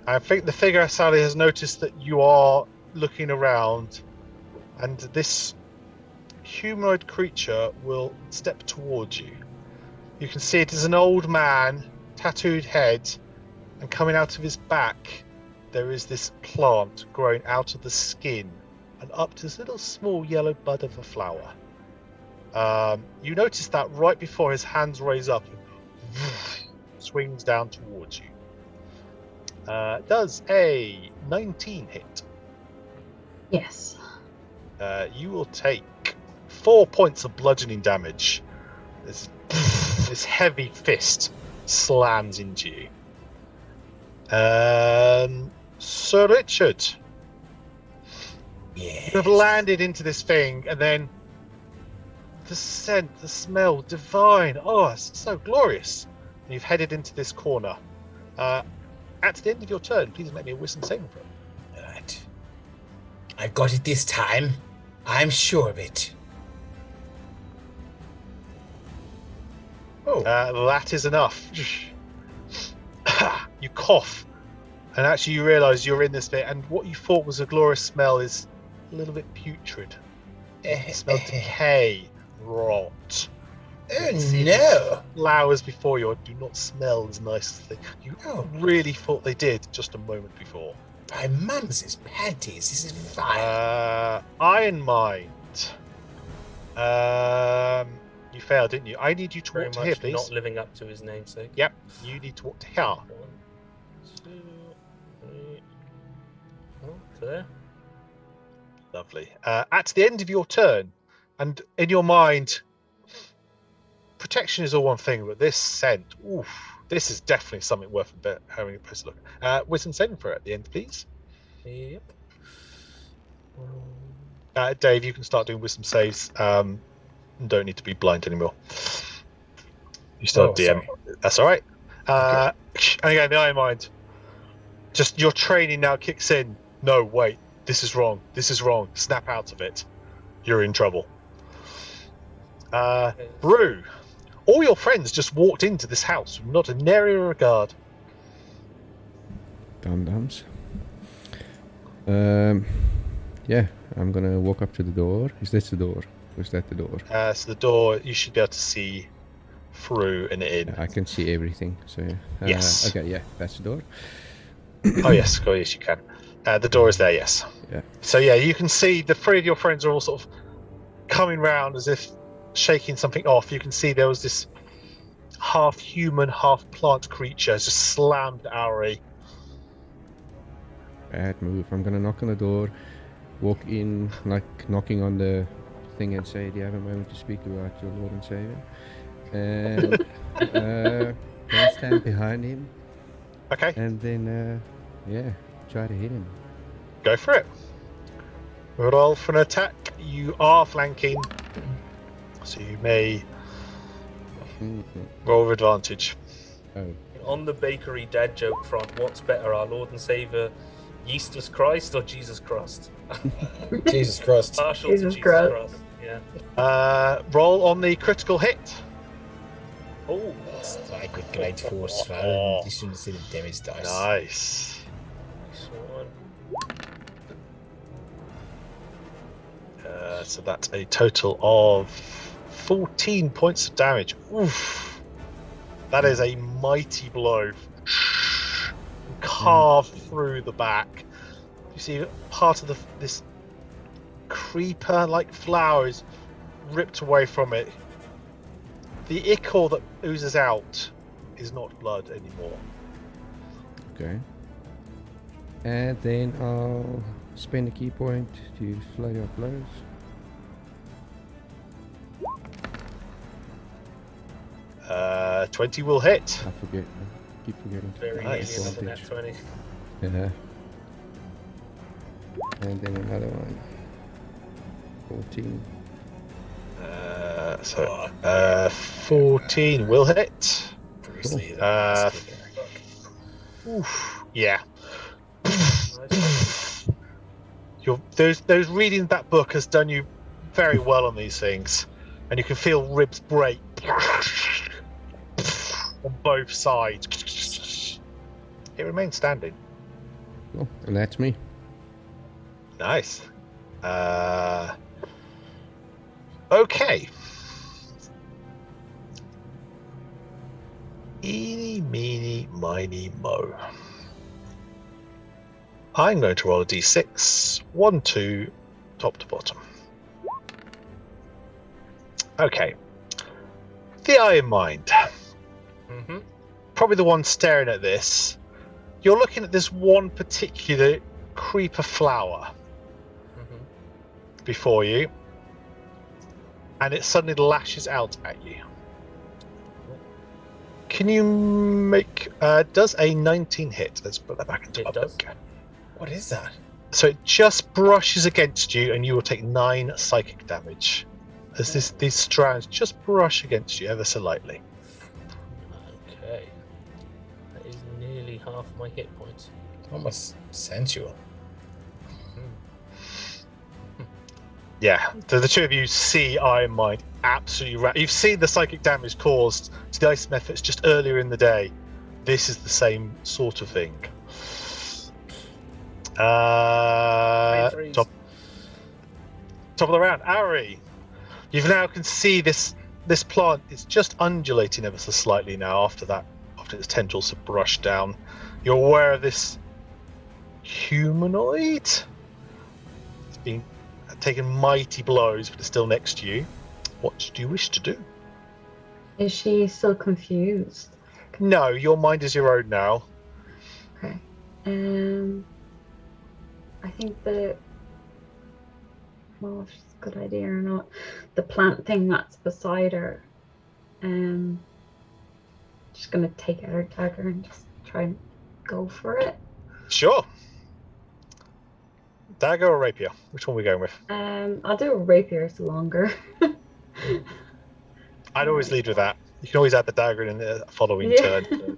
I think the figure, Sally, has noticed that you are looking around, and this humanoid creature will step towards you. You can see it is an old man, tattooed head, and coming out of his back there is this plant growing out of the skin and up to this little small yellow bud of a flower. You notice that right before his hands raise up and swings down towards you. Does a 19 hit? Yes. You will take 4 points of bludgeoning damage. This heavy fist slams into you. Sir Richard, Yeah. you have landed into this thing, and then the scent, the smell, divine. Oh, it's so glorious. And you've headed into this corner. At the end of your turn, please make me a wisdom saving throw. Right. I got it this time. I'm sure of it. Oh, that is enough. You cough, and actually you realise you're in this bit, and what you thought was a glorious smell is a little bit putrid. It smells decay, rot. Oh You see no! flowers before you do not smell as nice as you Oh, really thought they did just a moment before. by mum's panties, this is vile. Iron Mind. You failed, didn't you? I need you to Very walk to here, much please. not living up to his namesake. Yep, you need to walk to here. 1, 2, 3. Oh, to there. Lovely. At the end of your turn, and in your mind, protection is all one thing, but this scent, oof, this is definitely something worth a bit having a closer look. Wisdom saving for it at the end, please. Yep. Dave, you can start doing wisdom saves. Don't need to be blind anymore. You still have DM. Sorry. That's all right. Okay. And again, the Iron Mind. Just your training now kicks in. No, wait. This is wrong. This is wrong. Snap out of it. You're in trouble. Brew. All your friends just walked into this house with not a nary a regard. Dum-dums. Yeah, I'm gonna walk up to the door. Is this the door? Or is that the door? So the door, you should be able to see through and in. I can see everything, so... Yes. Okay, yeah, that's the door. Oh, yes. Oh, yes, you can. The door is there, yes. Yeah. So, yeah, you can see the three of your friends are all sort of coming round as if shaking something off. You can see there was this half human, half plant creature just slammed Ari. Bad move. I'm gonna knock on the door, walk in, like knocking on the thing and say, do you have a moment to speak about your Lord and Savior? And gonna stand behind him Okay, and then, yeah, try to hit him. go for it. Roll for an attack. You are flanking, so you may roll with advantage. Oh, On the bakery dad joke front, what's better, our Lord and Savior, Yeastus Christ or Jesus Christ? Jesus Christ. Partial Jesus to Jesus Christ. Christ. Yeah. Roll on the critical hit. Oh, Strike with great force. You shouldn't see the damage dice. Nice. nice one. So that's a total of 14 points of damage. Oof. That is a mighty blow. Carved through the back. You see part of this creeper-like flower is ripped away from it. The ichor that oozes out is not blood anymore. okay. And then I'll spend a key point to flurry of blows. Uh, 20 will hit. I forget. I keep forgetting. to Very put Nice. easy another advantage. nat 20. Yeah. And then another one. 14. 14 will hit. Bruce Lee, Uh, that's Oof. Yeah. Nice. Those reading that book has done you very well on these things, and you can feel ribs break on both sides. It remains standing. Oh, and that's me. Nice. Okay. Eeny, meeny, miny, mo. I'm going to roll a d6. 1, 2, top to bottom. Okay. The Iron Mind. Mm-hmm. Probably the one staring at this. You're looking at this one particular creeper flower Mm-hmm. before you, and it suddenly lashes out at you. Can you make... does a 19 hit? Let's put that back into It my does. book. What is that? So it just brushes against you, and you will take 9 psychic damage. As these strands just brush against you ever so lightly. Okay. That is nearly half my hit points. Almost sensual. Yeah, so the two of you see Iron Mind absolutely you've seen the psychic damage caused to the ice methods just earlier in the day. This is the same sort of thing. Top of the round, Ari. You now can see this this plant is just undulating ever so slightly now after its tendrils have brushed down. You're aware of this humanoid. It's been taking mighty blows, but it's still next to you. What do you wish to do? Is she still confused? No, your mind is your own now. Okay. I think well, if it's a good idea or not, the plant thing that's beside her. Just gonna take out her dagger and just try and go for it. Sure. Dagger or rapier? Which one are we going with? I'll do a rapier, it's longer. I'd always lead with that. You can always add the dagger in the following turn.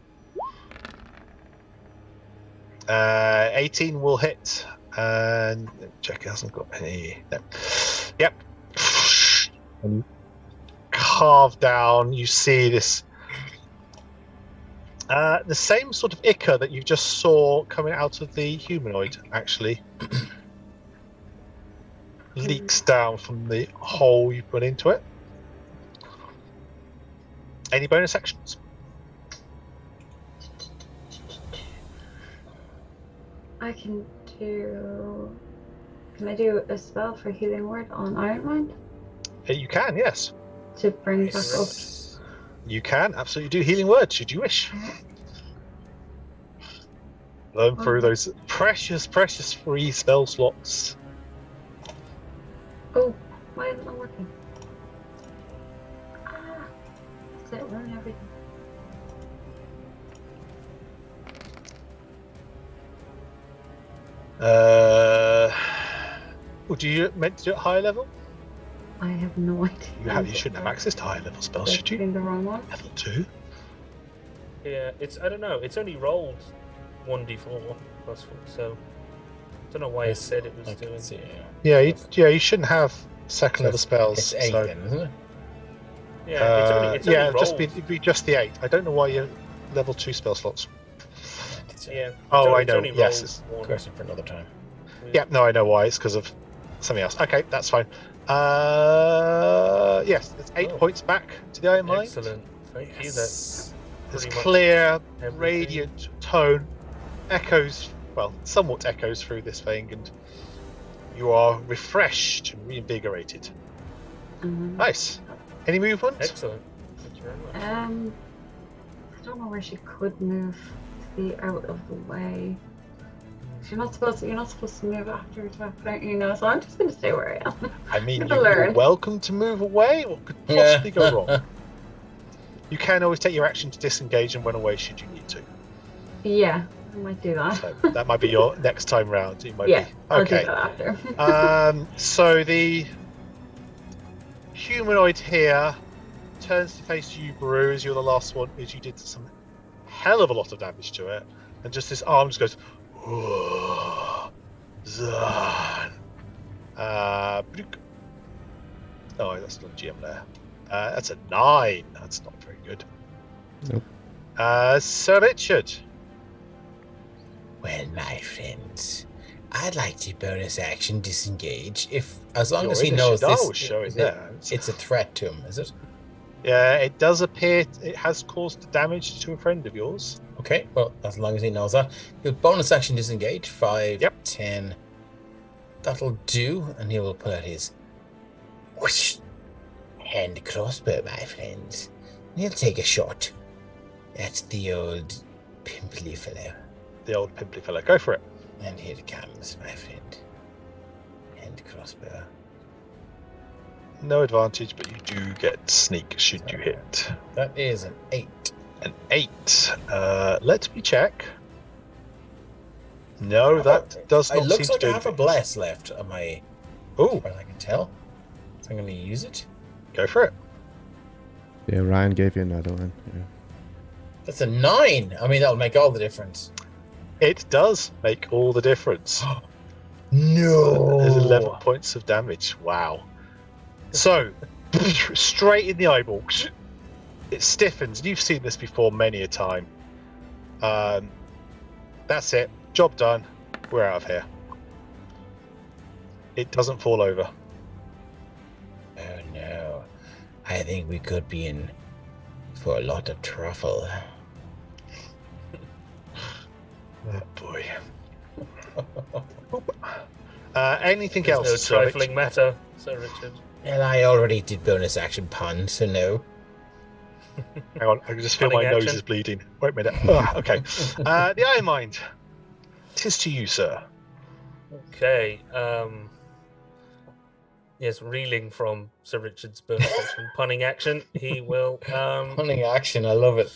18 will hit, and check it hasn't got any. No. Yep. And you carve down. You see this. The same sort of ichor that you just saw coming out of the humanoid, actually, leaks down from the hole you put into it. Any bonus actions? Can I do a spell for healing word on Iron Mind? You can, yes. To bring back up. You can absolutely do healing word, should you wish. Learn through those precious free spell slots. Oh, why isn't it working? Does it ruin everything? Would you meant to do it higher level? I have no idea. You shouldn't have access to higher level spells, should you? The wrong one. Level 2? Yeah, I don't know. It's only rolled 1d4 plus 4, so I don't know why it said it was doing. Yeah, you shouldn't have second level spells. It's 8 then, isn't it? Yeah, it's only rolled. it'd be just the 8. I don't know why you level 2 spell slots. Yeah. I know. Yes, it's a question for another time. Yeah, no, I know why. It's because of something else. Okay, that's fine. Yes, it's 8 points back to the Iron Mind. Excellent. Thank you. That's this pretty much clear, everything. radiant tone somewhat echoes through this thing, and you are refreshed and reinvigorated. Nice. Any movement? Excellent. Thank you very much. I don't know where she could move to be out of the way. You're not supposed to move after attack, right? So I'm just going to stay where I am. I mean, you're welcome to move away. What could possibly go wrong? You can always take your action to disengage and run away should you need to. Yeah, I might do that. So that might be your next time round. It might yeah, be. I'll Okay. do that after. So the humanoid here turns to face you, Baru, as you're the last one, as you did some hell of a lot of damage to it, and just this arm just goes. Zan. Oh, that's not GM there. That's a 9. That's not very good. Nope. Sir Richard. Well, my friends, I'd like to bonus action disengage as long as he knows it's a threat to him, is it? Yeah, it does appear it has caused damage to a friend of yours. Okay, well, as long as he knows that. He'll bonus action disengage, 5, 10. That'll do, and he will pull out his whoosh, hand crossbow, my friends. And he'll take a shot at the old pimply fellow. The old pimply fellow. Go for it. And here it comes, my friend. Hand crossbow. No advantage, but you do get sneak should you hit. That is an 8. An 8. Let me check. No, that does not seem to do it looks like I have a bless left on my... Oh. As far as I can tell. So I'm going to use it. Go for it. Yeah, Ryan gave you another one. Yeah. That's a 9. I mean, that'll make all the difference. It does make all the difference. No. There's 11 points of damage. Wow. So, straight in the eyeball. It stiffens. You've seen this before many a time. That's it. Job done. We're out of here. It doesn't fall over. Oh no. I think we could be in for a lot of truffle. Oh boy. Anything There's else? no Sir Richard? trifling matter, Sir Richard. And I already did bonus action pun, so no. Hang on, I can just feel Punning my nose action. is bleeding. Wait a minute. Okay. The Iron Mind. 'Tis to you, sir. Okay. Yes, reeling from Sir Richard's bonus action punning action, he will. Punning action, I love it.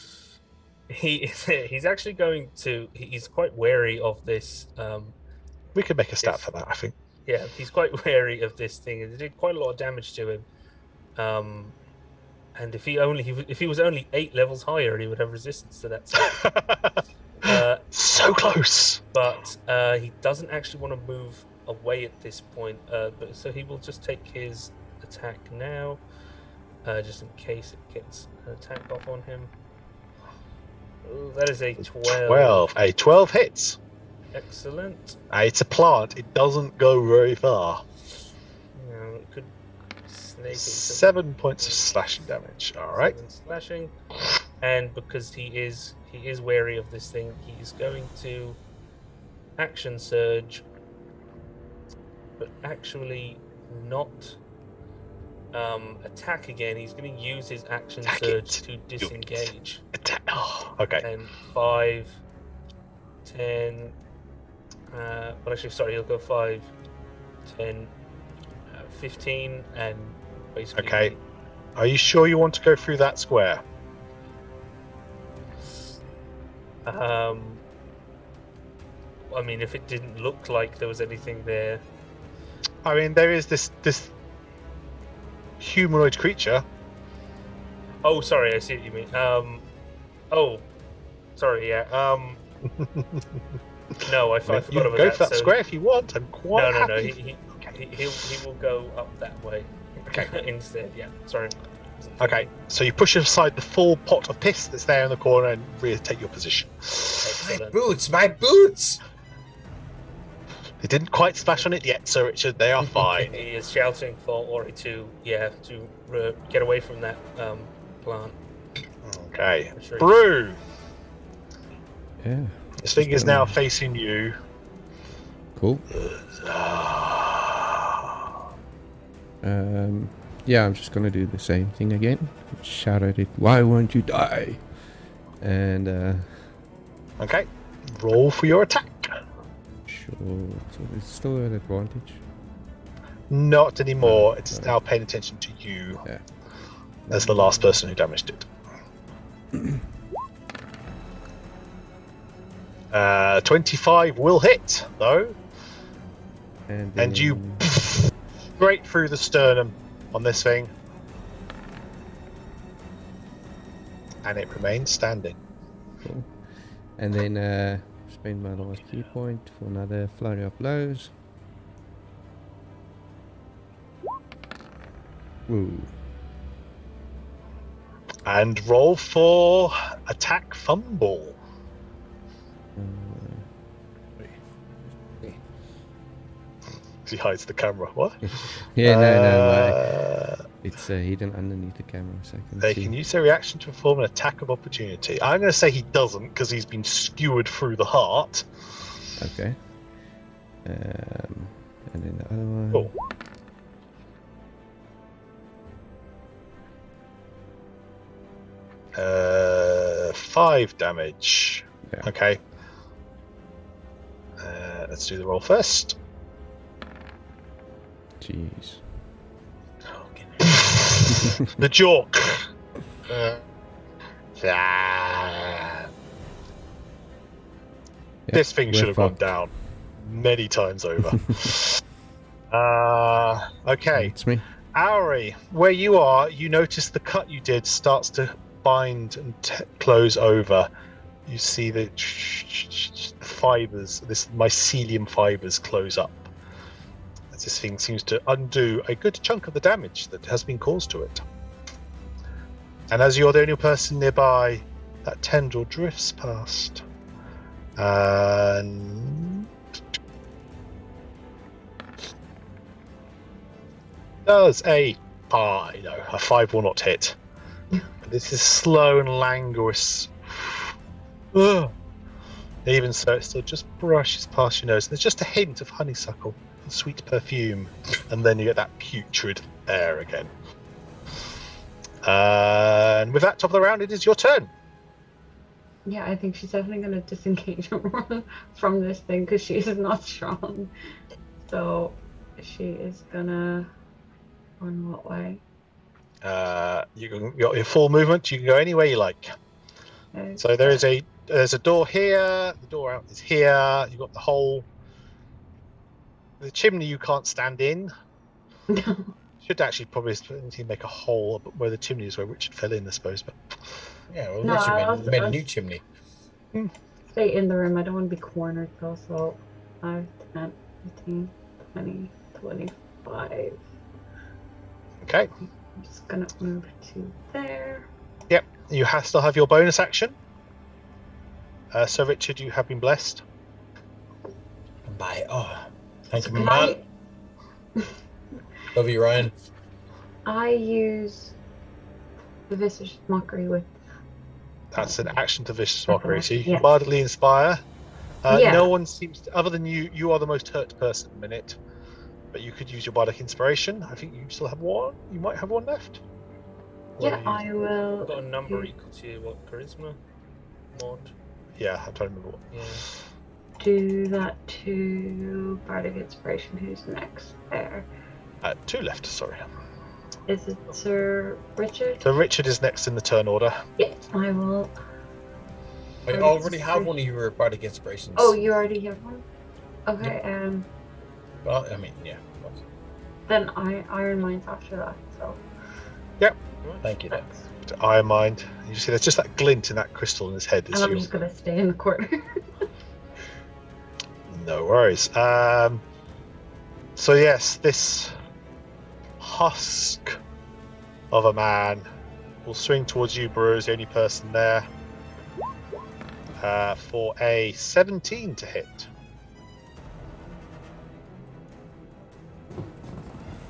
He's actually going to. He's quite wary of this. We could make a stat Yes. for that, I think. Yeah, he's quite wary of this thing. It did quite a lot of damage to him. And if he was only 8 levels higher, he would have resistance to that. So close. But he doesn't actually want to move away at this point. But so he will just take his attack now, just in case it gets an attack off on him. Ooh, that is a 12. 12 hits. Excellent. It's a plant. It doesn't go very far. Now it could snake it. 7 points of slashing damage. All right. 7 slashing, and because he is wary of this thing, he's going to action surge, but actually not attack again. He's going to use his action Attack surge it. to disengage. Attack. Oh, okay. And 5, 10. Well, actually, sorry, he'll go 5, 10, 15, and basically. Okay. Are you sure you want to go through that square? I mean, if it didn't look like there was anything there. I mean, there is this humanoid creature. Oh, sorry, I see what you mean. Oh, sorry, yeah. No, I forgot You about can go that. for that square if you want. I'm quite No. happy. He will go up that way. Okay. Instead, yeah. Sorry. Okay, so you push aside the full pot of piss that's there in the corner and retake your position. My Excellent. boots, my boots! They didn't quite splash on it yet, Sir Richard. They are fine. He is shouting for Ori to get away from that plant. Okay. For sure. Brew! Yeah. This thing is now facing you. Cool. Yeah, I'm just gonna do the same thing again. Shout at it. Why won't you die? And Okay. Roll for your attack. sure. So it's still an advantage. Not anymore. It's now paying attention to you Yeah. as the last person who damaged it. 25 will hit, though. And you then- straight through the sternum on this thing. And it remains standing. Cool. And then spend my last key point for another flurry of blows. Ooh. And roll for attack fumble. He hides the camera. What? Yeah, no. It's hidden underneath the camera, so I can They see. can use their reaction to perform an attack of opportunity. I'm going to say he doesn't because he's been skewered through the heart. Okay. And then the other one. Cool. Uh, 5 damage. Yeah. Okay. Let's do the roll first. Jeez. The jork. This thing we're should have gone fucked. down many times over. Okay. It's me. Auri, where you are, you notice the cut you did starts to bind and close over. You see the fibers, this mycelium fibers close up. As this thing seems to undo a good chunk of the damage that has been caused to it. And as you're the only person nearby, that tendril drifts past. And does a a 5 will not hit. But this is slow and languorous. Ugh. Even so, it still just brushes past your nose. There's just a hint of honeysuckle, sweet perfume, and then you get that putrid air again. And with that, top of the round, it is your turn. Yeah, I think she's definitely going to disengage from this thing because she is not strong. So she is going to run what way? You got your full movement. You can go anywhere you like. Okay. So there's a door here. The door out is here. You've got the chimney you can't stand in. Should actually probably make a hole where the chimney is, where Richard fell in, I suppose. But Yeah, well, No, Richard made a I'll new chimney. stay in the room. I don't want to be cornered though. So 5, 10, 15, 20, 25. okay. I'm just going to move to there. Yep. You still have your bonus action. So Richard, you have been blessed. Bye. Thank So you, can man. Love you, Ryan. I use the Vicious Mockery with... That's an action to vicious mockery. So you can Yes. bardically inspire. Yeah. No one seems to, other than you. You are the most hurt person at the minute. But you could use your bardic inspiration. I think you still have one. You might have one left. Yeah, I will... I've got a number equal to what charisma mod. Yeah, I'm trying to remember what. Yeah. do that to Bardic Inspiration. Who's next there? 2 left, sorry. Is it Sir Richard? So Richard is next in the turn order. Yes, I will. I already have one of your bardic inspirations. Oh, you already have one? Okay, Well, I mean, yeah. then Iron Mind's after that, so Thank you, then. that's... Iron Mind. You see, there's just that glint in that crystal in his head. And I'm just gonna stay in the corner. No worries. So yes, this husk of a man will swing towards you, Brew, as the only person there, for a 17 to hit.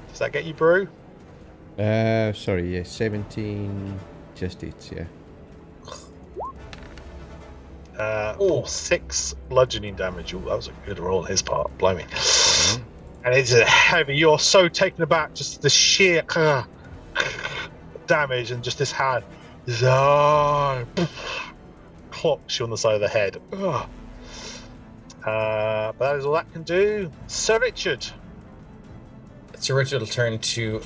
Does that get you, Brew? Sorry, yeah, 17 just hits, yeah. For 6 bludgeoning damage. Ooh, that was a good roll on his part. Blimey. And it's heavy. You're so taken aback, just the sheer damage, and just this hand clocks you on the side of the head. But that is all that can do. Sir Richard. Sir Richard will turn to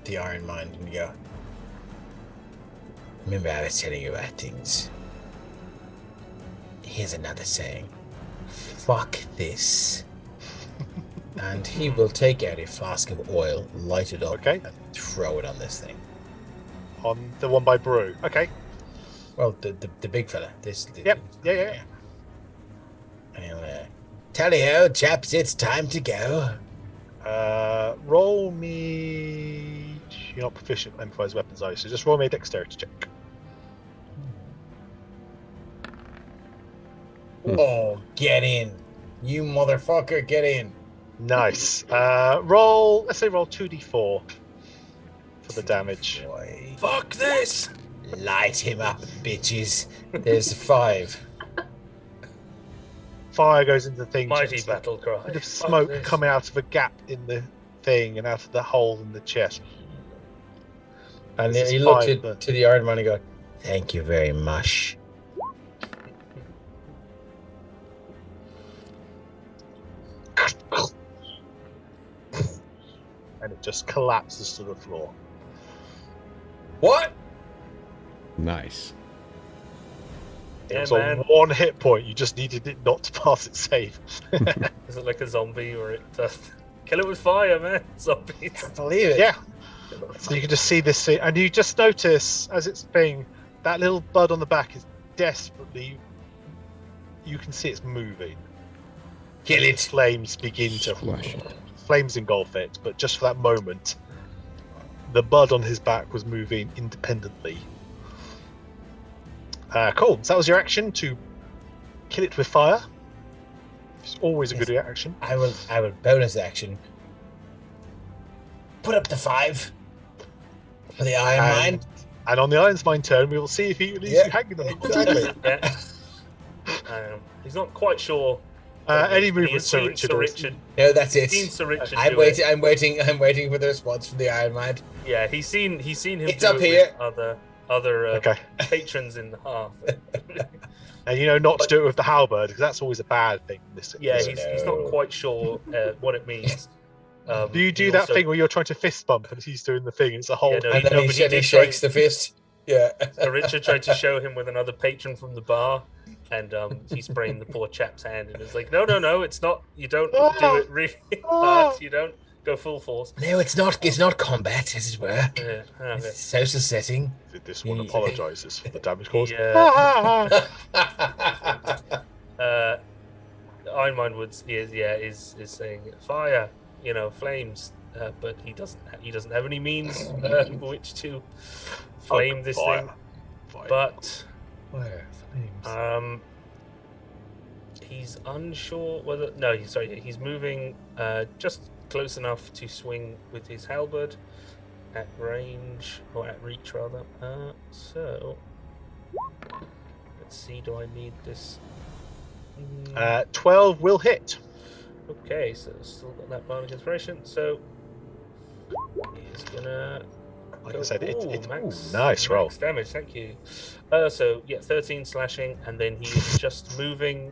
the Iron Mind and go, remember I was telling you about things. Here's another saying. Fuck this. And he will take out a flask of oil, light it up, and throw it on this thing. On the one by Brew. Okay. Well, the big fella. Yep. Yeah. And, tally-ho, chaps, it's time to go. Roll me... You're not proficient with improvised weapons, are you? So just roll me a dexterity check. Oh, get in. You motherfucker, get in. Nice. Let's say roll 2d4 for the damage. Boy. Fuck this! Light him up, bitches. There's 5. Fire goes into the thing. Mighty just battle cry. a bit of Fuck smoke this. coming out of a gap in the thing and out of the hole in the chest. And This he is looked 5, but- to the Iron Man and go, thank you very much. And it just collapses to the floor. What? Nice. It Yeah, was man. on 1 hit point. You just needed it not to pass its save. Is it like a zombie or it does? Kill it with fire, man. Zombies. Can't believe it. Yeah. So you can just see this thing, and you just notice as it's being, that little bud on the back is desperately. You can see it's moving. Kill it. Flames begin to Squash it. flames engulf it, but just for that moment, the bud on his back was moving independently. Cool. So that was your action to kill it with fire. It's always a good action. I will bonus action. put up the 5 for the Iron Mine. And on the Iron Mine turn, we will see if he leaves you hanging on. Exactly. Yeah. He's not quite sure. Any But he movement, has Sir seen Richard? Sir Richard. No, that's He's it. seen Sir Richard I'm do waiting. it. I'm waiting for the response from the Iron Mine. Yeah, he's seen him It's do up it here. with other Okay. patrons in the half. And you know not to do it with the halberd, because that's always a bad thing. Yeah, Oh, he's not no. quite sure what it means. Do you he do that also- thing where you're trying to fist bump and he's doing the thing? It's a whole. Yeah, no, And then but he he did shakes try- the fist. Yeah. So Richard tried to show him with another patron from the bar, and he sprained the poor chap's hand, and it's like, no, it's not. You don't do it really hard. You don't go full force. No, it's not. It's not combat, as it were. Yeah, okay. It's social setting. This one He- apologizes for the damage caused. Iron Mine Woods is saying fire, flames, but he doesn't have any means which to flame this thing. Fire. But Fire, flames. he's unsure whether he's moving just close enough to swing with his halberd at range or at reach rather. So let's see. Do I need this? 12 will hit. Okay, so still got that bardic inspiration. So he's gonna. Like go, I said, it's max roll. Damage, thank you. 13 slashing, and then he is just moving.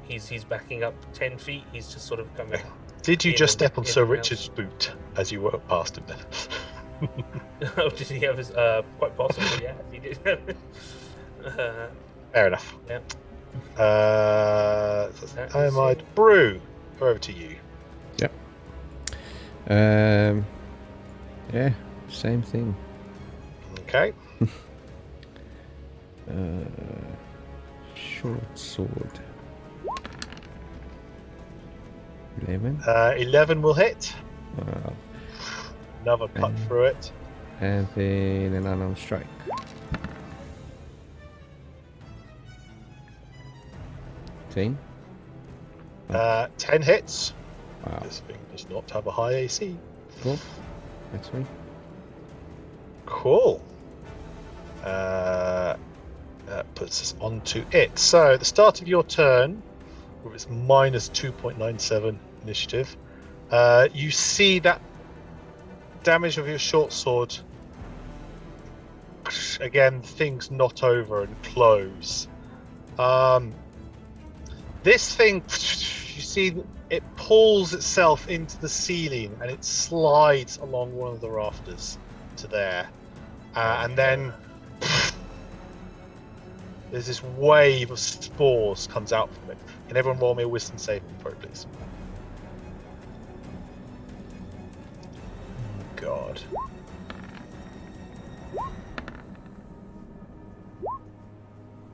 He's backing up 10 feet. He's just sort of coming. Did you in just and- step on in Sir and out. Richard's boot as you walked past him then? Oh, did he have his? Quite possibly, yeah. He did. Fair enough. Yeah. I might brew. Go over to you. Yeah, same thing. Okay. Short sword. 11. 11 will hit. Wow. Another cut through it. And then an unarmed strike. 10. 10 hits. Wow. This thing does not have a high AC. Cool. That's me. Cool. That puts us onto it. So, at the start of your turn, with its minus 2.97 initiative, you see that damage of your short sword. Again, things knot over and close. This thing, you see, it pulls itself into the ceiling and it slides along one of the rafters to there. And then there's this wave of spores comes out from it. Can everyone roll me a wisdom saving throw, please? God.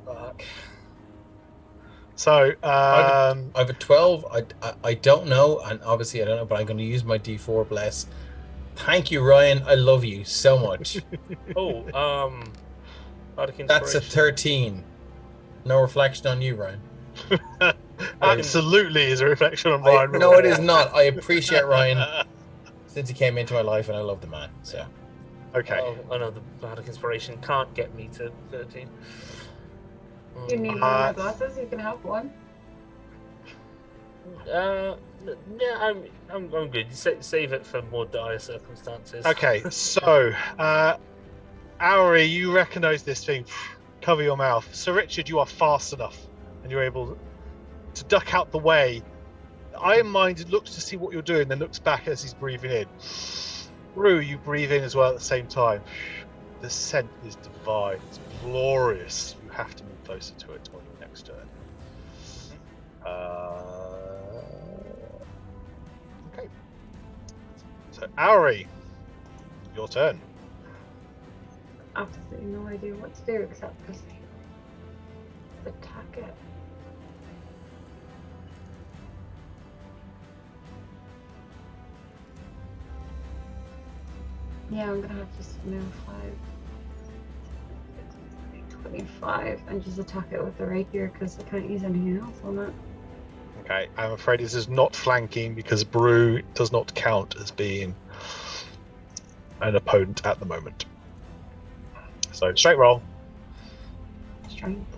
Fuck. So, I have a 12. I don't know, and obviously I don't know, but I'm going to use my D4 bless. Thank you, Ryan. I love you so much. Bardic That's a Inspiration. 13. No reflection on you, Ryan. absolutely is a reflection on Ryan. No, it is not. I appreciate Ryan since he came into my life, and I love the man. So Okay. Oh no, the Bardic Inspiration can't get me to 13. You need more glasses? You can have one. Yeah, I'm good. Save it for more dire circumstances. Okay, so, Auri, you recognise this thing. Cover your mouth. Sir Richard, you are fast enough, and you're able to duck out the way. Iron Mind looks to see what you're doing, then looks back as he's breathing in. Rue, you breathe in as well at the same time. The scent is divine. It's glorious. You have to move closer to it on your next turn. Okay. So, Auri, your turn. Absolutely no idea what to do except just attack it. Yeah, I'm gonna have to move 25 and just attack it with the rapier because I can't use anything else on it. Okay, I'm afraid this is not flanking because Brew does not count as being an opponent at the moment. So straight roll. Strength.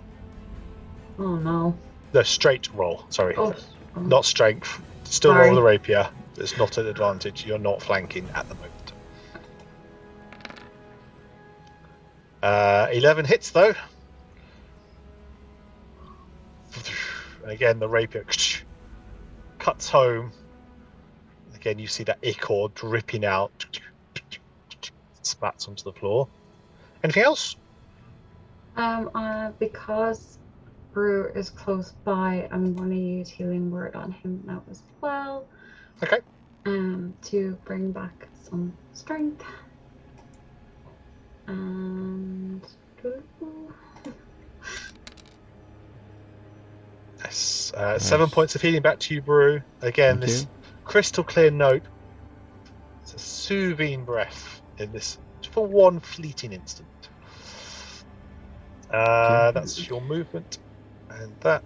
Oh no. No, straight roll. Sorry, Oh. not strength. Still roll Sorry. the rapier. It's not an advantage. You're not flanking at the moment. 11 hits though. And again, the rapier cuts home. Again, you see that ichor dripping out. Splats onto the floor. Anything else? Because Brew is close by, I'm going to use Healing Word on him now as well. Okay. To bring back some strength. And Yes. Nice. 7 points of healing back to you, Brew. Again, Thank this you. crystal clear note. It's a soothing breath in this for one fleeting instant. That's your movement, and that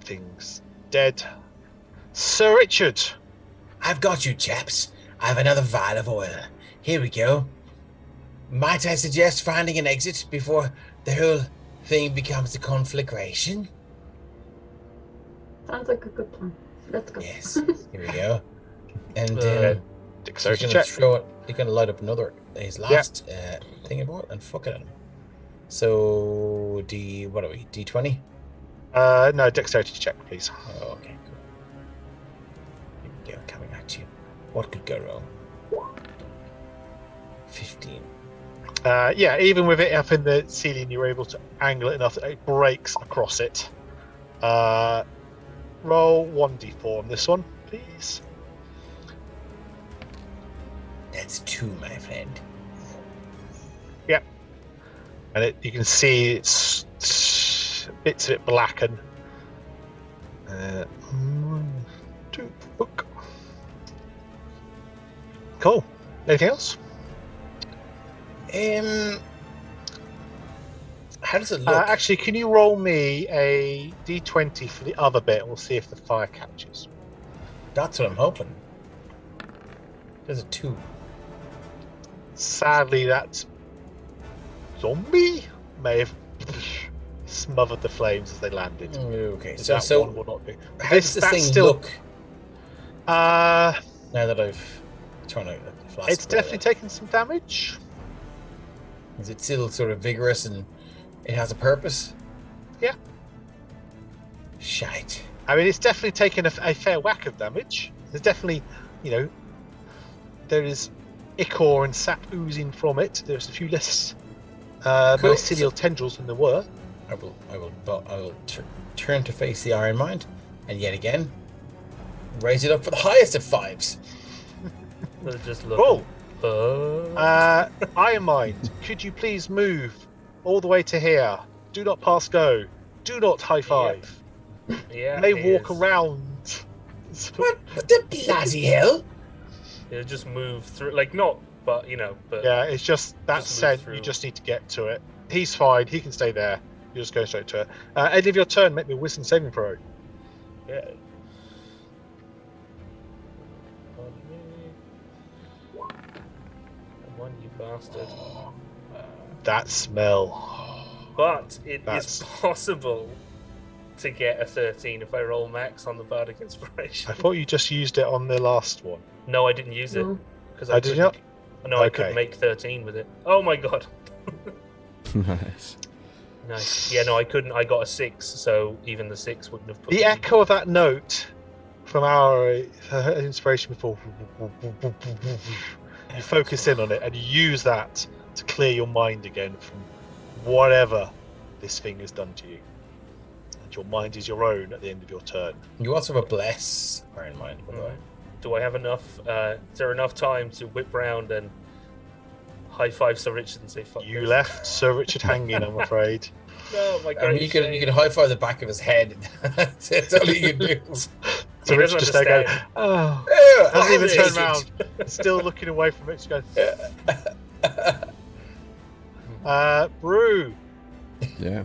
thing's dead. Sir Richard. I've got you, chaps. I have another vial of oil. Here we go. Might I suggest finding an exit before the whole thing becomes a conflagration? sounds like a good plan. Let's go. Yes. Here we go. And Dexterity he's check. gonna throw it. He's gonna light up another his last thing about and fuck it at him. So what are we? D20? No, dexterity check, please. Oh, okay, cool. Here we go, coming at you. What could go wrong? 15. Yeah, even with it up in the ceiling, you're able to angle it enough that it breaks across it. Roll 1d4 on this one, please. That's 2, my friend. Yep. And you can see it's bits of it blacken. 1, 2, book. Cool. Anything else? How does it look? Actually, can you roll me a d20 for the other bit? We'll see if the fire catches. That's what I'm hoping. There's a 2. Sadly, that zombie may have smothered the flames as they landed. Okay, So so one will not be. how does this that's thing still- look Uh, now that I've thrown out the flask? it's definitely taken some damage. Is it still sort of vigorous and it has a purpose? Yeah. Shite. I mean, it's definitely taken a fair whack of damage. There's definitely, there is ichor and sap oozing from it. There's a few less Cool. mycelial tendrils than there were. I will turn to face the Iron Mind, and yet again, raise it up for the highest of 5s. They're just Cool. looking. Iron Mind, could you please move all the way to here? Do not pass go. Do not high five. Yeah. May it walk is. around. What the bloody hell? It'll just move through, like not, but but Yeah, it's just that Just move scent. through. You just need to get to it. He's fine. He can stay there. You're just going straight to it. End of your turn. Make me a wisdom saving throw. yeah. One, you bastard. That smell. But it is That's- possible to get a 13 if I roll max on the Bardic Inspiration. I thought you just used it on the last one. No, I didn't use it No. because Oh, did you not? No, I Okay. couldn't make 13 with it. Oh my god. Nice. Nice. Yeah, no, I couldn't. I got a 6, so even the 6 wouldn't have put The me- echo of that note from our inspiration before. You focus in on it and you use that to clear your mind again from whatever this thing has done to you. And your mind is your own at the end of your turn. You also have a bless Iron Mind, by the way. Do I have enough? Is there enough time to whip round and high five Sir Richard and say fuck You this? left Sir Richard hanging, I'm afraid. No, my I God. mean, you could high five the back of his head. That's all you can do. So He Richard doesn't just there going, understand. oh, Yeah, hasn't even I'll turned take around, still looking away from it, just going, Brew. Yeah.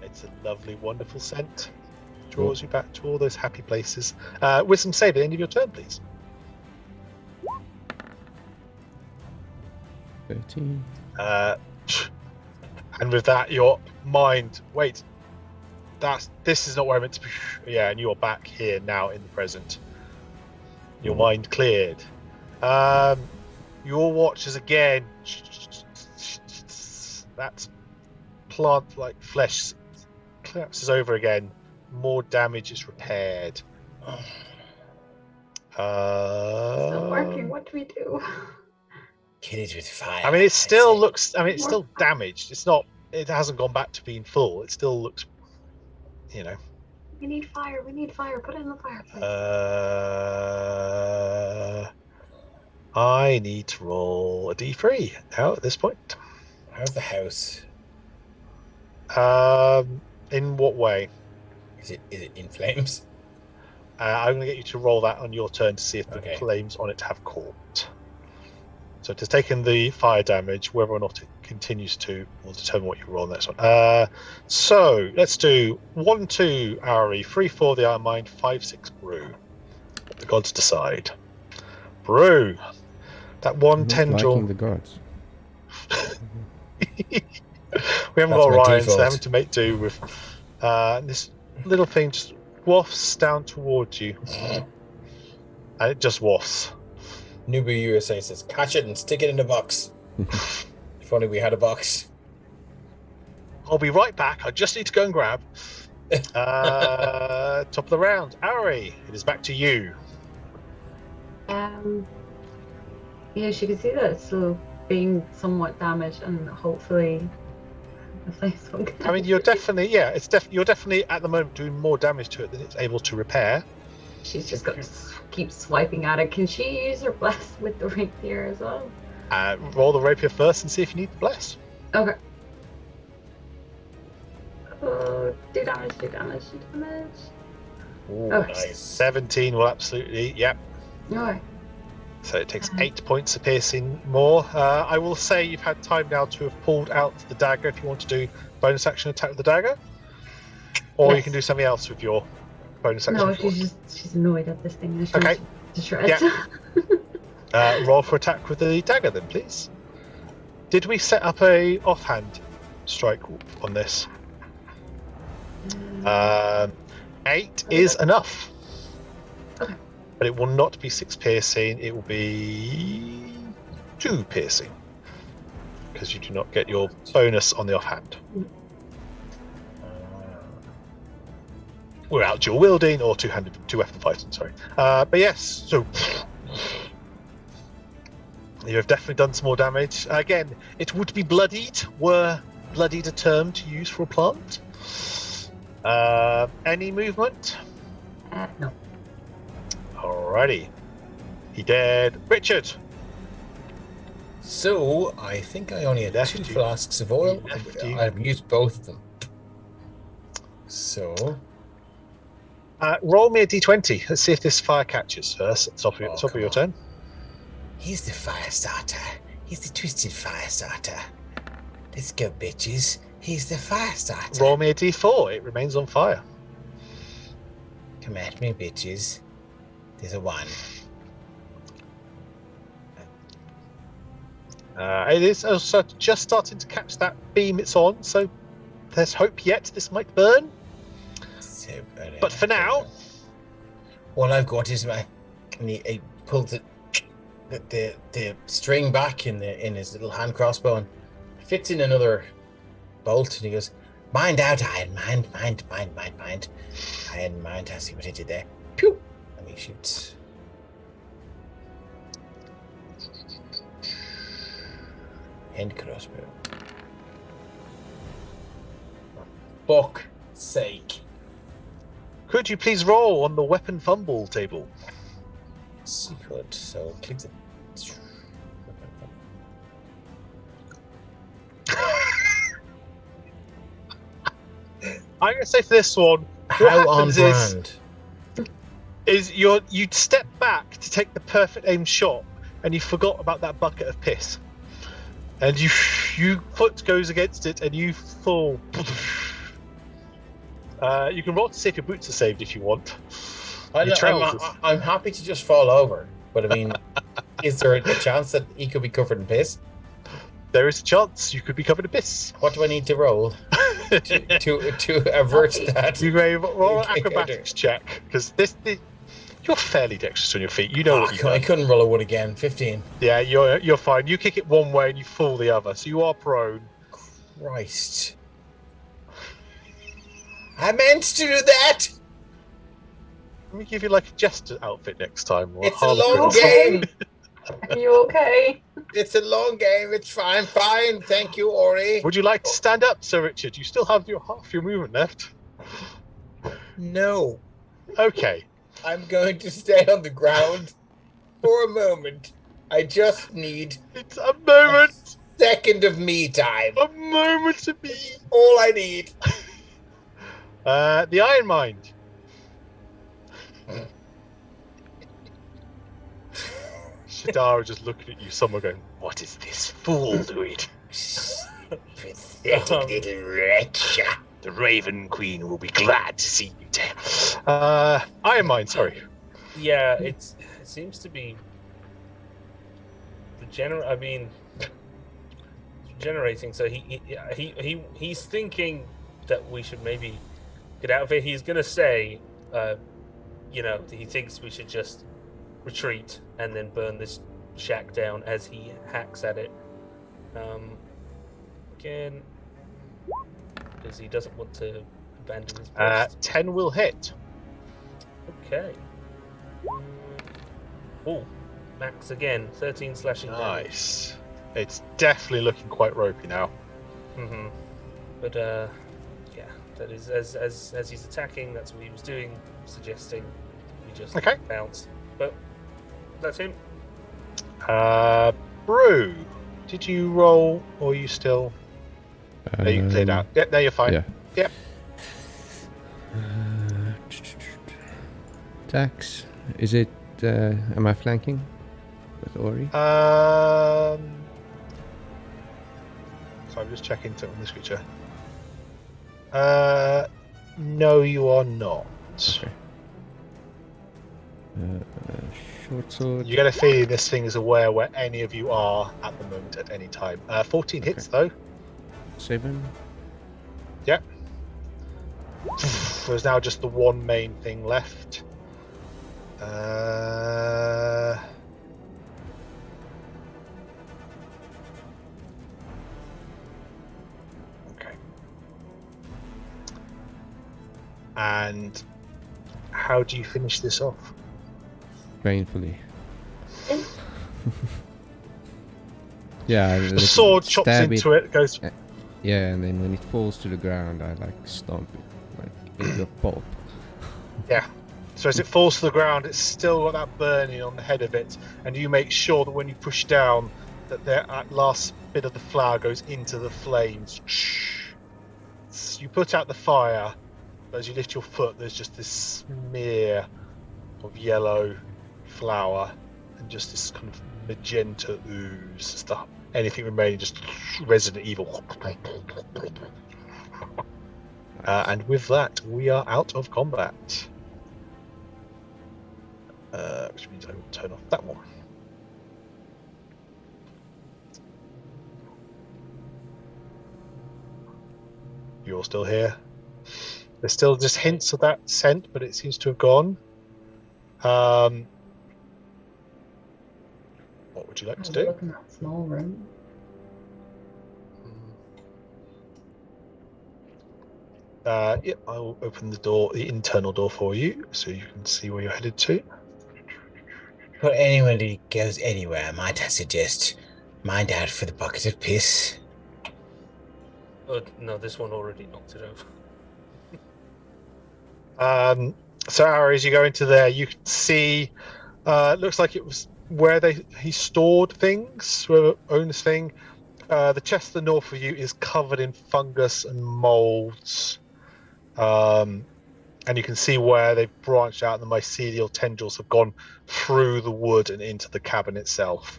It's a lovely, wonderful scent. Do you draws you back to all those happy places. Wisdom save at the end of your turn, please. 13. And with that, your mind. Wait, this is not where I meant to be. Yeah, and you're back here now in the present. Your mind cleared. Your watches again. That plant-like flesh collapses over again. More damage is repaired. It's not working. What do we do? Kill it with fire. I mean, it still say. looks. I mean, it's still damaged. It's not. It hasn't gone back to being full. It still looks. You know. We need fire. We need fire. Put it in the fireplace. I need to roll a d3 now at this point. How's the house? In what way? Is it in flames? I'm going to get you to roll that on your turn to see if the Okay. flames on it have caught. So it has taken the fire damage. Whether or not it continues to will determine what you roll on the next one. So let's do 1, 2, Ari, 3, 4, the Iron Mind, 5, 6, Brew. The gods decide. Brew. That one Not tendril. liking the gods. We haven't That's got my Orion, so default. they're having to make do with this little thing just wafts down towards you. And it just wafts. Nubu USA says, catch it and stick it in the box. If only we had a box. I'll be right back. I just need to go and grab. Top of the round. Ari, it is back to you. Yeah, she can see that it's still being somewhat damaged, and hopefully the flames won't get I mean, you're definitely, you're definitely at the moment doing more damage to it than it's able to repair. She's just going to keep swiping at it. Can she use her bless with the rapier as well? Roll the rapier first and see if you need the bless. Okay. Oh, do damage. Ooh, Okay. nice. 17 will absolutely, yep. Alright. So it takes 8 points of piercing more. I will say you've had time now to have pulled out the dagger if you want to do bonus action attack with the dagger. Or you Yes. can do something else with your bonus action. No, if you she's annoyed at this thing. She's Okay. to shreds. want. Roll for attack with the dagger then, please. Did we set up a offhand strike on this? 8 is enough. Okay. But it will not be 6 piercing, it will be 2 piercing. Because you do not get your bonus on the offhand. Without dual wielding or two-weapon fighting, sorry. But yes, so you have definitely done some more damage. Again, it would be bloodied, were bloodied a term to use for a plant. Any movement? No. Alrighty. He dead. Richard! So, I think I only had Left 2 you. flasks of oil. Left you. I've used both of them. So, Roll me a d20. Let's see if this fire catches first. Top of Oh, top of come your on. turn. he's the fire starter. He's the twisted fire starter. Let's go, bitches. He's the fire starter. Roll me a d4. It remains on fire. Come at me, bitches. There's a 1. It is also just starting to catch that beam it's on, so there's hope yet this might burn. So, But for now- all I've got is my. And he pulls the string back in his little hand crossbow and fits in another bolt, and he goes, "Mind out, Iron Mind, mind. Iron Mind, I see what I did there. Pew!" And he shoots. Hand crossbow. For fuck's sake. Could you please roll on the weapon fumble table? Yes, you could. So click the. I'm going to say for this one, How on happens brand? is you'd step back to take the perfect aim shot, and you forgot about that bucket of piss, and you foot goes against it, and you fall. You can roll to see if your boots are saved if you want. I'm trousers. happy to just fall over, but I mean, is there a chance that he could be covered in piss? There is a chance you could be covered in piss. What do I need to roll to avert that? You may roll an acrobatics check because you're fairly dexterous on your feet. You know what you've I done. couldn't roll a wood again. 15. Yeah, you're fine. You kick it one way and you fall the other, so you are prone. Christ. I meant to do that. Let me give you like a jester outfit next time. Or It's a long Harlequin. game. Are you okay? It's a long game. It's fine. Fine. Thank you, Ori. Would you like to stand up, Sir Richard? You still have half your movement left. No. Okay. I'm going to stay on the ground for a moment. I just need It's a moment. a second of me time. A moment to be. All I need. The Iron Mind. Shadara just looking at you, someone going, "What is this fool doing?" Pathetic little wretch. The Raven Queen will be glad to see you dead. Iron Mind, sorry. Yeah, it seems to be regenerating. So he's thinking that we should maybe get out of here. He's gonna say, he thinks we should just retreat and then burn this shack down as he hacks at it. Again, because he doesn't want to abandon his post. 10 will hit. Okay. Oh, max again. 13 slashing damage. Nice. It's definitely looking quite ropey now. Mm-hmm. But yeah, that is as he's attacking. That's what he was doing, suggesting we just bounce. But that's him. Brew, did you roll or are you still? No, you cleared out. Yeah, there you're fine. Yeah. Yep. Attacks. Is it? Am I flanking with Ori? So I'm just checking on this creature. No, you are not. Okay. Short sword. You get a feeling this thing is aware where any of you are at the moment at any time. 14 hits though. 7. Yep. There's now just the one main thing left. Okay. And how do you finish this off? Painfully. Yeah. The sword chops into it, goes. Yeah, and then when it falls to the ground, I like stomp it like into a pulp. Yeah. So as it falls to the ground, it's still got that burning on the head of it, and you make sure that when you push down, that that last bit of the flower goes into the flames. You put out the fire, but as you lift your foot, there's just this smear of yellow flour and just this kind of magenta ooze stuff. Anything remaining, just Resident Evil. And with that, we are out of combat. Which means I will turn off that one. You're still here. There's still just hints of that scent, but it seems to have gone. What would you like to do? Look in that small room. Yeah, I will open the door, the internal door for you, so you can see where you're headed to. But anyone who goes anywhere, might I suggest, mind out for the bucket of piss. Oh, no, this one already knocked it over. So Ara, as you go into there, you can see, looks like it was where he stored things, whoever owns thing. The chest to the north of you is covered in fungus and molds. And you can see where they've branched out and the mycelial tendrils have gone through the wood and into the cabin itself.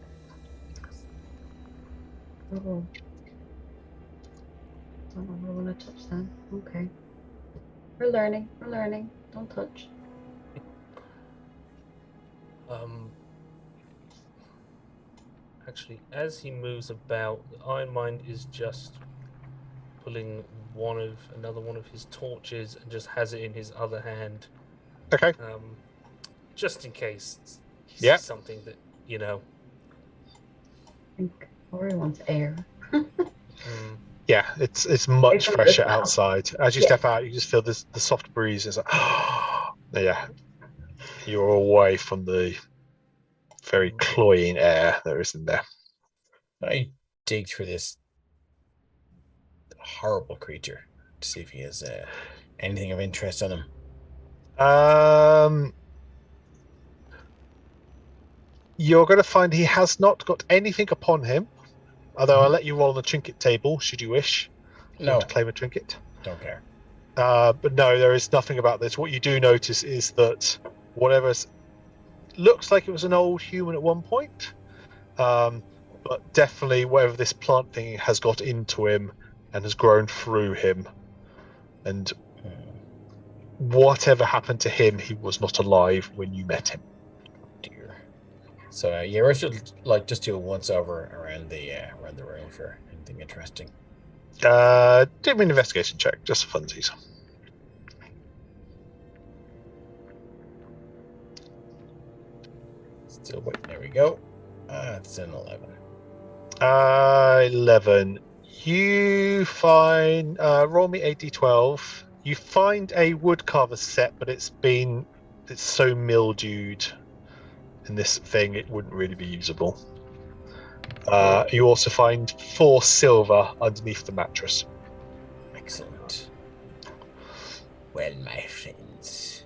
Oh. Don't know if I want to touch them. Okay. We're learning. Don't touch. Actually, as he moves about, the Iron Mind is just pulling another one of his torches and just has it in his other hand. Okay. Just in case he Yeah. sees something that, you know. I think Ori wants air. Yeah, it's much It's fresher well. outside. As you Yeah. step out, you just feel the soft breeze. It's like, yeah, you're away from the very cloying air there is in there. I dig through this horrible creature to see if he has anything of interest on him. You're going to find he has not got anything upon him. Although I'll let you roll on the trinket table, should you wish. If you want to claim a trinket. Don't care. But no, there is nothing about this. What you do notice is that whatever looks like it was an old human at one point, but definitely whatever this plant thing has got into him and has grown through him. And whatever happened to him, he was not alive when you met him. Dear. So yeah, we should like just do a once over around the room for anything interesting. Do me an investigation check, just for funsies. Still waiting. There we go. It's an 11. 11. You find roll me a d12. You find a woodcarver set, but it's so mildewed in this thing it wouldn't really be usable. You also find 4 silver underneath the mattress. Excellent. Well, my friends,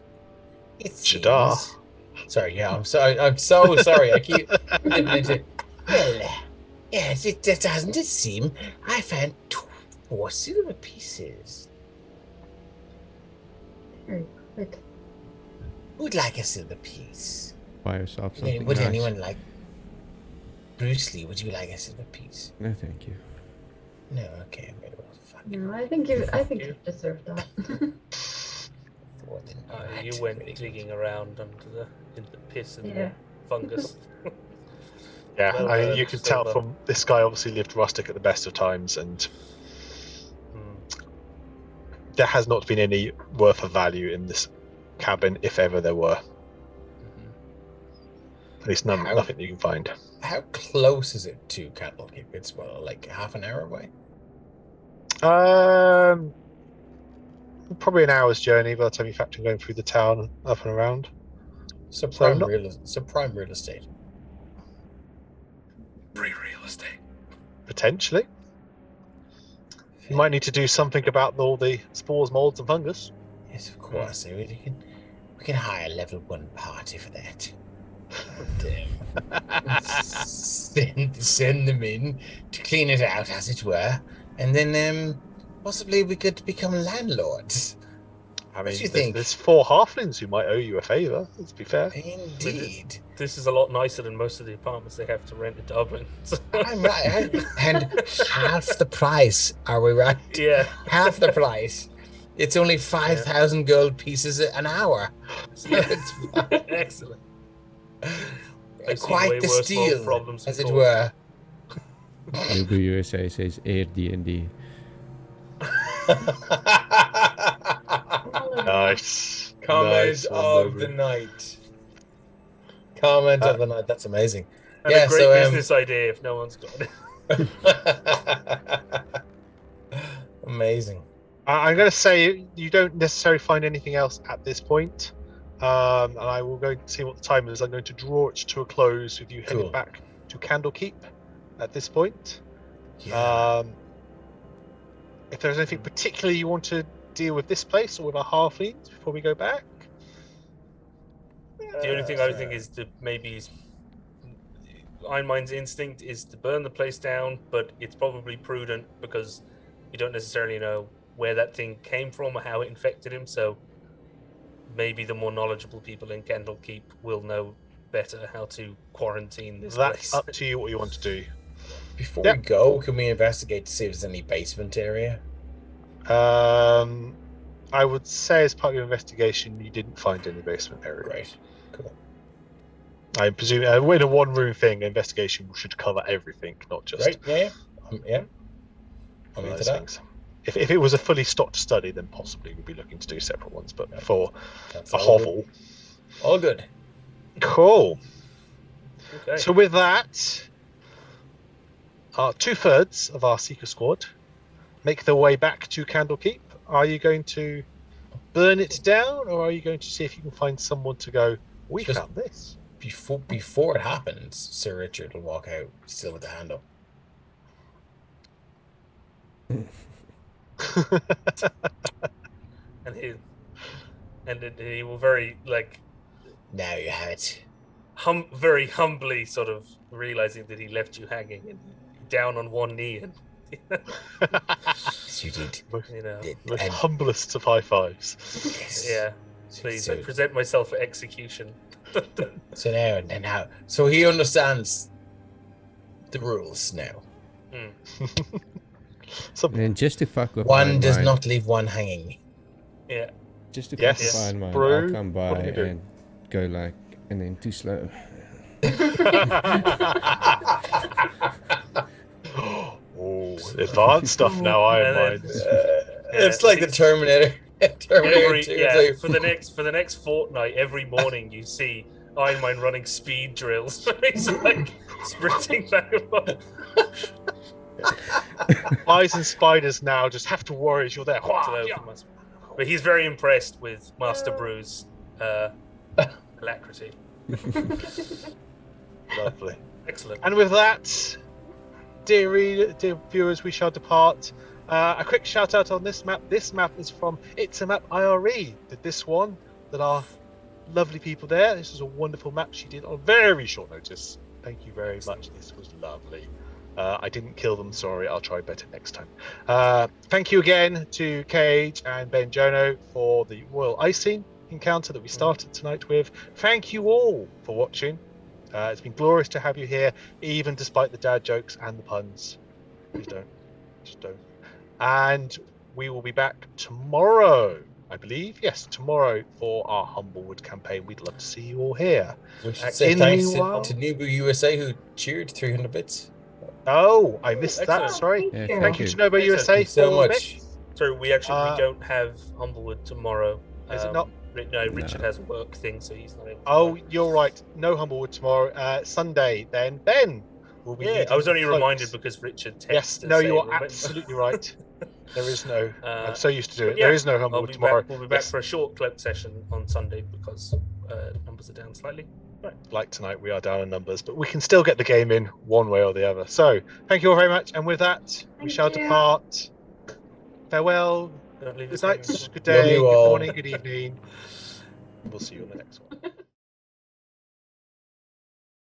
it Shadar. seems. Sorry, yeah, I'm so sorry. I keep dipping into. Well, yes, it doesn't it seem? I found 4 silver pieces. Very good. Who'd like a silver piece? Buy yourself something Would nice. anyone like? Bruce Lee, would you like a silver piece? No, thank you. No, okay. Well, fuck. No, I think you deserve that. You went digging around in the piss and the fungus. Yeah, Well, you can tell silver. from this guy obviously lived rustic at the best of times, and there has not been any worth of value in this cabin, if ever there were. At least nothing you can find. How close is it to Candlekeep? It's like half an hour away. Probably an hour's journey by the time you factor in going through the town, up and around. So prime real estate. Free real estate. Potentially. You might need to do something about all the spores, molds, and fungus. Yes, of course. We can hire a level 1 party for that. Send them in to clean it out, as it were, and then possibly we could become landlords. I mean, what do you think? There's 4 halflings who mite owe you a favour. Let's be fair. Indeed. This is a lot nicer than most of the apartments they have to rent in Dublin. I'm right, and half the price. Are we right? Yeah, half the price. It's only 5,000 gold pieces an hour. So it's fine. Excellent. Quite the steal, as it were. Ubu USA says Airbnb. Nice. Comment of the night. Comment of the night. That's amazing. And a great business idea if no one's got it. Amazing. I'm going to say you don't necessarily find anything else at this point. And I will go see what the time is. I'm going to draw it to a close with you heading back to Candlekeep at this point. Yeah. If there's anything particularly you want to deal with this place or with our halflings before we go back? The only thing I think is to maybe Iron Mind's instinct is to burn the place down, but it's probably prudent because you don't necessarily know where that thing came from or how it infected him, so maybe the more knowledgeable people in Candlekeep will know better how to quarantine this place. That's up to you what you want to do. Before we go, can we investigate to see if there's any basement area? I would say as part of your investigation, you didn't find any basement area. Right. Cool. I presume in a one-room thing, investigation should cover everything, not just Right. Yeah. Yeah. I'm one of into those that. things. If it was a fully stocked study, then possibly we'd be looking to do separate ones. But Yeah. for That's a all good. hovel, All good. cool. Okay. So with that, 2/3 of our Seeker squad make their way back to Candlekeep. Are you going to burn it down, or are you going to see if you can find someone to go, we Just- found this? Before it happens, Sir Richard will walk out still with the hand up. And then he will very Now you have it. very humbly sort of realizing that he left you hanging and down on one knee and Yes, you did. Most And- humblest of high fives. Yes. yeah, please, I So, present myself for execution. so now, so he understands the rules now. Some, And then just to fuck with One does mine, not leave one hanging. Yeah. just to Yes, fuck with mine, brew, I'll come what by do you do? and go like, and then too slow. oh, advanced stuff now. I And then- mind. It's like the Terminator. Terminator 2. It's for the next fortnight, every morning you see Iron Man running speed drills. He's like sprinting back and forth. Flies and spiders now just have to worry as you're there. But he's very impressed with Master Brew's alacrity. Lovely. Excellent. And with that, dear viewers, we shall depart. A quick shout out on this map. This map is from It's a Map IRE. Did this one that are lovely people there. This is a wonderful map she did on very short notice. Thank you very much. This was lovely. I didn't kill them. Sorry. I'll try better next time. Thank you again to Cage and Ben Jono for the Royal Icing encounter that we started tonight with. Thank you all for watching. It's been glorious to have you here, even despite the dad jokes and the puns. Please don't. Just don't. And we will be back tomorrow, I believe. Yes, tomorrow for our Humblewood campaign. We'd love to see you all here. We should say In the thanks meanwhile- to Nubu USA who cheered 300 bits. Oh, I missed that. excellent. Sorry. Yeah, Thank you you. to Nobo Excellent. USA Thank you so for much. bits. So we Uh, don't have Humblewood tomorrow. Is it not? No, Richard has a work thing, so he's not able to Oh, go. you're right. No Humblewood tomorrow. Sunday, then Ben will be. Yeah, leading I was only the float. reminded because Richard texted. Yes, no, saying, you are "Remember-" absolutely right. There is no. I'm so used to do but it. yeah, There is no I'll Humblewood be tomorrow. back. We'll be back Yes. for a short cloak session on Sunday because numbers are down slightly. Right. Like tonight, we are down in numbers, but we can still get the game in one way or the other. So, thank you all very much. And with that, we Thank shall you. depart. Farewell. Don't leave Good us night. hanging. Good day. you Good all. morning. Good evening. We'll see you on the next one.